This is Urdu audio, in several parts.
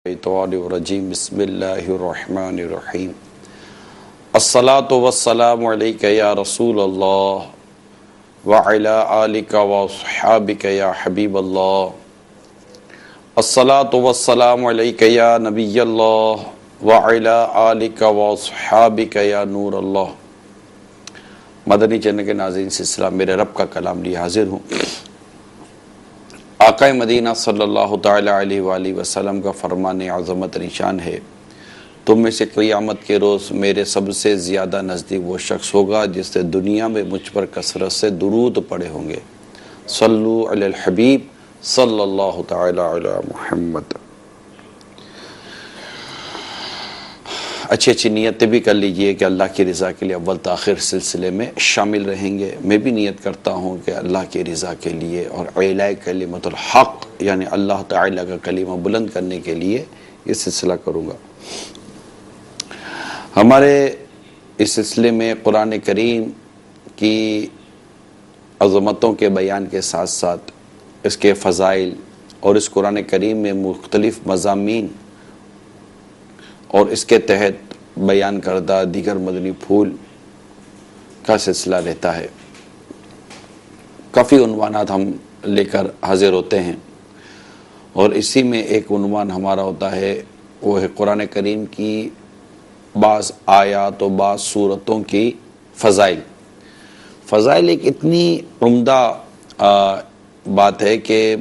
الرجیم بسم اللہ الرحمن الرحیم الصلاۃ والسلام علیک یا رسول اللہ وعلی آلک واصحابک یا حبیب اللہ الصلاۃ والسلام علیک یا نبی اللہ وعلی آلک واصحابک یا نور اللہ۔ مدنی چینل کے ناظرین سلسلہ میرے رب کا کلام لیے حاضر ہوں۔ آقا مدینہ صلی اللہ تعالیٰ علیہ وآلہ وسلم کا فرمان عظمت نشان ہے، تم میں سے قیامت کے روز میرے سب سے زیادہ نزدیک وہ شخص ہوگا جس نے دنیا میں مجھ پر کثرت سے درود پڑھے ہوں گے۔ صلو علی الحبیب صلی اللہ تعالیٰ علی محمد۔ اچھی نیتیں بھی کر لیجئے کہ اللہ کی رضا کے لیے اول تاخیر سلسلے میں شامل رہیں گے۔ میں بھی نیت کرتا ہوں کہ اللہ کی رضا کے لیے اور اعلاء کلمۃ الحق یعنی اللہ تعالیٰ کا کلمہ بلند کرنے کے لیے یہ سلسلہ کروں گا۔ ہمارے اس سلسلے میں قرآن کریم کی عظمتوں کے بیان کے ساتھ ساتھ اس کے فضائل اور اس قرآن کریم میں مختلف مضامین اور اس کے تحت بیان کردہ دیگر مدنی پھول کا سلسلہ رہتا ہے۔ کافی عنوانات ہم لے کر حاضر ہوتے ہیں اور اسی میں ایک عنوان ہمارا ہوتا ہے، وہ ہے قرآن کریم کی بعض آیات و بعض صورتوں کی فضائل۔ فضائل ایک اتنی عمدہ بات ہے کہ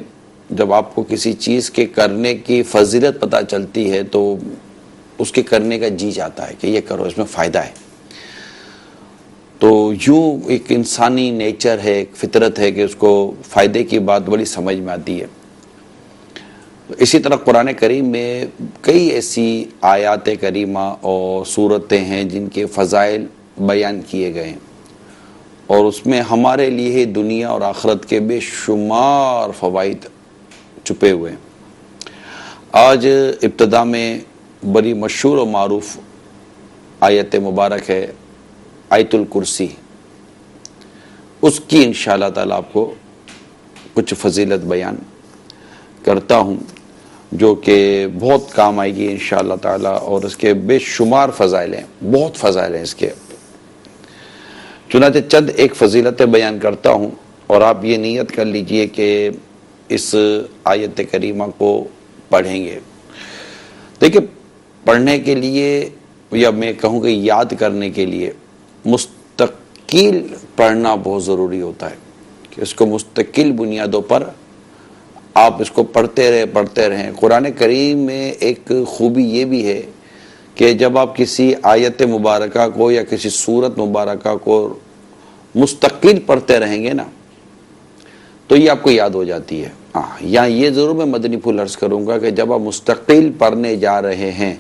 جب آپ کو کسی چیز کے کرنے کی فضیلت پتہ چلتی ہے تو اس کے کرنے کا جی جاتا ہے کہ یہ کرو، اس میں فائدہ ہے۔ تو یوں ایک انسانی نیچر ہے، ایک فطرت ہے کہ اس کو فائدے کی بات بڑی سمجھ میں آتی ہے۔ اسی طرح قرآن کریم میں کئی ایسی آیات کریمہ اور صورتیں ہیں جن کے فضائل بیان کیے گئے ہیں اور اس میں ہمارے لیے دنیا اور آخرت کے بے شمار فوائد چھپے ہوئے ہیں۔ آج ابتدا میں بڑی مشہور و معروف آیت مبارک ہے آیت الکرسی، اس کی انشاءاللہ تعالیٰ آپ کو کچھ فضیلت بیان کرتا ہوں جو کہ بہت کام آئے گی انشاءاللہ تعالیٰ، اور اس کے بے شمار فضائل ہیں، بہت فضائل ہیں اس کے۔ چنانچہ چند ایک فضیلتیں بیان کرتا ہوں اور آپ یہ نیت کر لیجئے کہ اس آیت کریمہ کو پڑھیں گے۔ دیکھیں، پڑھنے کے لیے یا میں کہوں کہ یاد کرنے کے لیے مستقل پڑھنا بہت ضروری ہوتا ہے کہ اس کو مستقل بنیادوں پر آپ اس کو پڑھتے رہیں۔ قرآن کریم میں ایک خوبی یہ بھی ہے کہ جب آپ کسی آیت مبارکہ کو یا کسی سورت مبارکہ کو مستقل پڑھتے رہیں گے نا تو یہ آپ کو یاد ہو جاتی ہے۔ یا یہ ضرور میں مدنی پھول عرض کروں گا کہ جب آپ مستقل پڑھنے جا رہے ہیں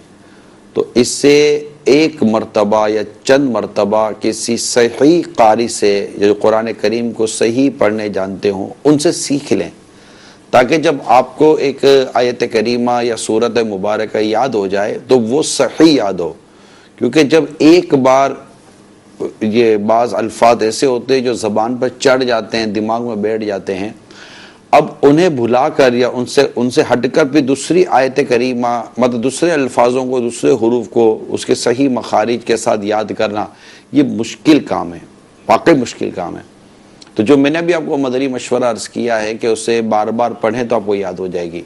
تو اس سے ایک مرتبہ یا چند مرتبہ کسی صحیح قاری سے جو قرآن کریم کو صحیح پڑھنے جانتے ہوں ان سے سیکھ لیں، تاکہ جب آپ کو ایک آیت کریمہ یا سورت مبارکہ یاد ہو جائے تو وہ صحیح یاد ہو۔ کیونکہ جب ایک بار یہ بعض الفاظ ایسے ہوتے ہیں جو زبان پر چڑھ جاتے ہیں، دماغ میں بیٹھ جاتے ہیں، اب انہیں بھلا کر یا ان سے ہٹ کر بھی دوسری آیت کریمہ مطلب دوسرے الفاظوں کو، دوسرے حروف کو اس کے صحیح مخارج کے ساتھ یاد کرنا یہ مشکل کام ہے، واقعی مشکل کام ہے۔ تو جو میں نے بھی آپ کو مدنی مشورہ عرض کیا ہے کہ اسے بار بار پڑھیں تو آپ کو یاد ہو جائے گی۔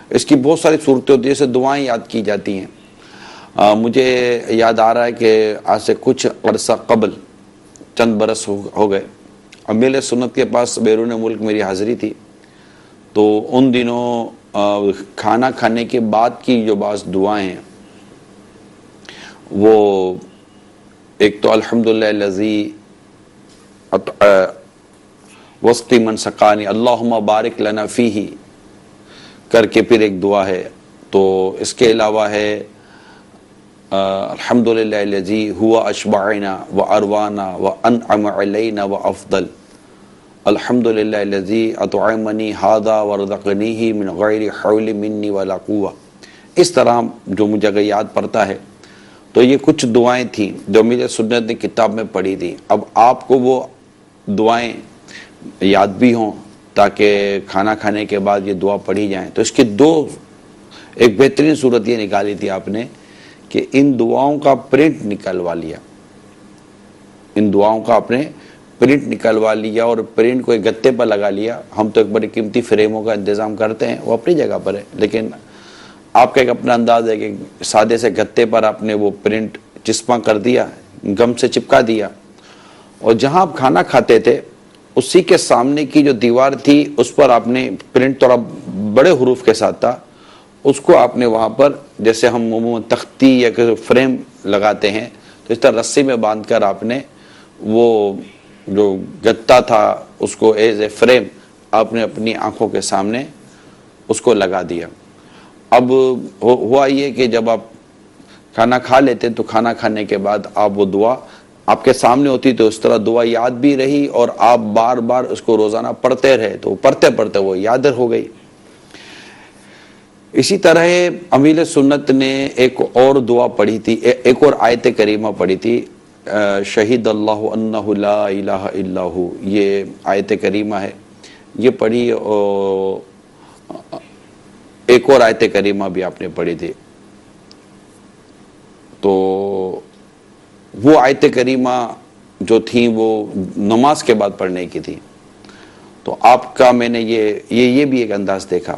اس کی بہت ساری صورتیں ہوتی ہیں، جیسے دعائیں یاد کی جاتی ہیں۔ مجھے یاد آ رہا ہے کہ آج سے کچھ عرصہ قبل چند برس ہو گئے، امیل سنت کے پاس بیرون ملک میری حاضری تھی، تو ان دنوں کھانا کھانے کے بعد کی جو بعض دعائیں ہیں وہ ایک تو الحمدللہ الذی وسقی من سقانی اللہم بارک لنا فیہ کر کے پھر ایک دعا ہے۔ تو اس کے علاوہ ہے الحمدللہ الذی ہوا اشبعنا و اروانا و انعم علینا و افضل، الحمدللہ الذی اطعمنی ھذا ورزقنیہ من غیر حول منی ولا قوہ۔ اس طرح جو مجھے اگر یاد پڑتا ہے تو یہ کچھ دعائیں تھیں جو مجھے سنت نے کتاب میں پڑھی تھی۔ اب آپ کو وہ دعائیں یاد بھی ہوں تاکہ کھانا کھانے کے بعد یہ دعا پڑھی جائیں، تو اس کے دو ایک بہترین صورت یہ نکالی تھی آپ نے کہ ان دعاؤں کا پرنٹ نکلوا لیا، ان دعاؤں کا آپ نے پرنٹ نکلوا لیا اور پرنٹ کو ایک گتے پر لگا لیا۔ ہم تو ایک بڑی قیمتی فریموں کا انتظام کرتے ہیں، وہ اپنی جگہ پر ہے، لیکن آپ کا ایک اپنا انداز ہے کہ سادے سے گتے پر آپ نے وہ پرنٹ چسپاں کر دیا، گم سے چپکا دیا، اور جہاں آپ کھانا کھاتے تھے اسی کے سامنے کی جو دیوار تھی اس پر آپ نے پرنٹ تھوڑا بڑے حروف کے ساتھ تھا، اس کو آپ نے وہاں پر جیسے ہم عموماً تختی یا فریم لگاتے ہیں تو اس طرح رسی میں باندھ کر آپ نے وہ جو گتا تھا اس کو ایز اے فریم آپ نے اپنی آنکھوں کے سامنے اس کو لگا دیا۔ اب ہوا یہ کہ جب آپ کھانا کھا لیتے تو کھانا کھانے کے بعد آپ وہ دعا آپ کے سامنے ہوتی تو اس طرح دعا یاد بھی رہی اور آپ بار بار اس کو روزانہ پڑھتے رہے تو پڑھتے پڑھتے وہ یاد ہو گئی۔ اسی طرح امیل سنت نے ایک اور دعا پڑھی تھی، ایک اور آیت کریمہ پڑھی تھی، شہید اللہ انہ لا الہ الا ہو، یہ آیت کریمہ ہے، یہ پڑھی، ایک اور آیت کریمہ بھی آپ نے پڑھی تھی۔ تو وہ آیت کریمہ جو تھی وہ نماز کے بعد پڑھنے کی تھی، تو آپ کا میں نے یہ بھی ایک انداز دیکھا،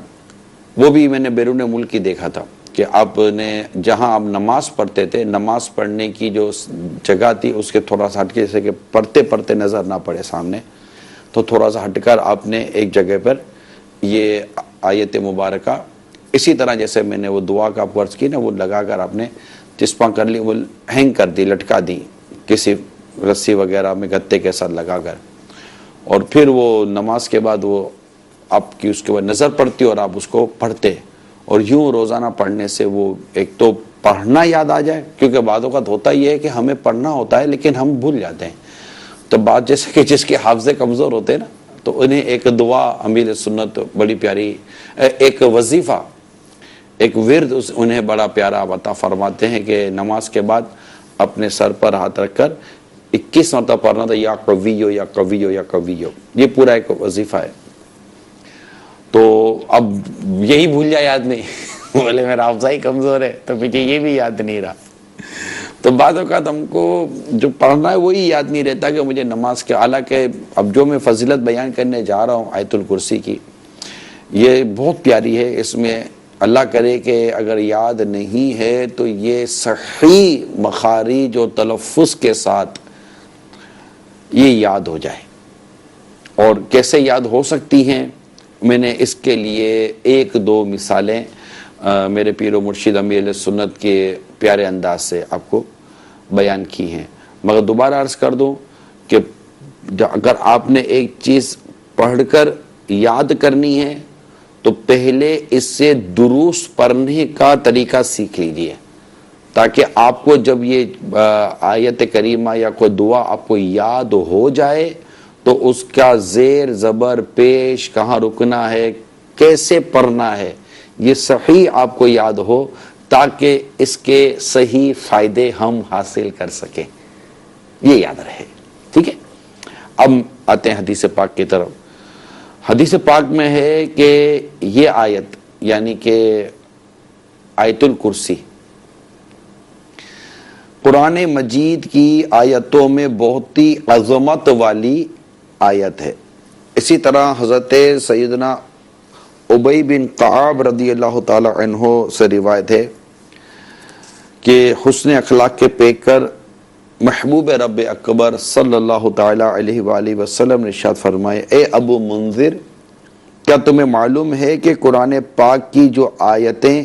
وہ بھی میں نے بیرون ملک ہی دیکھا تھا کہ آپ نے جہاں آپ نماز پڑھتے تھے، نماز پڑھنے کی جو جگہ تھی اس کے تھوڑا سا ہٹ کے، جیسے کہ پڑھتے پڑھتے نظر نہ پڑے سامنے، تو تھوڑا سا ہٹ کر آپ نے ایک جگہ پر یہ آیت مبارکہ اسی طرح جیسے میں نے وہ دعا کا آپ کو عرض کی نا، وہ لگا کر آپ نے چسپاں کر لی، وہ ہینگ کر دی، لٹکا دی کسی رسی وغیرہ میں گتے کے ساتھ لگا کر، اور پھر وہ نماز کے بعد وہ آپ کی اس کے بعد نظر پڑتی اور آپ اس کو پڑھتے، اور یوں روزانہ پڑھنے سے وہ ایک تو پڑھنا یاد آ جائے، کیونکہ بعض اوقات ہوتا یہ ہے کہ ہمیں پڑھنا ہوتا ہے لیکن ہم بھول جاتے ہیں، تو بات جیسے کہ جس کے حافظے کمزور ہوتے ہیں نا، تو انہیں ایک دعا امیر سنت بڑی پیاری، ایک وظیفہ، ایک ورد انہیں بڑا پیارا عطا فرماتے ہیں کہ نماز کے بعد اپنے سر پر ہاتھ رکھ کر 21 مرتبہ پڑھنا تھا، یا قویو یا قویو یا قویو، یہ پورا ایک وظیفہ ہے۔ تو اب یہی بھول جائے آدمی، بولے میرا حافظہ ہی کمزور ہے تو مجھے یہ بھی یاد نہیں رہا، تو بعض اوقات ہم کو جو پڑھنا ہے وہی یاد نہیں رہتا کہ مجھے نماز کے، حالانکہ اب جو میں فضیلت بیان کرنے جا رہا ہوں آیت الکرسی کی، یہ بہت پیاری ہے، اس میں اللہ کرے کہ اگر یاد نہیں ہے تو یہ صحیح مخارج و تلفظ کے ساتھ یہ یاد ہو جائے، اور کیسے یاد ہو سکتی ہیں، میں نے اس کے لیے ایک دو مثالیں میرے پیر و مرشد امیر سنت کے پیارے انداز سے آپ کو بیان کی ہیں، مگر دوبارہ عرض کر دوں کہ اگر آپ نے ایک چیز پڑھ کر یاد کرنی ہے تو پہلے اس سے دروس پڑھنے کا طریقہ سیکھ لیجئے، تاکہ آپ کو جب یہ آیت کریمہ یا کوئی دعا آپ کو یاد ہو جائے تو اس کا زیر زبر پیش، کہاں رکنا ہے، کیسے پڑھنا ہے، یہ صحیح آپ کو یاد ہو، تاکہ اس کے صحیح فائدے ہم حاصل کر سکیں، یہ یاد رہے، ٹھیک ہے۔ اب آتے ہیں حدیث پاک کی طرف۔ حدیث پاک میں ہے کہ یہ آیت یعنی کہ آیت الکرسی قرآن مجید کی آیتوں میں بہت ہی عظمت والی آیت ہے۔ اسی طرح حضرت سیدنا ابی بن کعب رضی اللہ تعالی عنہ سے روایت ہے کہ حسن اخلاق کے پیکر محبوب رب اکبر صلی اللہ تعالی علیہ وآلہ وسلم نے ارشاد فرمائے، اے ابو منذر، کیا تمہیں معلوم ہے کہ قرآن پاک کی جو آیتیں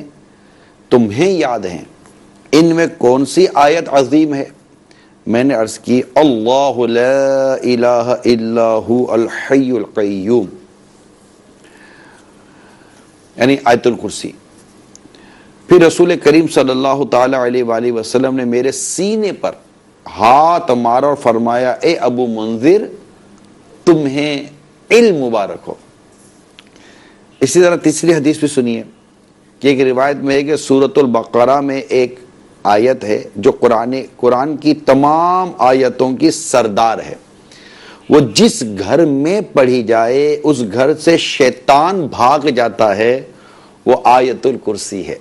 تمہیں یاد ہیں ان میں کون سی آیت عظیم ہے؟ میں نے عرض کی، اللہ لا الہ الا ہو الحی القیوم، یعنی آیت الکرسی۔ پھر رسول کریم صلی اللہ تعالی علیہ وآلہ وسلم نے میرے سینے پر ہاتھ مارا اور فرمایا، اے ابو منذر، تمہیں علم مبارک ہو۔ اسی طرح تیسری حدیث بھی سنیے کہ ایک روایت میں ہے کہ سورۃ البقرہ میں ایک آیت ہے جو قرآن کی تمام آیتوں کی سردار ہے، وہ جس گھر میں پڑھی جائے اس گھر سے شیطان بھاگ جاتا ہے، وہ آیت الکرسی ہے۔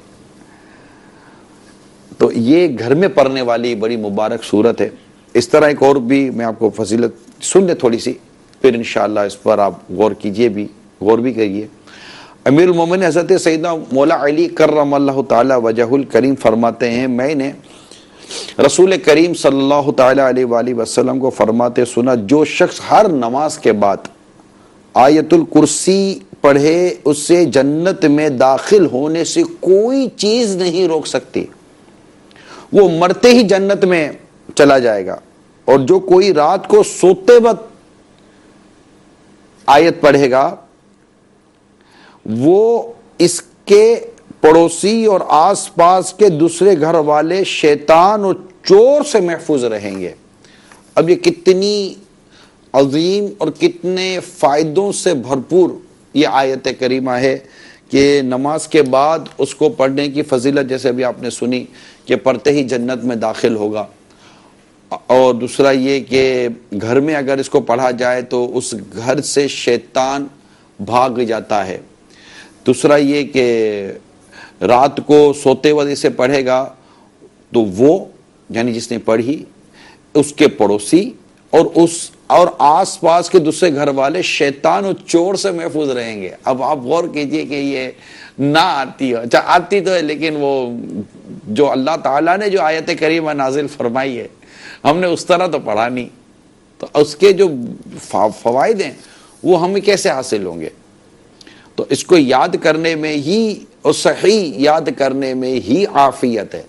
تو یہ گھر میں پڑھنے والی بڑی مبارک صورت ہے. اس طرح ایک اور بھی میں آپ کو فضیلت سن لیں تھوڑی سی، پھر انشاءاللہ اس پر آپ غور بھی کریے. امیر المومنین حضرت سیدنا مولا علی کرم اللہ تعالی وجہ الکریم فرماتے ہیں، میں نے رسول کریم صلی اللہ تعالی علیہ وآلہ وسلم کو فرماتے سنا، جو شخص ہر نماز کے بعد آیت الکرسی پڑھے اسے جنت میں داخل ہونے سے کوئی چیز نہیں روک سکتی، وہ مرتے ہی جنت میں چلا جائے گا. اور جو کوئی رات کو سوتے وقت آیت پڑھے گا وہ اس کے پڑوسی اور آس پاس کے دوسرے گھر والے شیطان اور چور سے محفوظ رہیں گے. اب یہ کتنی عظیم اور کتنے فائدوں سے بھرپور یہ آیت کریمہ ہے کہ نماز کے بعد اس کو پڑھنے کی فضیلت جیسے ابھی آپ نے سنی کہ پڑھتے ہی جنت میں داخل ہوگا. اور دوسرا یہ کہ گھر میں اگر اس کو پڑھا جائے تو اس گھر سے شیطان بھاگ جاتا ہے. دوسرا یہ کہ رات کو سوتے وقت اسے پڑھے گا تو وہ یعنی جس نے پڑھی اس کے پڑوسی اور آس پاس کے دوسرے گھر والے شیطان اور چور سے محفوظ رہیں گے. اب آپ غور کیجئے کہ یہ نہ آتی ہو، اچھا آتی تو ہے لیکن وہ جو اللہ تعالیٰ نے جو آیت کریمہ نازل فرمائی ہے ہم نے اس طرح تو پڑھا نہیں، تو اس کے جو فوائد ہیں وہ ہمیں کیسے حاصل ہوں گے؟ تو اس کو یاد کرنے میں ہی اور صحیح یاد کرنے میں ہی عافیت ہے.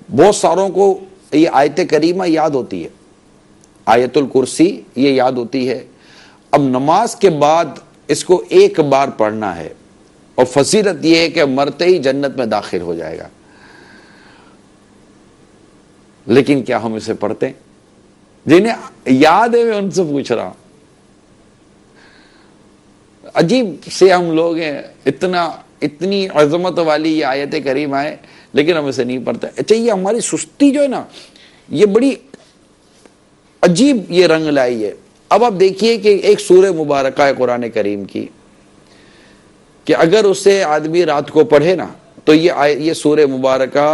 بہت ساروں کو یہ آیت کریمہ یاد ہوتی ہے، آیت الکرسی یہ یاد ہوتی ہے. اب نماز کے بعد اس کو ایک بار پڑھنا ہے اور فضیلت یہ ہے کہ مرتے ہی جنت میں داخل ہو جائے گا. لیکن کیا ہم اسے پڑھتے ہیں؟ جنہیں یاد ہے میں ان سے پوچھ رہا ہوں. عجیب سے ہم لوگ ہیں، اتنی عظمت والی یہ آیت کریمہ ہے لیکن ہم اسے نہیں پڑھتے. اچھا یہ ہماری سستی جو ہے نا یہ بڑی عجیب یہ رنگ لائی ہے. اب آپ دیکھیے کہ ایک سورہ مبارکہ ہے قرآن کریم کی کہ اگر اسے آدمی رات کو پڑھے نا تو یہ سورہ مبارکہ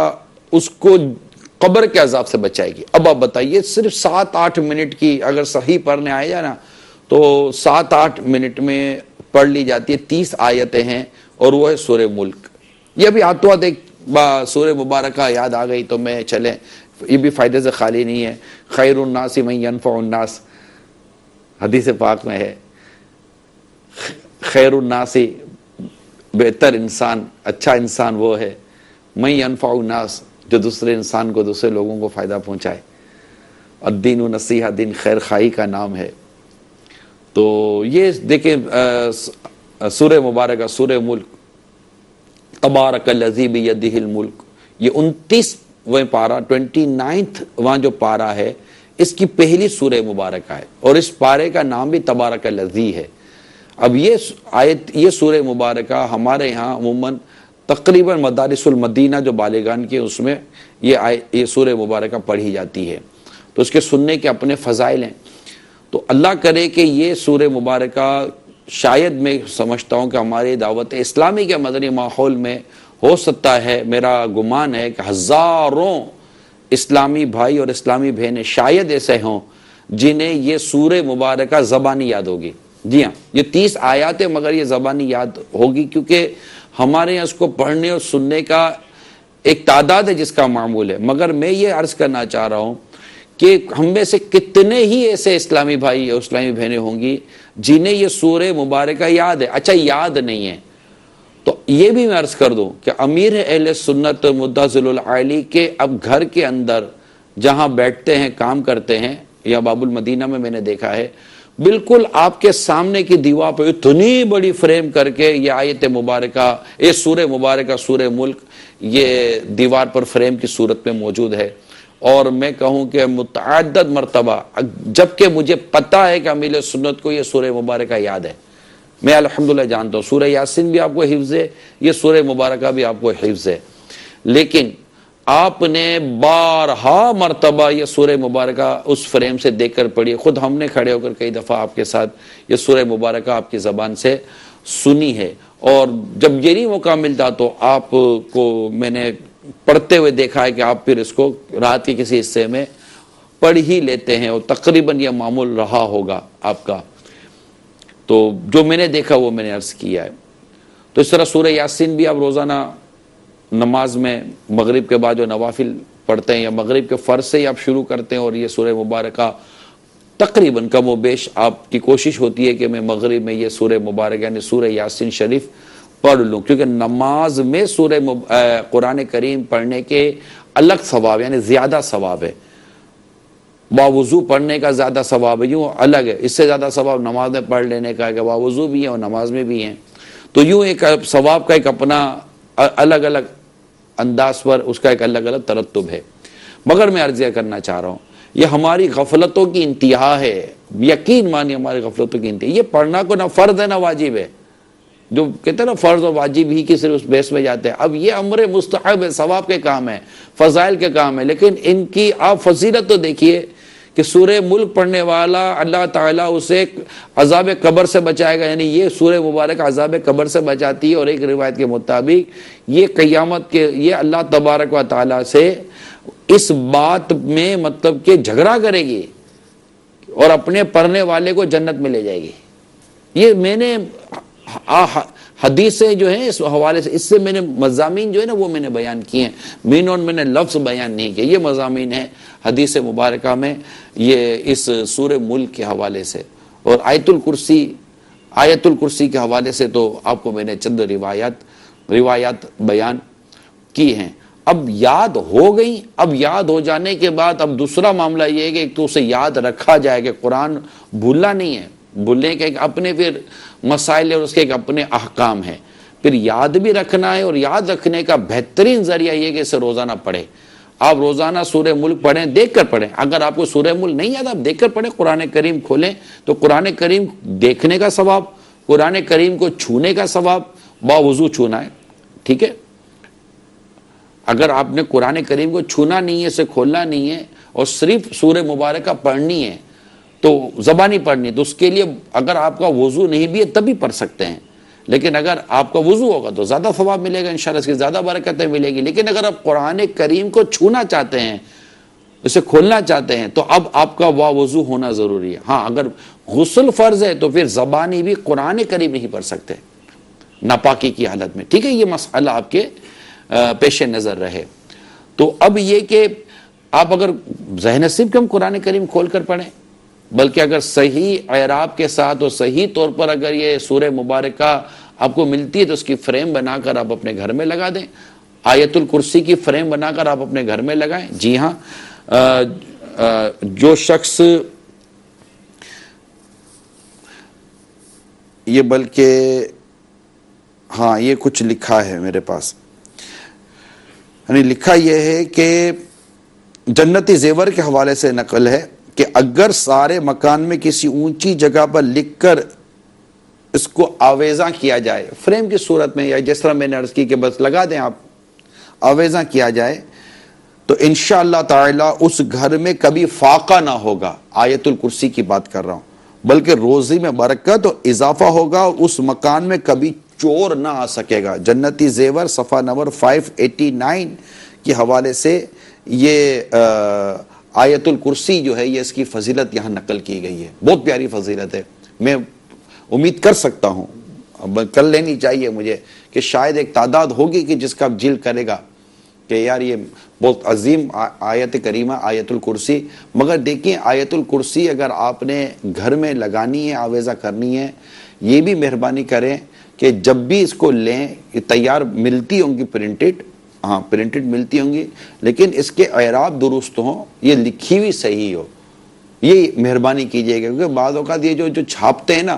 اس کو قبر کے عذاب سے بچائے گی. اب آپ بتائیے صرف 7-8 منٹ کی اگر صحیح پڑھنے آئے جا نا تو 7-8 منٹ میں پڑھ لی جاتی ہے. 30 آیتیں ہیں اور وہ ہے سورہ ملک. یہ بھی ہاتھوں ہاتھ ایک سورہ مبارکہ یاد آ گئی تو میں چلیں، یہ بھی فائدے سے خالی نہیں ہے. خیر الناس من ینفع الناس حدیث پاک میں ہے، خیر الناس بہتر انسان اچھا انسان وہ ہے من ینفع الناس جو دوسرے انسان کو دوسرے لوگوں کو فائدہ پہنچائے. الدین و نصیحہ دین خیر خواہی کا نام ہے. تو یہ دیکھیں سورہ مبارکہ سورہ ملک تبارک الذی بیدہ الملک، یہ 29واں پارہ 29 وہاں جو پارہ ہے اس کی پہلی سورہ مبارکہ ہے اور اس پارے کا نام بھی تبارک الذی ہے. اب یہ سورہ مبارکہ ہمارے ہاں عموماً تقریباً مدارس المدینہ جو بالغان کے اس میں یہ سورہ مبارکہ پڑھی جاتی ہے، تو اس کے سننے کے اپنے فضائل ہیں. تو اللہ کرے کہ یہ سورہ مبارکہ شاید میں سمجھتا ہوں کہ ہماری دعوت اسلامی کے مدنی ماحول میں ہو سکتا ہے، میرا گمان ہے کہ ہزاروں اسلامی بھائی اور اسلامی بہنیں شاید ایسے ہوں جنہیں یہ سورہ مبارکہ زبانی یاد ہوگی. جی ہاں یہ 30 آیات ہیں مگر یہ زبانی یاد ہوگی کیونکہ ہمارے یہاں اس کو پڑھنے اور سننے کا ایک تعداد ہے جس کا معمول ہے. مگر میں یہ عرض کرنا چاہ رہا ہوں کہ ہم میں سے کتنے ہی ایسے اسلامی بھائی اور اسلامی بہنیں ہوں گی جنہیں یہ سورہ مبارکہ یاد ہے. اچھا یاد نہیں ہے تو یہ بھی میں عرض کر دوں کہ امیر اہل سنت مدظل العالی کے اب گھر کے اندر جہاں بیٹھتے ہیں کام کرتے ہیں یا باب المدینہ میں نے دیکھا ہے بالکل آپ کے سامنے کی دیوار پہ اتنی بڑی فریم کر کے یہ آیت مبارکہ یہ سورہ مبارکہ سورہ ملک یہ دیوار پر فریم کی صورت میں موجود ہے. اور میں کہوں کہ متعدد مرتبہ جبکہ مجھے پتہ ہے کہ امیر سنت کو یہ سورہ مبارکہ یاد ہے، میں الحمدللہ جانتا ہوں سورہ یاسین بھی آپ کو حفظ ہے، یہ سورہ مبارکہ بھی آپ کو حفظ ہے، لیکن آپ نے بارہا مرتبہ یہ سورہ مبارکہ اس فریم سے دیکھ کر پڑھی. خود ہم نے کھڑے ہو کر کئی دفعہ آپ کے ساتھ یہ سورہ مبارکہ آپ کی زبان سے سنی ہے. اور جب یہ نہیں موقع ملتا تو آپ کو میں نے پڑھتے ہوئے دیکھا ہے کہ آپ پھر اس کو رات کے کسی حصے میں پڑھ ہی لیتے ہیں، اور تقریباً یہ معمول رہا ہوگا آپ کا. تو جو میں نے دیکھا وہ میں نے عرض کیا ہے. تو اس طرح سورہ یاسین بھی آپ روزانہ نماز میں مغرب کے بعد جو نوافل پڑھتے ہیں یا مغرب کے فرض سے ہی آپ شروع کرتے ہیں، اور یہ سورہ مبارکہ تقریباً کم و بیش آپ کی کوشش ہوتی ہے کہ میں مغرب میں یہ سورہ مبارک یعنی سورہ یاسین شریف پڑھ لوں، کیونکہ نماز میں سورہ قرآن کریم پڑھنے کے الگ ثواب یعنی زیادہ ثواب ہے. باوضو پڑھنے کا زیادہ ثواب ہے، یوں الگ ہے. اس سے زیادہ ثواب نماز میں پڑھ لینے کا ہے کہ باوضو بھی ہے اور نماز میں بھی ہیں. تو یوں ایک ثواب کا ایک اپنا الگ الگ انداز پر اس کا ایک الگ الگ ترتب ہے. مگر میں عرض کرنا چاہ رہا ہوں یہ ہماری غفلتوں کی انتہا ہے. یقین مانی ہماری غفلتوں کی انتہا. یہ پڑھنا کو نہ فرض ہے نہ واجب ہے. جو کہتے ہیں نا فرض اور واجب ہی کی صرف اس بیس میں جاتے ہیں. اب یہ امر مستحب ہے، ثواب کے کام ہے، فضائل کے کام ہے. لیکن ان کی آپ فضیلت تو دیکھیے کہ سورہ ملک پڑھنے والا اللہ تعالیٰ اسے عذاب قبر سے بچائے گا. یعنی یہ سورہ مبارک عذاب قبر سے بچاتی ہے. اور ایک روایت کے مطابق یہ قیامت کے یہ اللہ تبارک و تعالیٰ سے اس بات میں مطلب کہ جھگڑا کرے گی اور اپنے پڑھنے والے کو جنت میں لے جائے گی. یہ میں نے حدیثیں جو ہیں اس حوالے سے، اس سے میں نے مضامین جو ہے نا وہ میں نے بیان کیے ہیں. میں نے لفظ بیان نہیں کیے. یہ مضامین ہیں حدیث مبارکہ میں یہ اس سورہ ملک کے حوالے سے. اور آیت الکرسی کے حوالے سے تو آپ کو میں نے چند روایات بیان کی ہیں. اب یاد ہو گئی. اب یاد ہو جانے کے بعد اب دوسرا معاملہ یہ ہے کہ ایک تو اسے یاد رکھا جائے کہ قرآن بھولنا نہیں ہے. بھولنے کے ایک اپنے پھر مسائل اور اس کے ایک اپنے احکام ہیں. پھر یاد بھی رکھنا ہے، اور یاد رکھنے کا بہترین ذریعہ یہ کہ اسے روزانہ پڑھیں. آپ روزانہ سورہ ملک پڑھیں، دیکھ کر پڑھیں. اگر آپ کو سورہ ملک نہیں یاد آپ دیکھ کر پڑھیں. قرآن کریم کھولیں تو قرآن کریم دیکھنے کا ثواب، قرآن کریم کو چھونے کا ثواب، باوضو چھونا ہے. ٹھیک ہے. اگر آپ نے قرآن کریم کو چھونا نہیں ہے، اسے کھولنا نہیں ہے، اور صرف سورہ مبارکہ پڑھنی ہے تو زبانی پڑھنی، تو اس کے لیے اگر آپ کا وضو نہیں بھی ہے تب بھی پڑھ سکتے ہیں. لیکن اگر آپ کا وضو ہوگا تو زیادہ ثواب ملے گا انشاءاللہ، اس کی زیادہ برکتیں ملے گی. لیکن اگر آپ قرآن کریم کو چھونا چاہتے ہیں، اسے کھولنا چاہتے ہیں، تو اب آپ کا وضو ہونا ضروری ہے. ہاں اگر غسل فرض ہے تو پھر زبانی بھی قرآن کریم نہیں پڑھ سکتے ناپاکی کی حالت میں. ٹھیک ہے. یہ مسئلہ آپ کے پیش نظر رہے. تو اب یہ کہ آپ اگر ذہن نصیب کہ ہم قرآن کریم کھول کر پڑھیں، بلکہ اگر صحیح اعراب کے ساتھ اور صحیح طور پر اگر یہ سورہ مبارکہ آپ کو ملتی ہے تو اس کی فریم بنا کر آپ اپنے گھر میں لگا دیں. آیت الکرسی کی فریم بنا کر آپ اپنے گھر میں لگائیں. جی ہاں، جو شخص یہ بلکہ ہاں یہ کچھ لکھا ہے میرے پاس، یعنی لکھا یہ ہے کہ جنتی زیور کے حوالے سے نقل ہے کہ اگر سارے مکان میں کسی اونچی جگہ پر لکھ کر اس کو آویزاں کیا جائے فریم کی صورت میں، یا جس طرح میں نے عرض کی کہ بس لگا دیں آپ، آویزاں کیا جائے، تو انشاءاللہ تعالی اس گھر میں کبھی فاقہ نہ ہوگا. آیت الکرسی کی بات کر رہا ہوں. بلکہ روزی میں برکت اور اضافہ ہوگا، اور اس مکان میں کبھی چور نہ آ سکے گا. جنتی زیور صفحہ نمبر 589 کے حوالے سے یہ آیت الکرسی جو ہے یہ اس کی فضیلت یہاں نقل کی گئی ہے. بہت پیاری فضیلت ہے. میں امید کر سکتا ہوں، کر لینی چاہیے مجھے، کہ شاید ایک تعداد ہوگی کہ جس کا جل کرے گا کہ یار یہ بہت عظیم آیت کریمہ آیت الکرسی. مگر دیکھیں آیت الکرسی اگر آپ نے گھر میں لگانی ہے، آویزہ کرنی ہے، یہ بھی مہربانی کریں کہ جب بھی اس کو لیں، یہ تیار ملتی ہوں گی پرنٹڈ ملتی ہوں گی، لیکن اس کے اعراب درست ہوں، یہ لکھی ہوئی صحیح ہو. یہ مہربانی کیجیے گا، کیونکہ بعض اوقات یہ جو چھاپتے ہیں نا،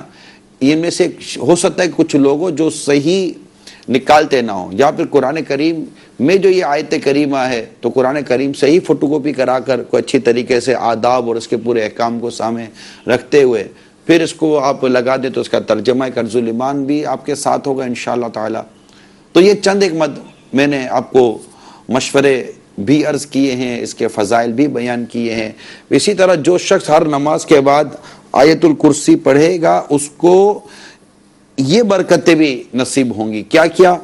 ان میں سے ہو سکتا ہے کچھ لوگوں جو صحیح نکالتے نہ ہوں، یا پھر قرآن کریم میں جو یہ آیت کریمہ ہے تو قرآن کریم سے ہی فوٹو کاپی کرا کر کوئی اچھی طریقے سے آداب اور اس کے پورے احکام کو سامنے رکھتے ہوئے پھر اس کو آپ لگا دیں تو اس کا ترجمہ کنز الایمان بھی آپ کے ساتھ ہوگا انشاءاللہ تعالی. تو یہ چند ایک میں نے آپ کو مشورے بھی عرض کیے ہیں، اس کے فضائل بھی بیان کیے ہیں. اسی طرح جو شخص ہر نماز کے بعد آیت الکرسی پڑھے گا اس کو یہ برکتیں بھی نصیب ہوں گی. کیا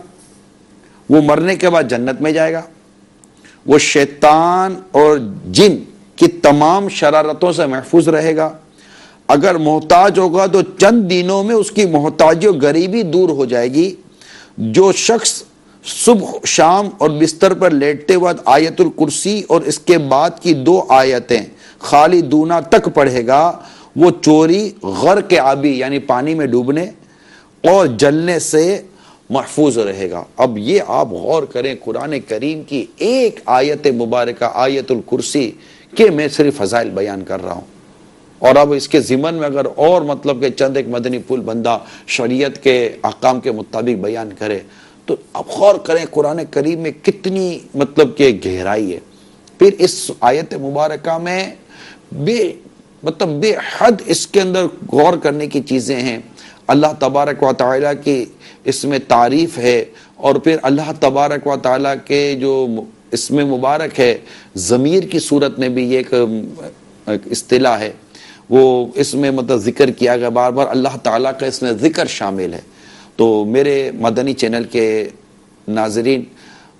وہ مرنے کے بعد جنت میں جائے گا. وہ شیطان اور جن کی تمام شرارتوں سے محفوظ رہے گا. اگر محتاج ہوگا تو چند دنوں میں اس کی محتاجی اور غریبی دور ہو جائے گی. جو شخص صبح شام اور بستر پر لیٹتے وقت آیت الکرسی اور اس کے بعد کی 2 آیتیں خالی دونا تک پڑھے گا، وہ چوری، غرق آبی یعنی پانی میں ڈوبنے اور جلنے سے محفوظ رہے گا. اب یہ آپ غور کریں، قرآن کریم کی ایک آیت مبارکہ آیت الکرسی کہ میں صرف فضائل بیان کر رہا ہوں، اور اب اس کے ضمن میں اگر اور مطلب کہ چند ایک مدنی پھول بندہ شریعت کے احکام کے مطابق بیان کرے تو اب غور کریں قرآن کریم میں کتنی مطلب کہ گہرائی ہے. پھر اس آیت مبارکہ میں بے حد اس کے اندر غور کرنے کی چیزیں ہیں. اللہ تبارک و تعالیٰ کی اس میں تعریف ہے، اور پھر اللہ تبارک و تعالیٰ کے جو اس میں مبارک ہے ضمیر کی صورت میں بھی یہ ایک اصطلاح ہے، وہ اس میں مطلب ذکر کیا گیا بار بار، اللہ تعالیٰ کا اس میں ذکر شامل ہے. تو میرے مدنی چینل کے ناظرین،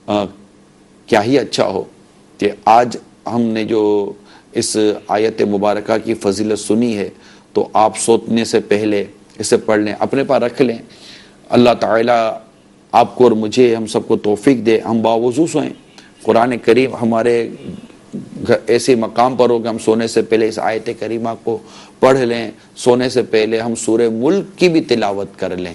کیا ہی اچھا ہو کہ آج ہم نے جو اس آیت مبارکہ کی فضیلت سنی ہے تو آپ سونے سے پہلے اسے پڑھ لیں، اپنے پاس رکھ لیں. اللہ تعالیٰ آپ کو اور مجھے ہم سب کو توفیق دے، ہم باوضو سوئیں. قرآن کریم ہمارے ایسے مقام پر ہو کہ ہم سونے سے پہلے اس آیت کریمہ کو پڑھ لیں. سونے سے پہلے ہم سورہ ملک کی بھی تلاوت کر لیں.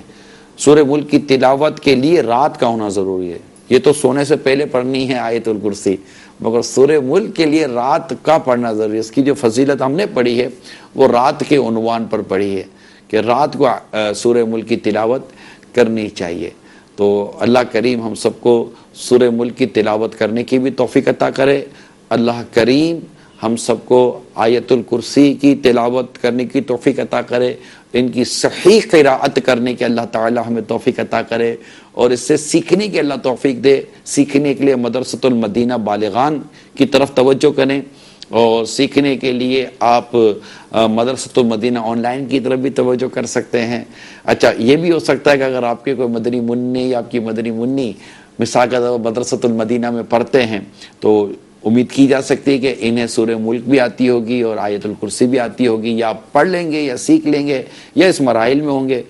سورہ ملک کی تلاوت کے لیے رات کا ہونا ضروری ہے. یہ تو سونے سے پہلے پڑھنی ہے آیت الکرسی، مگر سورہ ملک کے لیے رات کا پڑھنا ضروری ہے. اس کی جو فضیلت ہم نے پڑھی ہے وہ رات کے عنوان پر پڑھی ہے کہ رات کو سورہ ملک کی تلاوت کرنی چاہیے. تو اللہ کریم ہم سب کو سورہ ملک کی تلاوت کرنے کی بھی توفیق عطا کرے. اللہ کریم ہم سب کو آیت الکرسی کی تلاوت کرنے کی توفیق عطا کرے، ان کی صحیح قراءت کرنے کے اللہ تعالی ہمیں توفیق عطا کرے، اور اس سے سیکھنے کی اللہ توفیق دے. سیکھنے کے لیے مدرسۃ المدینہ بالغان کی طرف توجہ کریں، اور سیکھنے کے لیے آپ مدرسۃ المدینہ آن لائن کی طرف بھی توجہ کر سکتے ہیں. اچھا، یہ بھی ہو سکتا ہے کہ اگر آپ کے کوئی مدنی منی یا آپ کی مدنی منی مثال کا مدرسۃ المدینہ میں پڑھتے ہیں تو امید کی جا سکتی ہے کہ انہیں سورہ ملک بھی آتی ہوگی اور آیت الکرسی بھی آتی ہوگی، یا پڑھ لیں گے یا سیکھ لیں گے یا اس مراحل میں ہوں گے.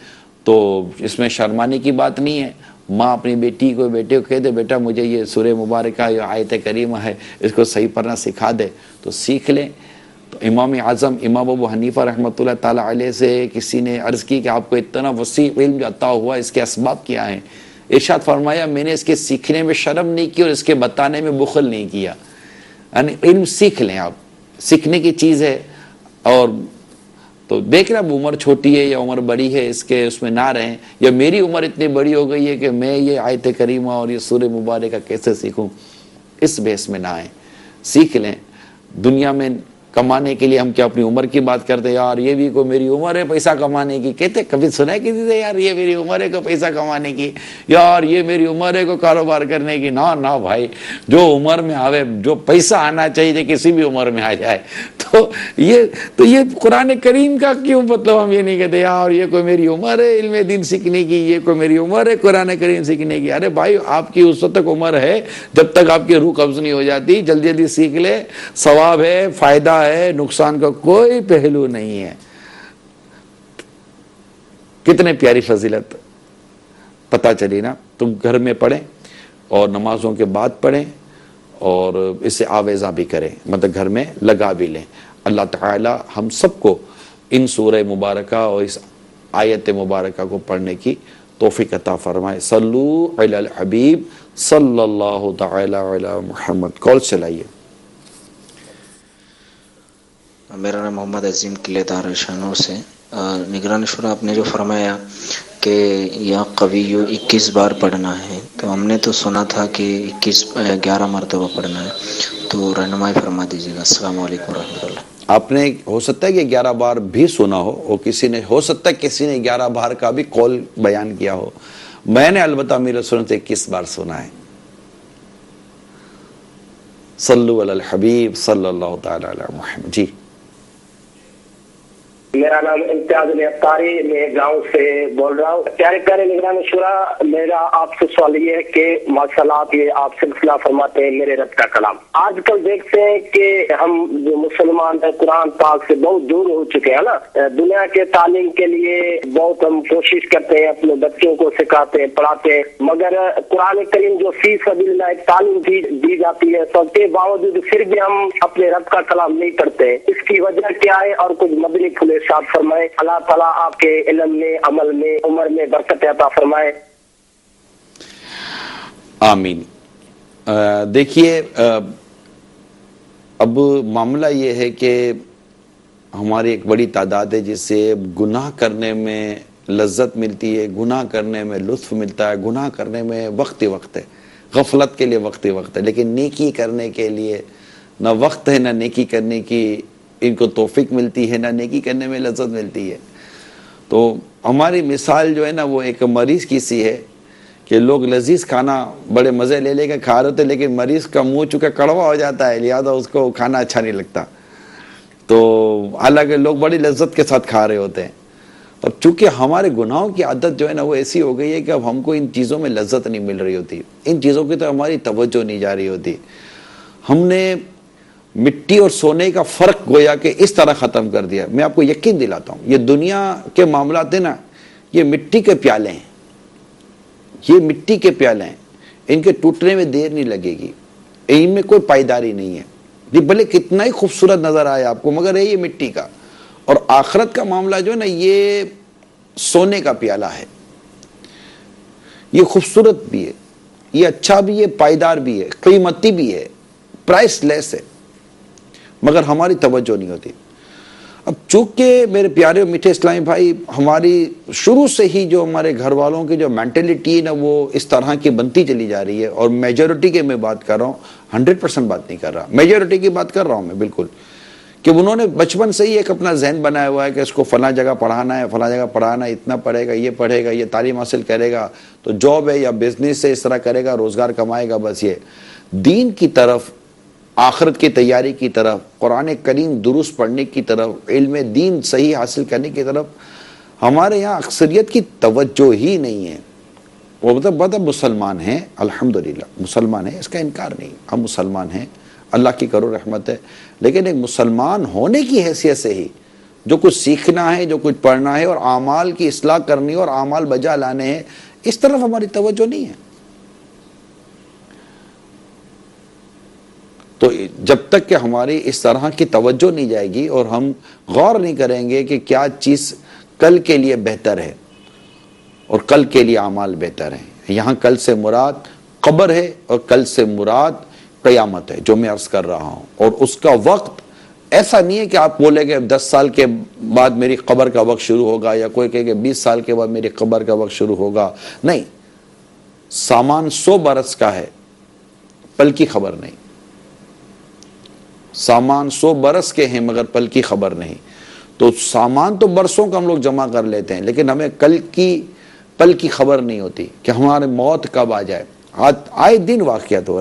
تو اس میں شرمانے کی بات نہیں ہے. ماں اپنی بیٹی کو بیٹے کو کہہ دے بیٹا مجھے یہ سورہ مبارکہ یا آیت کریمہ ہے اس کو صحیح پڑھنا سکھا دے تو سیکھ لیں. تو امام اعظم امام ابو حنیفہ رحمۃ اللہ تعالیٰ علیہ سے کسی نے عرض کی کہ آپ کو اتنا وسیع علم جو عطا ہوا اس کے اسباب کیا ہیں؟ ارشاد فرمایا میں نے اس کے سیکھنے میں شرم نہیں کی اور اس کے بتانے میں بخل نہیں کیا. یعنی علم سیکھ لیں، آپ سیکھنے کی چیز ہے. اور تو دیکھ رہا عمر چھوٹی ہے یا عمر بڑی ہے اس میں نہ رہیں، یا میری عمر اتنی بڑی ہو گئی ہے کہ میں یہ آیت کریمہ اور یہ سورہ مبارکہ کیسے سیکھوں، اس بحث میں نہ آئیں. سیکھ لیں. دنیا میں کمانے کے لیے ہم کیا اپنی عمر کی بات کرتے ہیں؟ یار یہ بھی کوئی میری عمر ہے پیسہ کمانے کی. کہتے کبھی سنا ہے کسی سے یار یہ میری عمر ہے کو پیسہ کمانے کی، یار یہ میری عمر ہے کو کاروبار کرنے کی؟ نہ بھائی، جو عمر میں آوے، جو پیسہ آنا چاہیے کسی بھی عمر میں آ جائے. تو یہ قرآن کریم کا کیوں مطلب ہم یہ نہیں کہتے یار یہ کوئی میری عمر ہے علم دین سیکھنے کی، یہ کوئی میری عمر ہے قرآن کریم سیکھنے کی؟ ارے بھائی آپ کی اس وقت تک عمر ہے جب تک آپ کی روح قبض نہیں ہو جاتی. جلدی جلدی سیکھ لے، ثواب ہے، فائدہ ہے، نقصان کا کوئی پہلو نہیں ہے. کتنے پیاری فضیلت پتہ چلی نا. تم گھر میں پڑھیں اور نمازوں کے بعد پڑھیں اور اسے آویزہ بھی کریں، مطلب گھر میں لگا بھی لیں. اللہ تعالی ہم سب کو ان سورہ مبارکہ اور اس آیت مبارکہ کو پڑھنے کی توفیق عطا فرمائے. صلو علی الحبیب صلی اللہ تعالی علی محمد. کال چلائیے. میرا نام محمد عظیم قلعہ دار شانور سے. نگران شورا آپ نے جو فرمایا کہ یا قویو 21 بار پڑھنا ہے، تو ہم نے تو سنا تھا کہ 11 مرتبہ پڑھنا ہے، تو رہنمائی فرما دیجیے گا. السلام علیکم ورحمۃ اللہ. آپ نے ہو سکتا ہے کہ 11 بار بھی سنا ہو، اور ہو سکتا ہے کسی نے 11 بار کا بھی قول بیان کیا ہو. میں نے البتہ میرے رسول سے 21 بار سنا ہے. صلو علی الحبیب صلی اللہ تعالی علی محمد. جی میرا نام امتیاز علی اختاری، میں گاؤں سے بول رہا ہوں۔ پیارے پیارے نگران شورا، میرا آپ سے سوال یہ ہے کہ ماشاء اللہ آپ یہ آپ سلسلہ فرماتے ہیں میرے رب کا کلام۔ آج کل دیکھتے ہیں کہ ہم جو مسلمان ہیں قرآن پاک سے بہت دور ہو چکے ہیں نا، دنیا کے تعلیم کے لیے بہت ہم کوشش کرتے ہیں، اپنے بچوں کو سکھاتے ہیں، پڑھاتے ہیں، مگر قرآن کریم جو فی سبیل اللہ ایک تعلیم دی جاتی ہے، سب کے باوجود پھر بھی ہم اپنے رب کا کلام نہیں پڑھتے۔ اس کی وجہ کیا ہے؟ اور کچھ مدنی پھول ارشاد فرمائے۔ اللہ تعالیٰ آپ کے علم میں، عمل میں، عمر میں برکت عطا فرمائے۔ آمین۔ دیکھیے، اب معاملہ یہ ہے کہ ہماری ایک بڑی تعداد ہے جسے گناہ کرنے میں لذت ملتی ہے، گناہ کرنے میں لطف ملتا ہے، گناہ کرنے میں وقت ہے، غفلت کے لیے وقت ہے، لیکن نیکی کرنے کے لیے نہ وقت ہے، نہ نیکی کرنے کی ان کو توفیق ملتی ہے، نہ نیکی کرنے میں لذت ملتی ہے۔ تو ہماری مثال جو ہے نا وہ ایک مریض کی سی ہے کہ لوگ لذیذ کھانا بڑے مزے لے کے کھا رہے تھے، لیکن مریض کا منہ چونکہ کڑوا ہو جاتا ہے، لہٰذا اس کو کھانا اچھا نہیں لگتا، تو حالانکہ لوگ بڑی لذت کے ساتھ کھا رہے ہوتے ہیں۔ اور چونکہ ہمارے گناہوں کی عادت جو ہے نا وہ ایسی ہو گئی ہے کہ اب ہم کو ان چیزوں میں لذت نہیں مل رہی ہوتی، ان چیزوں کی تو ہماری توجہ نہیں جا رہی ہوتی۔ ہم نے مٹی اور سونے کا فرق گویا کہ اس طرح ختم کر دیا۔ میں آپ کو یقین دلاتا ہوں، یہ دنیا کے معاملات ہیں نا، یہ مٹی کے پیالے ہیں، یہ مٹی کے پیالے ہیں، ان کے ٹوٹنے میں دیر نہیں لگے گی، ان میں کوئی پائیداری نہیں ہے، یہ بھلے کتنا ہی خوبصورت نظر آئے آپ کو، مگر ہے یہ مٹی کا۔ اور آخرت کا معاملہ جو ہے نا یہ سونے کا پیالہ ہے، یہ خوبصورت بھی ہے، یہ اچھا بھی ہے، پائیدار بھی ہے، قیمتی بھی ہے، پرائس لیس ہے، مگر ہماری توجہ نہیں ہوتی۔ اب چونکہ میرے پیارے میٹھے اسلامی بھائی، ہماری شروع سے ہی جو ہمارے گھر والوں کی جو مینٹلٹی ہے نا وہ اس طرح کی بنتی چلی جا رہی ہے، اور میجورٹی کی میں بات کر رہا ہوں، 100% بات نہیں کر رہا، میجورٹی کی بات کر رہا ہوں میں بالکل، کہ انہوں نے بچپن سے ہی ایک اپنا ذہن بنایا ہوا ہے کہ اس کو فلاں جگہ پڑھانا ہے، فلاں جگہ پڑھانا ہے، اتنا پڑھے گا، یہ تعلیم حاصل کرے گا تو جاب ہے یا بزنس ہے، اس طرح کرے گا، روزگار کمائے گا، بس یہ دین کی طرف، آخرت کی تیاری کی طرف، قرآن کریم درست پڑھنے کی طرف، علم دین صحیح حاصل کرنے کی طرف ہمارے یہاں اکثریت کی توجہ ہی نہیں ہے۔ وہ مطلب مسلمان ہیں، الحمدللہ مسلمان ہیں، اس کا انکار نہیں، ہم مسلمان ہیں، اللہ کی کرو رحمت ہے، لیکن ایک مسلمان ہونے کی حیثیت سے ہی جو کچھ سیکھنا ہے، جو کچھ پڑھنا ہے، اور اعمال کی اصلاح کرنی اور اعمال بجا لانے ہیں، اس طرف ہماری توجہ نہیں ہے۔ تو جب تک کہ ہماری اس طرح کی توجہ نہیں جائے گی اور ہم غور نہیں کریں گے کہ کیا چیز کل کے لیے بہتر ہے اور کل کے لیے اعمال بہتر ہیں، یہاں کل سے مراد قبر ہے اور کل سے مراد قیامت ہے جو میں عرض کر رہا ہوں، اور اس کا وقت ایسا نہیں ہے کہ آپ بولے کہ 10 سال کے بعد میری قبر کا وقت شروع ہوگا، یا کوئی کہے کہ 20 سال کے بعد میری قبر کا وقت شروع ہوگا، نہیں، سامان 100 برس کا ہے، پل کی خبر نہیں، سامان 100 برس کے ہیں مگر پل کی خبر نہیں۔ تو سامان تو برسوں کا ہم لوگ جمع کر لیتے ہیں، لیکن ہمیں کل کی پل کی خبر نہیں ہوتی کہ ہمارے موت کب آ جائے۔ آئے دن واقعات ہو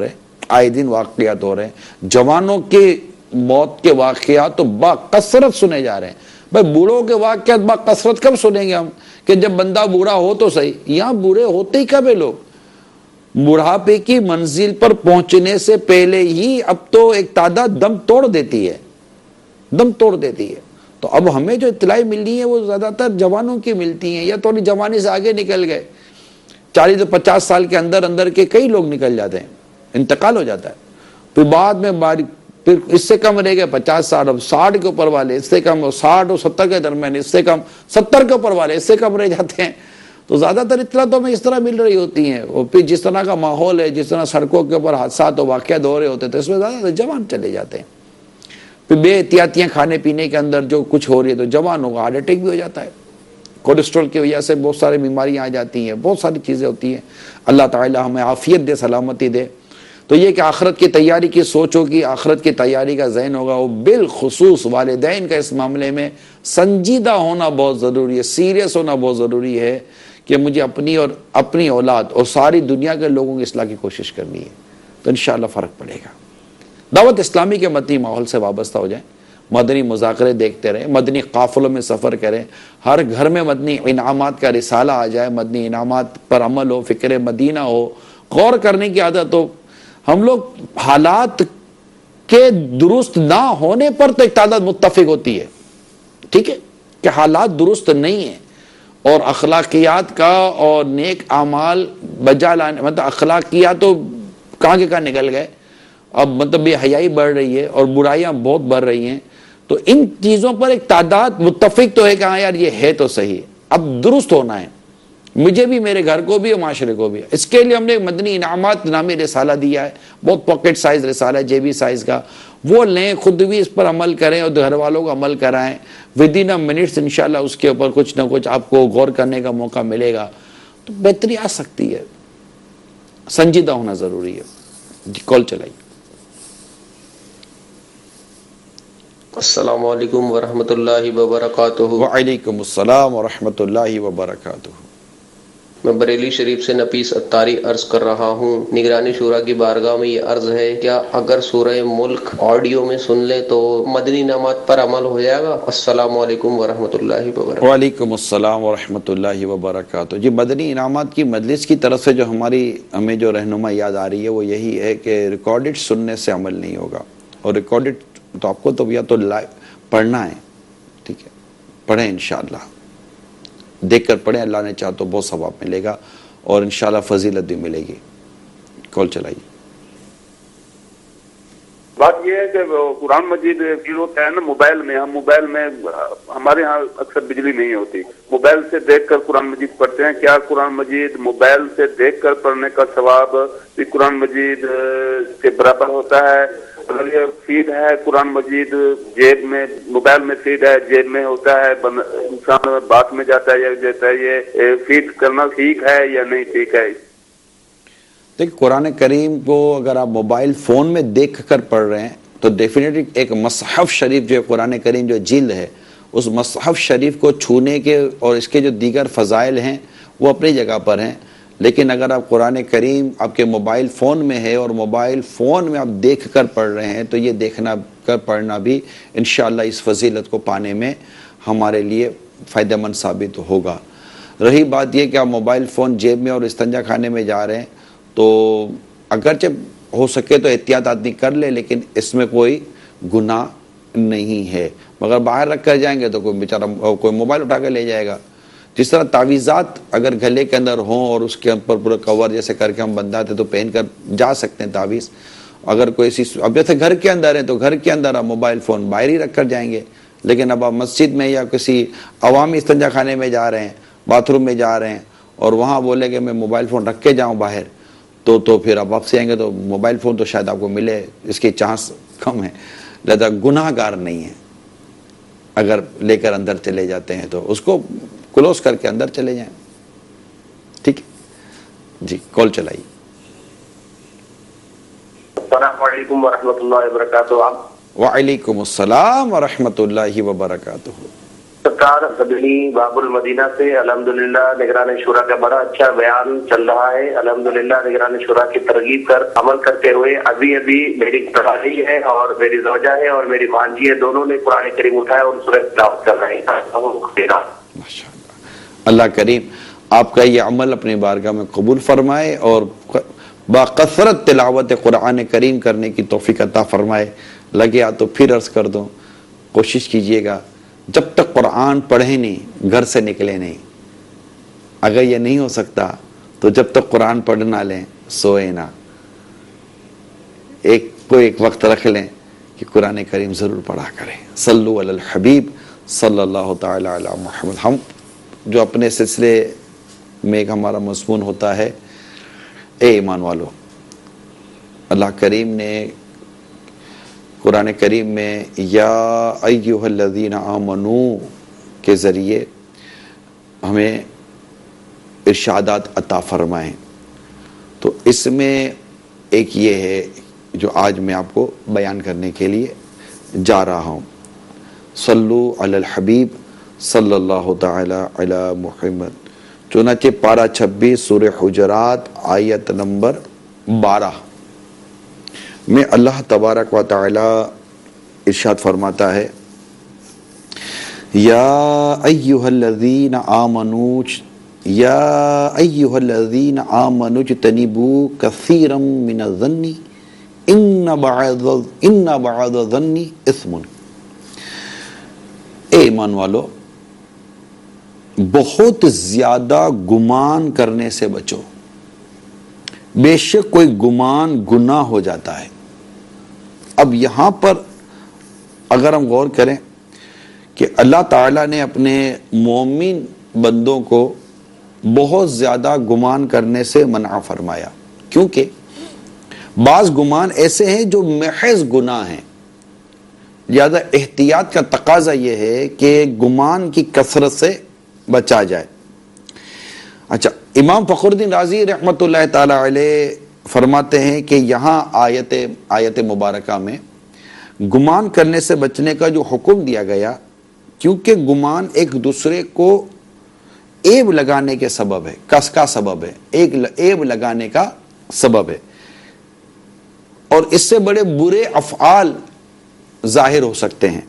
رہے ہیں، جوانوں کے موت کے واقعات تو با کثرت سنے جا رہے ہیں۔ بھائی بوڑھوں کے واقعات با کثرت کب سنیں گے ہم، کہ جب بندہ بوڑھا ہو تو صحیح، یہاں بوڑھے ہوتے ہی کب ہے لوگ، بڑھاپے کی منزل پر پہنچنے سے پہلے ہی اب تو ایک تعداد دم توڑ دیتی ہے۔ تو اب ہمیں جو اطلاع ملنی ہے وہ زیادہ تر جوانوں کی ملتی ہیں، یا تھوڑی جوانی سے آگے نکل گئے، 40 سے 50 سال کے اندر کے کئی لوگ نکل جاتے ہیں، انتقال ہو جاتا ہے، پھر بعد میں پھر اس سے کم رہ گئے 50 سال، اب 60 کے اوپر والے اس سے کم، 60 اور 70 کے درمیان اس سے کم، 70 کے اوپر والے اس سے کم رہ جاتے ہیں۔ تو زیادہ تر اطلاع تو ہمیں اس طرح مل رہی ہوتی ہیں، اور پھر جس طرح کا ماحول ہے، جس طرح سڑکوں کے اوپر حادثات و واقعات ہو رہے ہوتے ہیں، تو اس میں زیادہ تر جوان چلے جاتے ہیں۔ پھر بے احتیاطیاں کھانے پینے کے اندر جو کچھ ہو رہی ہے تو جوانوں کا ہارٹ اٹیک بھی ہو جاتا ہے، کولیسٹرول کی وجہ سے بہت ساری بیماریاں آ جاتی ہیں، بہت ساری چیزیں ہوتی ہیں۔ اللہ تعالی ہمیں عافیت دے، سلامتی دے۔ تو یہ کہ آخرت کی تیاری کی سوچ ہوگی، آخرت کی تیاری کا ذہن ہوگا، وہ بالخصوص والدین کا اس معاملے میں سنجیدہ ہونا بہت ضروری ہے، سیریس ہونا بہت ضروری ہے، کہ مجھے اپنی اولاد اور ساری دنیا کے لوگوں کی اصلاح کی کوشش کرنی ہے، تو انشاءاللہ فرق پڑے گا۔ دعوت اسلامی کے مدنی ماحول سے وابستہ ہو جائیں، مدنی مذاکرے دیکھتے رہیں، مدنی قافلوں میں سفر کریں، ہر گھر میں مدنی انعامات کا رسالہ آ جائے، مدنی انعامات پر عمل ہو، فکر مدینہ ہو، غور کرنے کی عادت ہو۔ ہم لوگ حالات کے درست نہ ہونے پر تو ایک تعداد متفق ہوتی ہے، ٹھیک ہے، کہ حالات درست نہیں ہیں، اور اخلاقیات کا اور نیک اعمال بجا لانے، مطلب اخلاقیات تو کہاں کے کہاں نکل گئے، اب مطلب بے حیائی بڑھ رہی ہے اور برائیاں بہت بڑھ رہی ہیں، تو ان چیزوں پر ایک تعداد متفق تو ہے کہ ہاں یار یہ ہے تو صحیح، اب درست ہونا ہے، مجھے بھی، میرے گھر کو بھی اور معاشرے کو بھی۔ اس کے لیے ہم نے مدنی انعامات نامی رسالہ دیا ہے، بہت پاکٹ سائز رسالہ ہے، جے بی سائز کا، وہ لیں، خود بھی اس پر عمل کریں اور گھر والوں کو عمل کرائیں، ودن منٹس انشاءاللہ اس کے اوپر کچھ نہ کچھ آپ کو غور کرنے کا موقع ملے گا، تو بہتری آ سکتی ہے۔ سنجیدہ ہونا ضروری ہے۔ جی کال چلائیے۔ السلام علیکم ورحمۃ اللہ وبرکاتہ۔ وعلیکم السلام ورحمۃ اللہ وبرکاتہ۔ میں بریلی شریف سے نفیس اتاری عرض کر رہا ہوں، نگرانی شورا کی بارگاہ میں یہ عرض ہے، کیا اگر سورہ ملک آڈیو میں سن لیں تو مدنی انعامات پر عمل ہو جائے گا؟ السلام علیکم ورحمۃ اللہ وبرکاتہ۔ وعلیکم السلام ورحمۃ اللہ وبرکاتہ۔ جی مدنی انعامات کی مجلس کی طرف سے جو ہمیں جو رہنما یاد آ رہی ہے وہ یہی ہے کہ ریکارڈڈ سننے سے عمل نہیں ہوگا، اور ریکارڈڈ تو آپ کو تو یا تو پڑھنا ہے، ٹھیک ہے، پڑھیں انشاءاللہ، دیکھ کر پڑھیں، اللہ نے چاہا تو بہت ثواب ملے گا اور انشاءاللہ فضیلت بھی ملے گی۔ کال چلائیے۔ بات یہ ہے کہ قرآن مجید کی ہوتا ہے نا موبائل میں، ہم موبائل میں، ہمارے ہاں اکثر بجلی نہیں ہوتی، موبائل سے دیکھ کر قرآن مجید پڑھتے ہیں، کیا قرآن مجید موبائل سے دیکھ کر پڑھنے کا ثواب بھی قرآن مجید کے برابر ہوتا ہے؟ اگر یہ فیڈ ہے قرآن مجید جیب میں، موبائل میں فیڈ ہے جیب میں ہوتا ہے، انسان بات میں جاتا ہے یا جاتا ہے، یہ فیڈ کرنا ٹھیک ہے یا نہیں ٹھیک ہے؟ دیکھ قرآن کریم کو اگر آپ موبائل فون میں دیکھ کر پڑھ رہے ہیں تو ڈیفینیٹلی ایک مصحف شریف جو ہے قرآن کریم جو جلد ہے، اس مصحف شریف کو چھونے کے اور اس کے جو دیگر فضائل ہیں وہ اپنی جگہ پر ہیں، لیکن اگر آپ قرآن کریم آپ کے موبائل فون میں ہے اور موبائل فون میں آپ دیکھ کر پڑھ رہے ہیں تو یہ دیکھنا کر پڑھنا بھی انشاءاللہ اس فضیلت کو پانے میں ہمارے لیے فائدہ مند ثابت ہوگا۔ رہی بات یہ کہ آپ موبائل فون جیب میں اور استنجا خانے میں جا رہے ہیں تو اگرچہ ہو سکے تو احتیاط آدمی کر لے، لیکن اس میں کوئی گناہ نہیں ہے، مگر باہر رکھ کر جائیں گے تو کوئی بیچارہ کوئی موبائل اٹھا کر لے جائے گا۔ جس طرح تعویذات اگر گلے کے اندر ہوں اور اس کے اوپر پورا کور جیسے کر کے ہم بندھاتے تو پہن کر جا سکتے ہیں تعویذ، اگر کوئی اب جیسے گھر کے اندر ہے تو گھر کے اندر آپ موبائل فون باہر ہی رکھ کر جائیں گے، لیکن اب آپ مسجد میں یا کسی عوامی استنجا خانے میں جا رہے ہیں، باتھ روم میں جا رہے ہیں اور وہاں بولے کہ میں موبائل فون رکھ کے جاؤں باہر، تو پھر آپ واپس آئیں گے تو موبائل فون تو شاید آپ کو ملے، اس کی چانس کم ہے، لہذا گناہ گار نہیں ہے اگر لے کر اندر چلے جاتے ہیں تو اس کو کلوز کر کے اندر چلے جائیں، ٹھیک ہے جی کال چلائیے۔ السلام علیکم ورحمۃ اللہ وبرکاتہ۔ وعلیکم السلام ورحمۃ اللہ وبرکاتہ۔ سرکار قبلی باب المدینہ سے الحمدللہ نگران شورا کا بڑا اچھا بیان چل رہا ہے، الحمدللہ نگران شورا کی ترغیب کر عمل کرتے ہوئے ابھی میری پڑھائی ہے اور میری زوجہ ہے اور میری بھانجی ہے، دونوں نے قرآن کریم اٹھایا اور سورہ تلاوت کر رہے ہیں۔ اللہ کریم آپ کا یہ عمل اپنی بارگاہ میں قبول فرمائے اور باکثرت تلاوت قرآن کریم کرنے کی توفیق عطا فرمائے۔ لگے تو پھر عرض کر دوں، کوشش کیجئے گا جب تک قرآن پڑھیں نہیں گھر سے نکلے نہیں، اگر یہ نہیں ہو سکتا تو جب تک قرآن پڑھ نہ لیں سوئے نہ، ایک وقت رکھ لیں کہ قرآن کریم ضرور پڑھا کریں۔ صلو علی الحبیب صلی اللہ تعالی علی محمد۔ ہم جو اپنے سلسلے میں ایک ہمارا مضمون ہوتا ہے، اے ایمان والو، اللہ کریم نے قرآن کریم میں یا ایہا الذین آمنو کے ذریعے ہمیں ارشادات عطا فرمائیں، تو اس میں ایک یہ ہے جو آج میں آپ کو بیان کرنے کے لیے جا رہا ہوں۔ صلو علی الحبیب صلی اللہ تعالی علی محمد، چنانچہ پارہ 26 سورہ حجرات آیت نمبر 12 میں اللہ تبارک و تعالی ارشاد فرماتا ہے، یا ایھا الذین آمنوا اجتنبوا کثیرا من الظن ان بعض الظن اثم. اے ایمان والو، بہت زیادہ گمان کرنے سے بچو، بے شک کوئی گمان گناہ ہو جاتا ہے. اب یہاں پر اگر ہم غور کریں کہ اللہ تعالیٰ نے اپنے مومن بندوں کو بہت زیادہ گمان کرنے سے منع فرمایا، کیونکہ بعض گمان ایسے ہیں جو محض گناہ ہیں. لہذا احتیاط کا تقاضا یہ ہے کہ گمان کی کثرت سے بچا جائے. اچھا، امام فخر الدین رازی رحمۃ اللہ تعالی علیہ فرماتے ہیں کہ یہاں آیت مبارکہ میں گمان کرنے سے بچنے کا جو حکم دیا گیا، کیونکہ گمان ایک دوسرے کو عیب لگانے کے سبب ہے، کس کا سبب ہے، ایک عیب لگانے کا سبب ہے، اور اس سے بڑے برے افعال ظاہر ہو سکتے ہیں.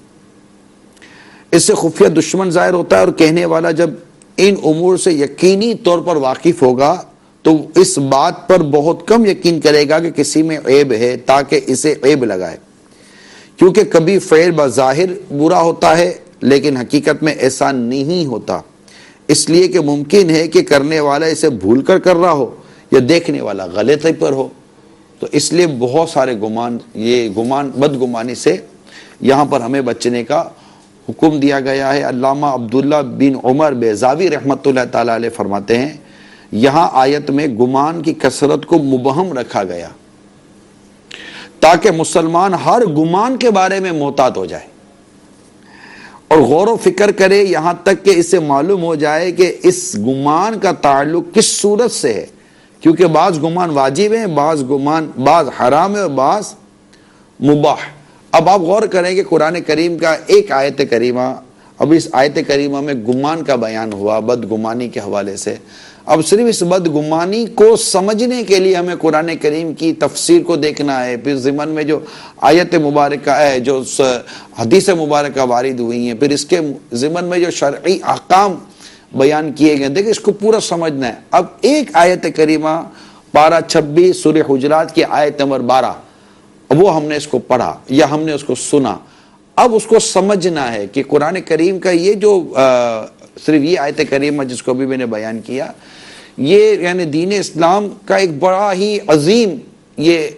اس سے خفیہ دشمن ظاہر ہوتا ہے، اور کہنے والا جب ان امور سے یقینی طور پر واقف ہوگا تو اس بات پر بہت کم یقین کرے گا کہ کسی میں عیب ہے تاکہ اسے عیب لگائے، کیونکہ کبھی فعل بظاہر برا ہوتا ہے لیکن حقیقت میں ایسا نہیں ہوتا، اس لیے کہ ممکن ہے کہ کرنے والا اسے بھول کر رہا ہو یا دیکھنے والا غلطی پر ہو. تو اس لیے بہت سارے گمان، یہ بدگمانی سے یہاں پر ہمیں بچنے کا حکم دیا گیا ہے. علامہ عبداللہ بن عمر بیضاوی رحمۃ اللہ تعالی علیہ فرماتے ہیں، یہاں آیت میں گمان کی کثرت کو مبہم رکھا گیا تاکہ مسلمان ہر گمان کے بارے میں محتاط ہو جائے اور غور و فکر کرے، یہاں تک کہ اسے معلوم ہو جائے کہ اس گمان کا تعلق کس صورت سے ہے، کیونکہ بعض گمان واجب ہیں، بعض حرام ہے اور بعض مباح. اب آپ غور کریں کہ قرآن کریم کا ایک آیت کریمہ، اب اس آیت کریمہ میں گمان کا بیان ہوا بدگمانی کے حوالے سے. اب صرف اس بدگمانی کو سمجھنے کے لیے ہمیں قرآن کریم کی تفسیر کو دیکھنا ہے، پھر ضمن میں جو آیت مبارکہ ہے، جو حدیث مبارکہ وارد ہوئی ہیں، پھر اس کے ضمن میں جو شرعی احکام بیان کیے گئے، دیکھیں اس کو پورا سمجھنا ہے. اب ایک آیت کریمہ پارہ 26 سورہ حجرات کی آیت نمبر 12، وہ ہم نے اس کو پڑھا یا ہم نے اس کو سنا. اب اس کو سمجھنا ہے کہ قرآن کریم کا یہ جو صرف یہ آیت کریمہ جس کو بھی میں نے بیان کیا، یہ یعنی دین اسلام کا ایک بڑا ہی عظیم یہ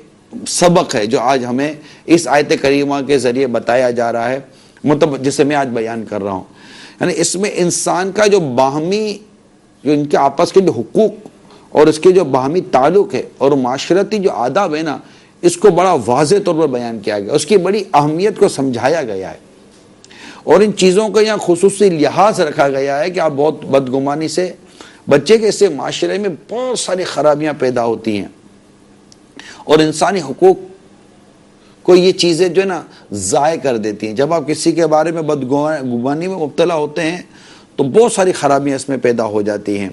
سبق ہے جو آج ہمیں اس آیت کریمہ کے ذریعے بتایا جا رہا ہے، جسے میں آج بیان کر رہا ہوں. یعنی اس میں انسان کا جو باہمی، جو ان کے آپس کے جو حقوق اور اس کے جو باہمی تعلق ہے اور معاشرتی جو آداب ہے نا، اس کو بڑا واضح طور پر بیان کیا گیا، اس کی بڑی اہمیت کو سمجھایا گیا ہے، اور ان چیزوں کا یہاں خصوصی لحاظ رکھا گیا ہے کہ آپ بہت بدگمانی سے بچے کے، اس سے معاشرے میں بہت ساری خرابیاں پیدا ہوتی ہیں اور انسانی حقوق کو یہ چیزیں جو ہے نا ضائع کر دیتی ہیں. جب آپ کسی کے بارے میں بدگمانی میں مبتلا ہوتے ہیں تو بہت ساری خرابیاں اس میں پیدا ہو جاتی ہیں.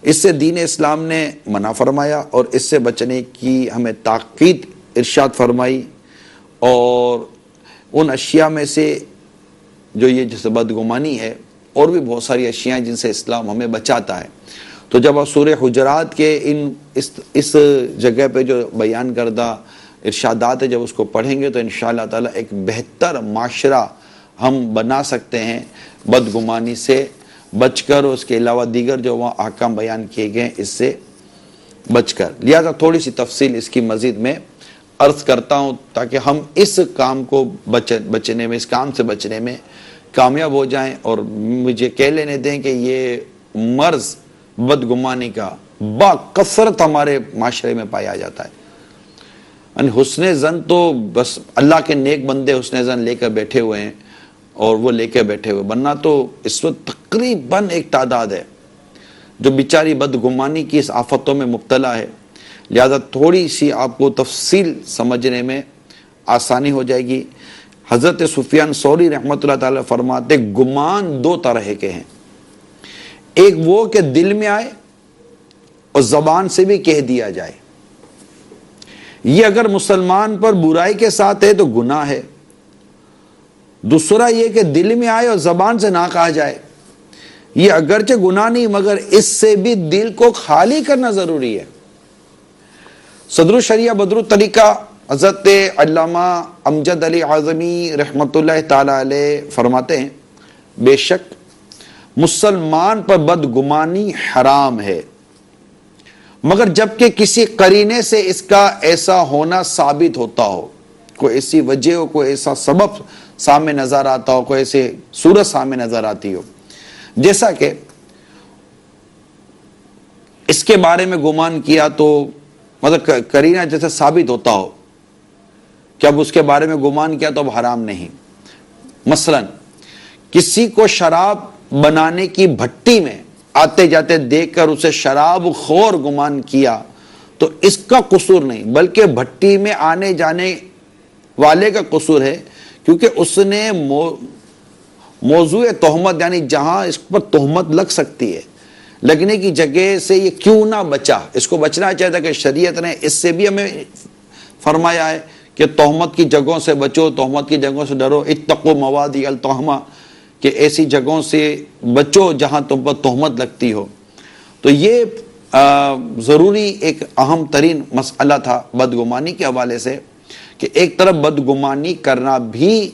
اس سے دین اسلام نے منع فرمایا اور اس سے بچنے کی ہمیں تاکید ارشاد فرمائی، اور ان اشیاء میں سے جو یہ جیسے بدگمانی ہے، اور بھی بہت ساری اشیاء جن سے اسلام ہمیں بچاتا ہے. تو جب آپ سورہ حجرات کے اس جگہ پہ جو بیان کردہ ارشادات ہے، جب اس کو پڑھیں گے تو انشاءاللہ تعالی ایک بہتر معاشرہ ہم بنا سکتے ہیں، بدگمانی سے بچ کر، اور اس کے علاوہ دیگر جو وہاں احکام بیان کیے گئے اس سے بچ کر. لہذا تھوڑی سی تفصیل اس کی مزید میں عرض کرتا ہوں تاکہ ہم اس کام کو بچنے میں، اس کام سے بچنے میں کامیاب ہو جائیں، اور مجھے کہہ لینے دیں کہ یہ مرض بدگمانی کا با کثرت ہمارے معاشرے میں پایا جاتا ہے. یعنی حسن زن تو بس اللہ کے نیک بندے حسن زن لے کر بیٹھے ہوئے ہیں، اور وہ لے کے بیٹھے ہوئے، ورنہ تو اس وقت تقریباً ایک تعداد ہے جو بیچاری بدگمانی کی اس آفتوں میں مبتلا ہے. لہذا تھوڑی سی آپ کو تفصیل سمجھنے میں آسانی ہو جائے گی. حضرت سفیان ثوری رحمۃ اللہ تعالی فرماتے گمان دو طرح کے ہیں، ایک وہ کہ دل میں آئے اور زبان سے بھی کہہ دیا جائے. یہ اگر مسلمان پر برائی کے ساتھ ہے تو گناہ ہے، دوسرا یہ کہ دل میں آئے اور زبان سے نہ کہا جائے، یہ اگرچہ گناہ نہیں مگر اس سے بھی دل کو خالی کرنا ضروری ہے۔ صدر الشریعہ بدر الطریقہ حضرت علامہ امجد علی اعظمی رحمۃ اللہ تعالی علیہ فرماتے ہیں، بے شک مسلمان پر بدگمانی حرام ہے، مگر جبکہ کسی قرینے سے اس کا ایسا ہونا ثابت ہوتا ہو، کوئی ایسی وجہ ہو، کوئی ایسا سبب سامنے نظر آتا ہو، کوئی ایسی صورت سامنے نظر آتی ہو، جیسا کہ اس کے بارے میں گمان کیا تو مطلب قرینہ جیسے ثابت ہوتا ہو کہ اب اس کے بارے میں گمان کیا تو اب حرام نہیں۔ مثلا کسی کو شراب بنانے کی بھٹی میں آتے جاتے دیکھ کر اسے شراب خور گمان کیا تو اس کا قصور نہیں، بلکہ بھٹی میں آنے جانے والے کا قصور ہے، کیونکہ اس نے موضوع تہمت یعنی جہاں اس پر تہمت لگ سکتی ہے لگنے کی جگہ سے یہ کیوں نہ بچا، اس کو بچنا چاہتا کہ شریعت نے اس سے بھی ہمیں فرمایا ہے کہ تہمت کی جگہوں سے بچو، تہمت کی جگہوں سے ڈرو، اتقوا موادی التہمہ، کہ ایسی جگہوں سے بچو جہاں تم پر تہمت لگتی ہو۔ تو یہ ضروری ایک اہم ترین مسئلہ تھا بدگمانی کے حوالے سے، کہ ایک طرف بدگمانی کرنا بھی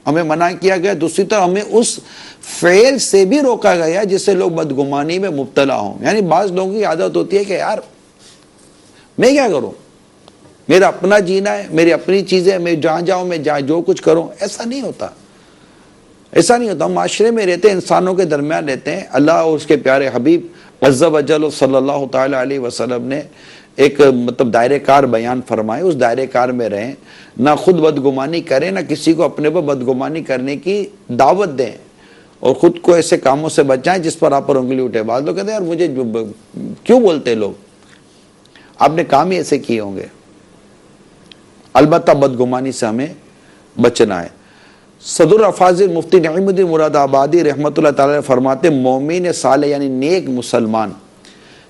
ہمیں منع کیا گیا، دوسری طرف ہمیں اس فعل سے بھی روکا گیا جس سے لوگ بدگمانی میں مبتلا ہوں۔ یعنی بعض لوگوں کی عادت ہوتی ہے کہ یار میں کیا کروں، میرا اپنا جینا ہے، میری اپنی چیزیں، میں جہاں جاؤں، میں جو کچھ کروں۔ ایسا نہیں ہوتا، ایسا نہیں ہوتا۔ معاشرے میں رہتے ہیں، انسانوں کے درمیان رہتے ہیں۔ اللہ اور اس کے پیارے حبیب عز و جل صلی اللہ تعالی علیہ وسلم نے ایک مطلب دائرہ کار بیان فرمائے، اس دائرہ کار میں رہیں، نہ خود بدگمانی کریں، نہ کسی کو اپنے پر بدگمانی کرنے کی دعوت دیں، اور خود کو ایسے کاموں سے بچائیں جس پر آپ پر انگلی اٹھے۔ بعض لوگ کہتے ہیں یار مجھے کیوں بولتے لوگ، آپ نے کام ہی ایسے کیے ہوں گے۔ البتہ بدگمانی سے ہمیں بچنا ہے۔ صدر افاضل مفتی نعیم الدین مراد آبادی رحمۃ اللہ تعالی فرماتے، مومن صالح یعنی نیک مسلمان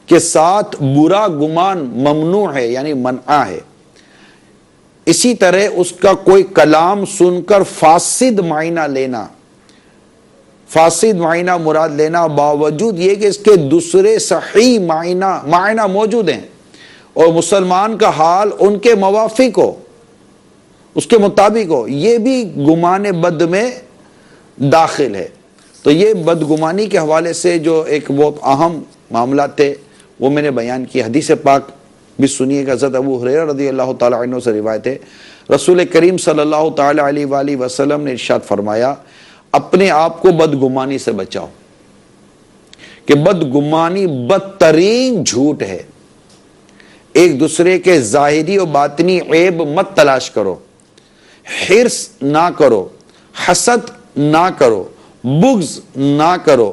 کے ساتھ برا گمان ممنوع ہے، یعنی منع ہے۔ اسی طرح اس کا کوئی کلام سن کر فاسد معنی لینا، فاسد معنی مراد لینا، باوجود یہ کہ اس کے دوسرے صحیح معنی موجود ہیں اور مسلمان کا حال ان کے موافق ہو، اس کے مطابق ہو، یہ بھی گمان بد میں داخل ہے۔ تو یہ بدگمانی کے حوالے سے جو ایک بہت اہم معاملات تھے وہ میں نے بیان کی۔ حدیث پاک بھی سنیے کہ حضرت ابو ہریرہ رضی اللہ تعالی عنہ سے روایت ہے، رسول کریم صلی اللہ تعالی علیہ وآلہ وسلم نے ارشاد فرمایا، اپنے آپ کو بدگمانی سے بچاؤ، کہ بدگمانی بدترین جھوٹ ہے۔ ایک دوسرے کے ظاہری و باطنی عیب مت تلاش کرو، حرص نہ کرو، حسد نہ کرو، بغض نہ کرو،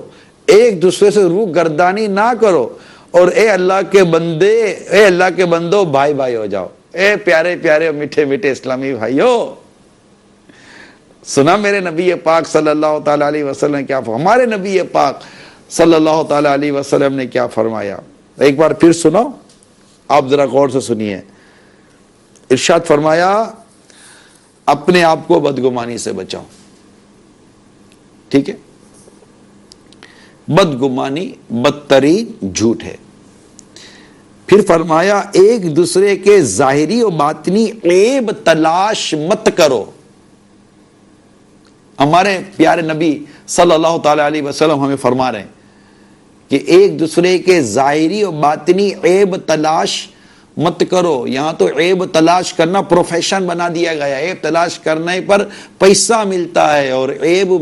ایک دوسرے سے روح گردانی نہ کرو، اور اے اللہ کے بندے، اے اللہ کے بندو بھائی بھائی ہو جاؤ۔ اے پیارے پیارے میٹھے میٹھے اسلامی بھائیو، سنا میرے نبی پاک صلی اللہ تعالی علیہ وسلم نے کیا، ہمارے نبی پاک صلی اللہ تعالی علیہ وسلم نے کیا فرمایا، ایک بار پھر سنو، آپ ذرا غور سے سنیے۔ ارشاد فرمایا، اپنے آپ کو بدگمانی سے بچاؤ، ٹھیک ہے؟ بدگمانی بدترین جھوٹ ہے۔ پھر فرمایا، ایک دوسرے کے ظاہری و باطنی عیب تلاش مت کرو۔ ہمارے پیارے نبی صلی اللہ تعالی علیہ وسلم ہمیں فرما رہے ہیں کہ ایک دوسرے کے ظاہری و باطنی عیب تلاش مت کرو۔ یہاں تو عیب تلاش کرنا پروفیشن بنا دیا گیا، عیب تلاش کرنے پر پیسہ ملتا ہے، اور عیب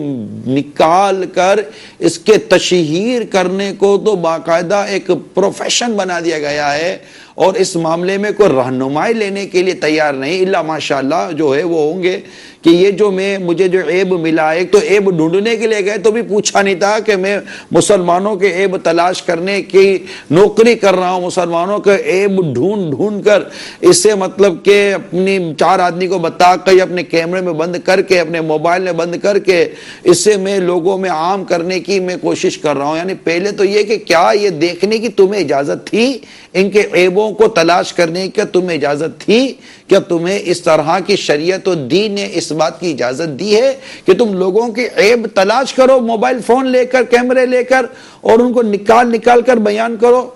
نکال کر اس کے تشہیر کرنے کو تو باقاعدہ ایک پروفیشن بنا دیا گیا ہے، اور اس معاملے میں کوئی رہنمائی لینے کے لیے تیار نہیں، الا ماشاءاللہ جو ہے وہ ہوں گے کہ یہ جو مجھے جو عیب ملا، ایک تو عیب ڈھونڈنے کے لیے گئے تو بھی پوچھا نہیں تھا کہ میں مسلمانوں کے عیب تلاش کرنے کی نوکری کر رہا ہوں، مسلمانوں کے عیب ڈھونڈ کر اسے مطلب کہ اپنی چار آدمی کو بتا کر اپنے کیمرے میں بند کر کے، اپنے موبائل میں بند کر کے اسے میں لوگوں میں عام کرنے کی میں کوشش کر رہا ہوں۔ یعنی پہلے تو یہ کہ کیا یہ دیکھنے کی تمہیں اجازت تھی، ان کے عیبوں کو تلاش کرنے کی تمہیں اجازت تھی؟ کیا تمہیں اس طرح کی شریعت و دین نے اس بات کی اجازت دی ہے کہ تم لوگوں کے عیب تلاش کرو موبائل فون لے کر، کیمرے لے کر، اور ان کو نکال کر بیان کرو؟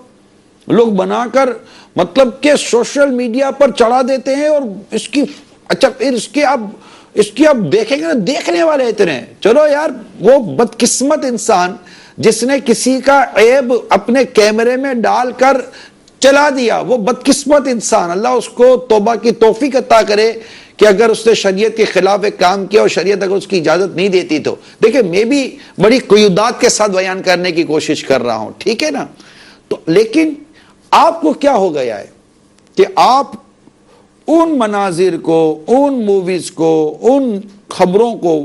لوگ بنا کر مطلب کہ سوشل میڈیا پر چڑھا دیتے ہیں، اور اس کی اچھا پھر اس کی اب دیکھیں گے نا، دیکھنے والے اتنے، چلو یار وہ بدقسمت انسان جس نے کسی کا عیب اپنے کیمرے میں ڈال کر چلا دیا، وہ بدقسمت انسان، اللہ اس کو توبہ کی توفیق عطا کرے کہ اگر اس نے شریعت کے خلاف ایک کام کیا اور شریعت اگر اس کی اجازت نہیں دیتی تو دیکھیں میں بھی بڑی قیودات کے ساتھ بیان کرنے کی کوشش کر رہا ہوں، ٹھیک ہے نا؟ تو لیکن آپ کو کیا ہو گیا ہے کہ آپ ان مناظر کو، ان موویز کو، ان خبروں کو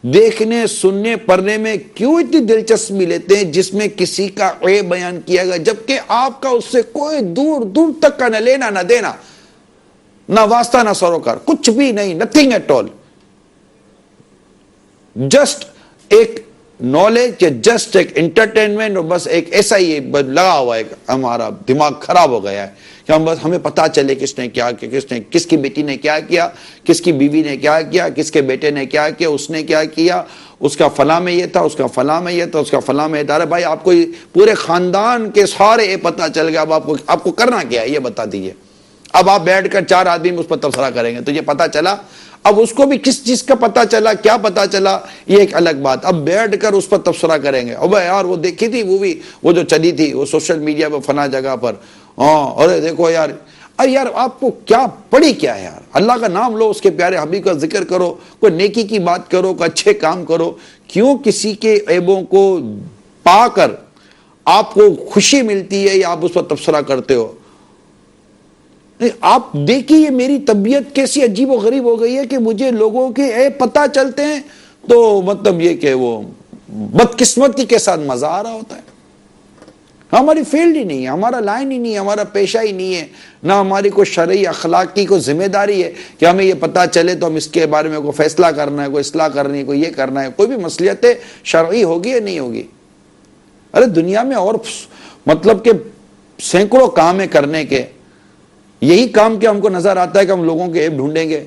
دیکھنے، سننے، پڑھنے میں کیوں اتنی دلچسپی لیتے ہیں جس میں کسی کا عیب بیان کیا گیا، جبکہ آپ کا اس سے کوئی دور دور تک کا نہ لینا نہ دینا، نہ واسطہ نہ سروکار، کچھ بھی نہیں، نتھنگ ایٹ آل، جسٹ ایک نالج یا جسٹ ایک انٹرٹینمنٹ، اور بس ایک ایسا ہی لگا ہوا ہے، ہمارا دماغ خراب ہو گیا ہے کہ ہم بس ہمیں پتا چلے کس نے کیا کیا، کس کی بیٹی نے کیا کیا، کس کی بیوی نے کیا کیا، کس کے بیٹے نے کیا کیا، اس نے کیا کیا، اس کا فلاں میں یہ تھا، اس کا فلاں میں یہ تھا، اس کا فلاں میں یہ تھا۔ بھائی آپ کو پورے خاندان کے سارے یہ پتا چل گیا، اب آپ کو کرنا کیا ہے یہ بتا دیجئے۔ اب آپ بیٹھ کر 4 آدمی میں اس پر تبصرہ کریں گے تو یہ پتا چلا، اب اس کو بھی کس چیز کا پتا چلا، کیا پتا چلا، یہ ایک الگ بات، اب بیٹھ کر اس پر تبصرہ کریں گے، اب یار وہ دیکھی تھی مووی، وہ جو چلی تھی وہ سوشل میڈیا پہ فلاں جگہ پر، ارے دیکھو یار، یار آپ کو کیا پڑی کیا ہے یار، اللہ کا نام لو، اس کے پیارے حبیب کا ذکر کرو، کوئی نیکی کی بات کرو، کوئی اچھے کام کرو، کیوں کسی کے عیبوں کو پا کر آپ کو خوشی ملتی ہے یا آپ اس پر تبصرہ کرتے ہو؟ آپ دیکھیے یہ میری طبیعت کیسی عجیب و غریب ہو گئی ہے کہ مجھے لوگوں کے عیب پتہ چلتے ہیں تو مطلب یہ کہ وہ بدقسمتی کے ساتھ مزہ آ رہا ہوتا ہے۔ ہماری فیلڈ ہی نہیں ہے، ہمارا لائن ہی نہیں ہے، ہمارا پیشہ ہی نہیں ہے، نہ ہماری کوئی شرعی اخلاقی کوئی ذمہ داری ہے کہ ہمیں یہ پتہ چلے تو ہم اس کے بارے میں کوئی فیصلہ کرنا ہے، کوئی اصلاح کرنی ہے، کوئی یہ کرنا ہے، کوئی بھی مصلحت شرعی ہوگی یا نہیں ہوگی؟ ارے دنیا میں اور مطلب کہ سینکڑوں کام ہے کرنے کے، یہی کام کیا ہم کو نظر آتا ہے کہ ہم لوگوں کے عیب ڈھونڈیں گے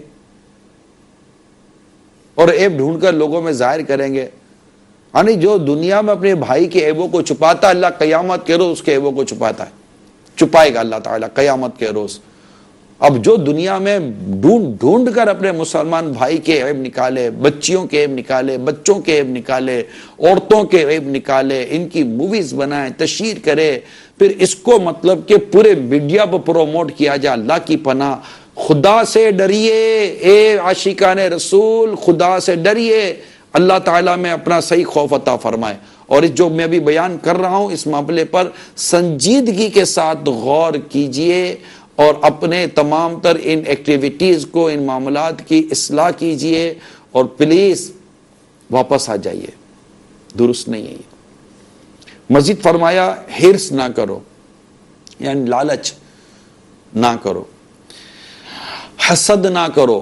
اور عیب ڈھونڈ کر لوگوں میں ظاہر کریں گے؟ یعنی جو دنیا میں اپنے بھائی کے عیبوں کو چھپاتا ہے، اللہ قیامت کے روز اس کے عیبوں کو چھپاتا ہے، چھپائے گا اللہ تعالیٰ قیامت کے روز۔ اب جو دنیا میں ڈھونڈ کر اپنے مسلمان بھائی کے عیب نکالے، بچیوں کے عیب نکالے، بچوں کے عیب نکالے، عورتوں کے عیب نکالے، ان کی موویز بنائے، تشہیر کرے، پھر اس کو مطلب کہ پورے میڈیا پر پروموٹ کیا جائے، اللہ کی پناہ، خدا سے ڈریے اے عاشقان رسول، خدا سے ڈریے، اللہ تعالیٰ میں اپنا صحیح خوف عطا فرمائے۔ اور جو میں بھی بیان کر رہا ہوں اس معاملے پر سنجیدگی کے ساتھ غور کیجئے اور اپنے تمام تر ان ایکٹیویٹیز کو، ان معاملات کی اصلاح کیجئے، اور پلیز واپس آ جائیے، درست نہیں ہے یہ۔ مزید فرمایا ہرس نہ کرو، یعنی لالچ نہ کرو، حسد نہ کرو۔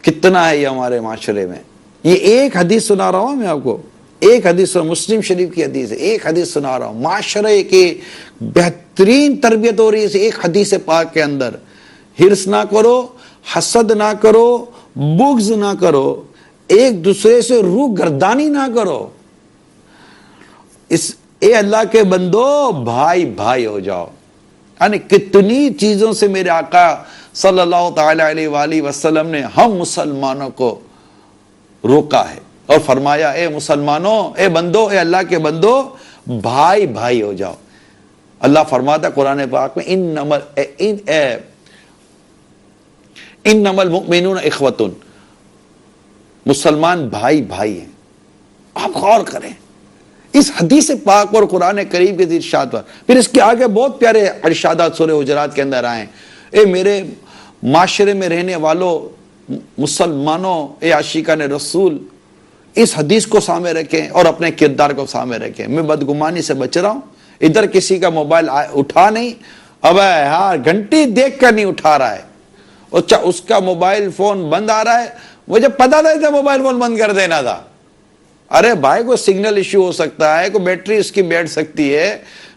کتنا ہے یہ ہمارے معاشرے میں؟ یہ ایک حدیث سنا رہا ہوں میں آپ کو، ایک حدیث مسلم شریف کی حدیث ہے، ایک حدیث سنا رہا ہوں، معاشرے کی بہترین تربیت ہو رہی ہے ایک حدیث پاک کے اندر۔ ہرس نہ کرو، حسد نہ کرو، بغض نہ کرو، ایک دوسرے سے روح گردانی نہ کرو، اے اللہ کے بندو بھائی بھائی ہو جاؤ۔ یعنی کتنی چیزوں سے میرے آقا صلی اللہ تعالی علیہ وآلہ وسلم نے ہم مسلمانوں کو روکا ہے اور فرمایا اے مسلمانوں، اے بندو، اے اللہ کے بندو بھائی بھائی ہو جاؤ۔ اللہ فرماتا قرآن پاک میں انما المؤمنون اخوۃ، مسلمان بھائی بھائی ہیں۔ آپ غور کریں اس حدیث پاک اور قرآن کریم کے ارشاد پر، پھر اس کے آگے بہت پیارے ارشادات سورہ حجرات کے اندر آئے۔ اے میرے معاشرے میں رہنے والوں مسلمانوں، اے عاشقان رسول، اس حدیث کو سامنے رکھیں اور اپنے کردار کو سامنے رکھیں۔ میں بدگمانی سے بچ رہا ہوں، ادھر کسی کا موبائل اٹھا نہیں، اب یار گھنٹی دیکھ کر نہیں اٹھا رہا ہے، اچھا اس کا موبائل فون بند آ رہا ہے، مجھے پتا تھا موبائل فون بند کر دینا تھا۔ ارے بھائی کوئی سگنل ایشو ہو سکتا ہے، کوئی بیٹری اس کی بیٹھ سکتی ہے،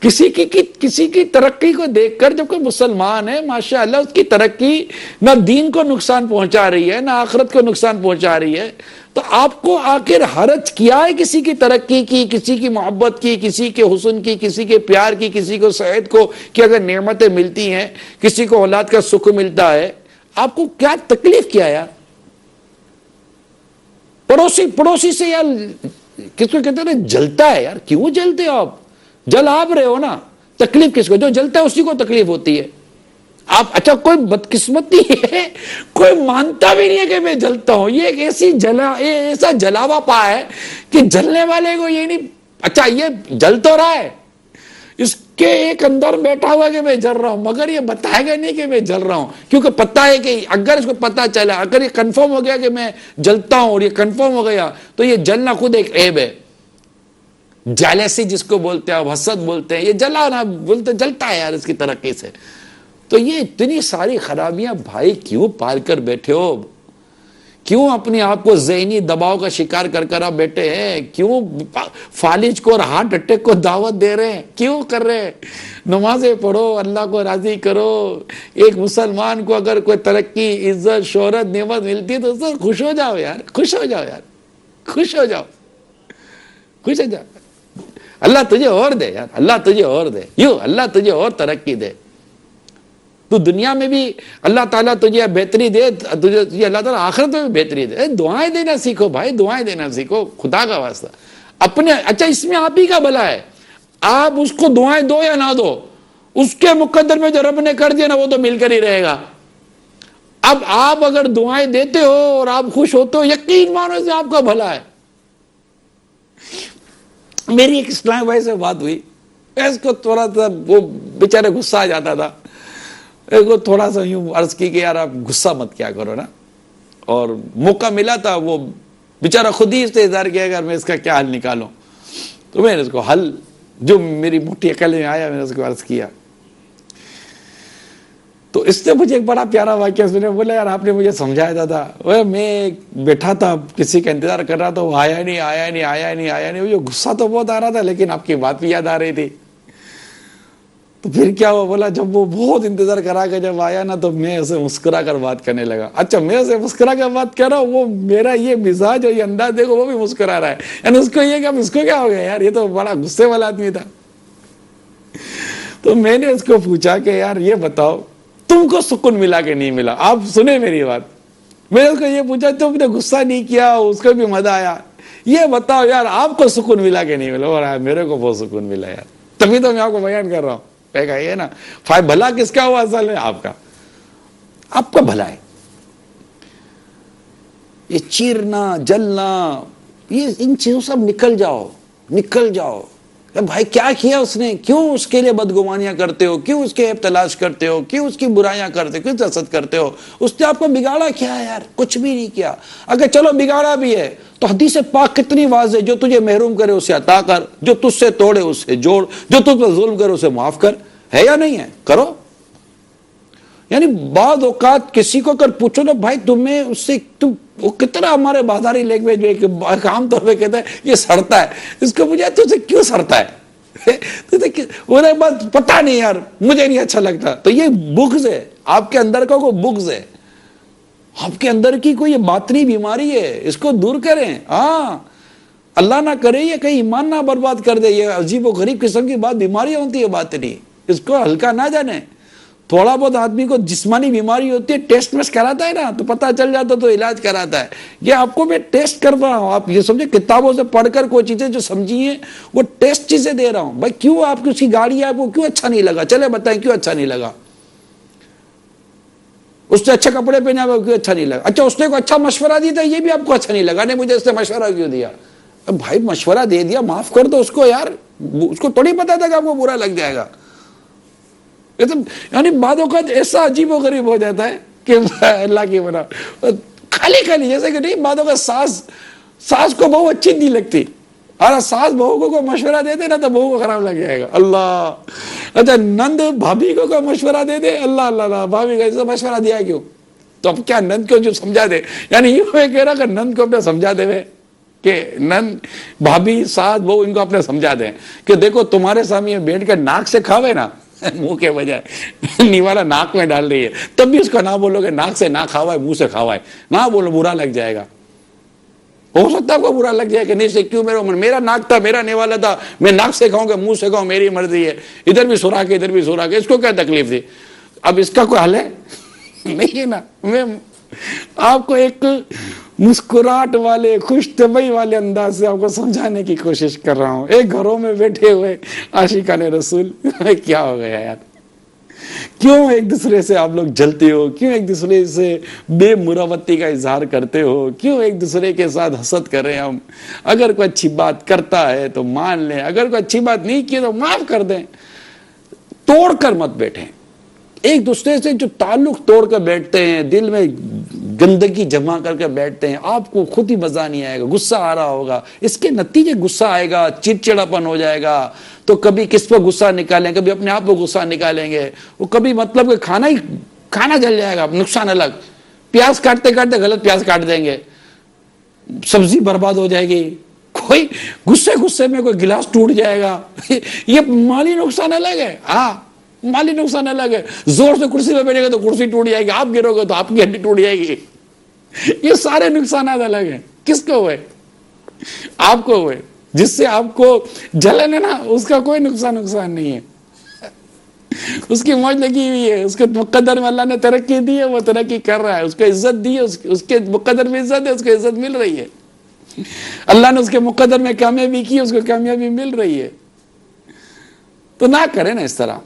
کسی کی ترقی کو دیکھ کر جب کوئی مسلمان ہے ماشاءاللہ اس کی ترقی نہ دین کو نقصان پہنچا رہی ہے نہ آخرت کو نقصان پہنچا رہی ہے، تو آپ کو آخر حرج کیا ہے کسی کی ترقی کی، کسی کی محبت کی، کسی کے حسن کی، کسی کے پیار کی، کسی کو صحت کو کہ اگر نعمتیں ملتی ہیں، کسی کو اولاد کا سکھ ملتا ہے، آپ کو کیا تکلیف کیا یار؟ پڑوسی سے یار کس کو کہتے ہیں جلتا ہے یار، کیوں جلتے ہو آپ؟ جل آپ رہے ہو نا، تکلیف کس کو؟ جو جلتا ہے اسی کو تکلیف ہوتی ہے۔ آپ اچھا کوئی بدقسمتی ہے، کوئی مانتا بھی نہیں ہے کہ میں جلتا ہوں، یہ ایک ایسا جلاوا پا ہے کہ جلنے والے کو یہ نہیں، اچھا یہ جل تو رہا ہے، اس کے ایک اندر بیٹھا ہوا کہ میں جل رہا ہوں، مگر یہ بتائے گا نہیں کہ میں جل رہا ہوں، کیونکہ پتہ ہے کہ اگر اس کو پتہ چلا، اگر یہ کنفرم ہو گیا کہ میں جلتا ہوں اور یہ کنفرم ہو گیا تو یہ جلنا خود ایک عیب ہے۔ جیلسی جس کو بولتے ہیں، حسد بولتے ہیں، یہ جلانا بولتے، جلتا ہے یار اس کی ترقی سے۔ تو یہ اتنی ساری خرابیاں بھائی کیوں پال کر بیٹھے ہو؟ کیوں اپنے آپ کو ذہنی دباؤ کا شکار کر آپ بیٹھے ہیں؟ کیوں فالج کو اور ہارٹ اٹیک کو دعوت دے رہے ہیں؟ کیوں کر رہے ہیں؟ نمازیں پڑھو، اللہ کو راضی کرو۔ ایک مسلمان کو اگر کوئی ترقی، عزت، شہرت، نعمت ملتی ہے تو اس سے خوش ہو جاؤ یار، خوش ہو جاؤ یار، خوش ہو جاؤ، خوش ہو جاؤ۔ اللہ تجھے اور دے یار، اللہ تجھے اور دے، یوں اللہ تجھے اور ترقی دے۔ تو دنیا میں بھی اللہ تعالیٰ تجھے بہتری دے، تجھے اللہ تعالیٰ آخرت میں بھی بہتری دے۔ دعائیں دینا سیکھو بھائی، دعائیں دینا سیکھو، خدا کا واسطہ اپنے۔ اچھا اس میں آپ ہی کا بھلا ہے، آپ اس کو دعائیں دو یا نہ دو، اس کے مقدر میں جو رب نے کر دیا نا وہ تو مل کر ہی رہے گا۔ اب آپ اگر دعائیں دیتے ہو اور آپ خوش ہوتے ہو، یقین مانو سے آپ کا بھلا ہے۔ میری ایک اسلام بھائی سے بات ہوئی، اس کو تھوڑا سا وہ بیچارے غصہ آ جاتا تھا، کو تھوڑا سا یوں عرض کی کہ یار آپ غصہ مت کیا کرو نا، اور موقع ملا تھا، وہ بیچارہ خود ہی اس سے اظہار کیا اگر میں اس کا کیا حل نکالوں، تو میں نے اس کو حل جو میری مٹھی عقل میں آیا میں نے اس کو عرض کیا۔ تو اس سے مجھے ایک بڑا پیارا واقعہ سنے، بولا یار آپ نے مجھے سمجھایا تھا، میں بیٹھا تھا کسی کا انتظار کر رہا تھا، وہ آیا نہیں، وہ غصہ تو بہت آ رہا تھا لیکن آپ کی بات بھی یاد آ رہی تھی۔ تو پھر کیا ہوا، بولا جب وہ بہت انتظار کرا کے جب آیا نا تو میں اسے مسکرا کر بات کرنے لگا۔ اچھا میں اسے مسکرا کر بات کر رہا ہوں، وہ میرا یہ مزاج اور یہ انداز دیکھو وہ بھی مسکرا رہا ہے، یعنی اس کو یہ کہ اب اس کو کیا ہو گیا یار، یہ تو بڑا غصے والا آدمی تھا۔ تو میں نے اس کو پوچھا کہ یار یہ بتاؤ تم کو سکون ملا کہ نہیں ملا؟ آپ سنیں میری بات، میں نے اس کو یہ پوچھا تم نے غصہ نہیں کیا، اس کو بھی مزہ آیا، یہ بتاؤ یار آپ کو سکون ملا کہ نہیں ملا؟ اور میرے کو بہت سکون ملا یار، تبھی تو میں آپ کو بیان کر رہا ہوں۔ یہ نا بھلا کس کا ہوا اصل میں؟ آپ کا، آپ کا بھلا ہے۔ یہ چیرنا جلنا یہ ان چیزوں سے نکل جاؤ، نکل جاؤ۔ بھائی کیا کیا اس نے، کیوں اس کے لیے بدگمانیاں کرتے ہو، کیوں اس کے عیب تلاش کرتے ہو، کیوں اس کی برائیاں کرتے ہو، کیوں حسد کرتے ہو؟ اس نے آپ کو بگاڑا کیا ہے یار؟ کچھ بھی نہیں کیا۔ اگر چلو بگاڑا بھی ہے تو حدیث پاک کتنی واضح، جو تجھے محروم کرے اسے عطا کر، جو تجھ سے توڑے اسے جوڑ، جو تجھ پر ظلم کرے اسے معاف کر، ہے یا نہیں ہے؟ کرو۔ یعنی بعض اوقات کسی کو اگر پوچھو نا بھائی تمہیں اس سے وہ کتنا ہمارے بازاری لینگویج میں ایک عام طور پہ کہتا ہے یہ سڑتا ہے، اس کو مجھے تجھے کیوں سڑتا ہے؟ بات پتا نہیں یار مجھے نہیں اچھا لگتا۔ تو یہ بغض ہے، آپ کے اندر کا کوئی بغض ہے، آپ کے اندر کی کوئی باطنی بیماری ہے، اس کو دور کریں۔ ہاں اللہ نہ کرے یہ کہیں ایمان نہ برباد کر دے، یہ عجیب و غریب قسم کی بات بیماری ہوتی ہے باطنی، اس کو ہلکا نہ جانے۔ تھوڑا بہت آدمی کو جسمانی بیماری ہوتی ہے، ٹیسٹ میں کراتا ہے نا تو پتہ چل جاتا تو علاج کراتا ہے۔ یہ آپ کو میں ٹیسٹ کر رہا ہوں، آپ یہ سمجھے کتابوں سے پڑھ کر کوئی چیزیں جو سمجھی ہیں وہ ٹیسٹ چیزیں دے رہا ہوں۔ بھائی کیوں آپ کی اس کی گاڑی ہے آپ کو کیوں اچھا نہیں لگا؟ چلے بتائیں کیوں اچھا نہیں لگا؟ اس نے اچھے کپڑے پہنے آپ کو کیوں اچھا نہیں لگا؟ اچھا اس نے کوئی اچھا مشورہ دیا تھا یہ بھی آپ کو اچھا نہیں لگا، نہیں مجھے اس نے مشورہ کیوں دیا؟ بھائی مشورہ دے دیا معاف کر دو اس کو یار، اس کو تھوڑی پتا تھا کہ آپ کو برا لگ جائے گا۔ یعنی بعض اوقات ایسا عجیب و غریب ہو جاتا ہے کہ اللہ کی بنا خالی جیسے کہ نہیں، بعض اوقات ساس کو بہو اچھی نہیں لگتی، اور ساس بہو کو کوئی مشورہ دے دے نا تو بہو کو خراب لگ جائے گا۔ اللہ اچھا نند بھابھی کو کوئی مشورہ دے دے، اللہ اللہ اللہ بھابھی کا ایسا مشورہ دیا کیوں؟ تو اب کیا نند کو جو سمجھا دے، یعنی یہ میں کہہ رہا کہ نند کو اپنے سمجھا دے کہ نن بھابھی ساس بہو ان کو اپنے سمجھا دیں کہ دیکھو تمہارے سامنے بیٹھ کر ناک سے کھاوے نا منہ کے بجائے نیوالا ناک میں ڈال رہی ہے، تب بھی اس کو نہ بولو کہ ناک سے نہ کھاوا ہے منہ سے کھاوا ہے، نہ بولو برا لگ جائے گا. ہو سکتا ہے کو برا لگ جائے کہ نہیں سے کیوں میرا ناک تھا میرا نیوالا تھا میں ناک سے کھاؤں گا منہ سے کھاؤں میری مرضی ہے، ادھر بھی سوراخ ہے ادھر بھی سوراخ ہے، اس کو کیا تکلیف تھی؟ اب اس کا کوئی حل ہے نہیں ہے نا. میں آپ کو ایک مسکراہٹ والے خوش طبعی والے انداز سے آپ کو سمجھانے کی کوشش کر رہا ہوں. ایک گھروں میں بیٹھے ہوئے عاشقان رسول کیا ہو گیا یار؟ کیوں ایک دوسرے سے آپ لوگ جلتے ہو؟ کیوں ایک دوسرے سے بے مروتی کا اظہار کرتے ہو؟ کیوں ایک دوسرے کے ساتھ حسد کریں ہم؟ اگر کوئی اچھی بات کرتا ہے تو مان لیں، اگر کوئی اچھی بات نہیں کی تو معاف کر دیں. توڑ کر مت بیٹھیں. ایک دوسرے سے جو تعلق توڑ کر بیٹھتے ہیں، دل میں گندگی جمع کر کے بیٹھتے ہیں، آپ کو خود ہی مزہ نہیں آئے گا، غصہ آ رہا ہوگا، اس کے نتیجے غصہ آئے گا، چڑچڑاپن ہو جائے گا. تو کبھی کس پہ غصہ نکالیں، کبھی اپنے آپ پہ غصہ نکالیں گے، وہ کبھی مطلب کہ کھانا جل جائے گا، نقصان الگ. پیاز کاٹتے کاٹتے غلط پیاز کاٹ دیں گے، سبزی برباد ہو جائے گی. کوئی غصے میں کوئی گلاس ٹوٹ جائے گا، یہ مالی نقصان الگ ہے. ہاں مالی نقصان الگ ہے. زور سے کرسی پہ بیٹھے گا تو کرسی ٹوٹ جائے گی، آپ گرو گے تو آپ کی ہڈی ٹوٹ جائے گی. یہ سارے نقصانات الگ ہیں. کس کو ہوئے؟ آپ کو ہوئے. جس سے آپ کو جلن ہے نا، اس کا کوئی نقصان نہیں ہے، اس کی موج لگی ہوئی ہے، اس کے مقدر میں اللہ نے ترقی دی ہے، وہ ترقی کر رہا ہے، اس کو عزت دی ہے، اس کے مقدر میں عزت ہے، اس کو عزت مل رہی ہے. اللہ نے اس کے مقدر میں کامیابی کی، اس کو کامیابی مل رہی ہے. تو نہ کریں نا اس طرح.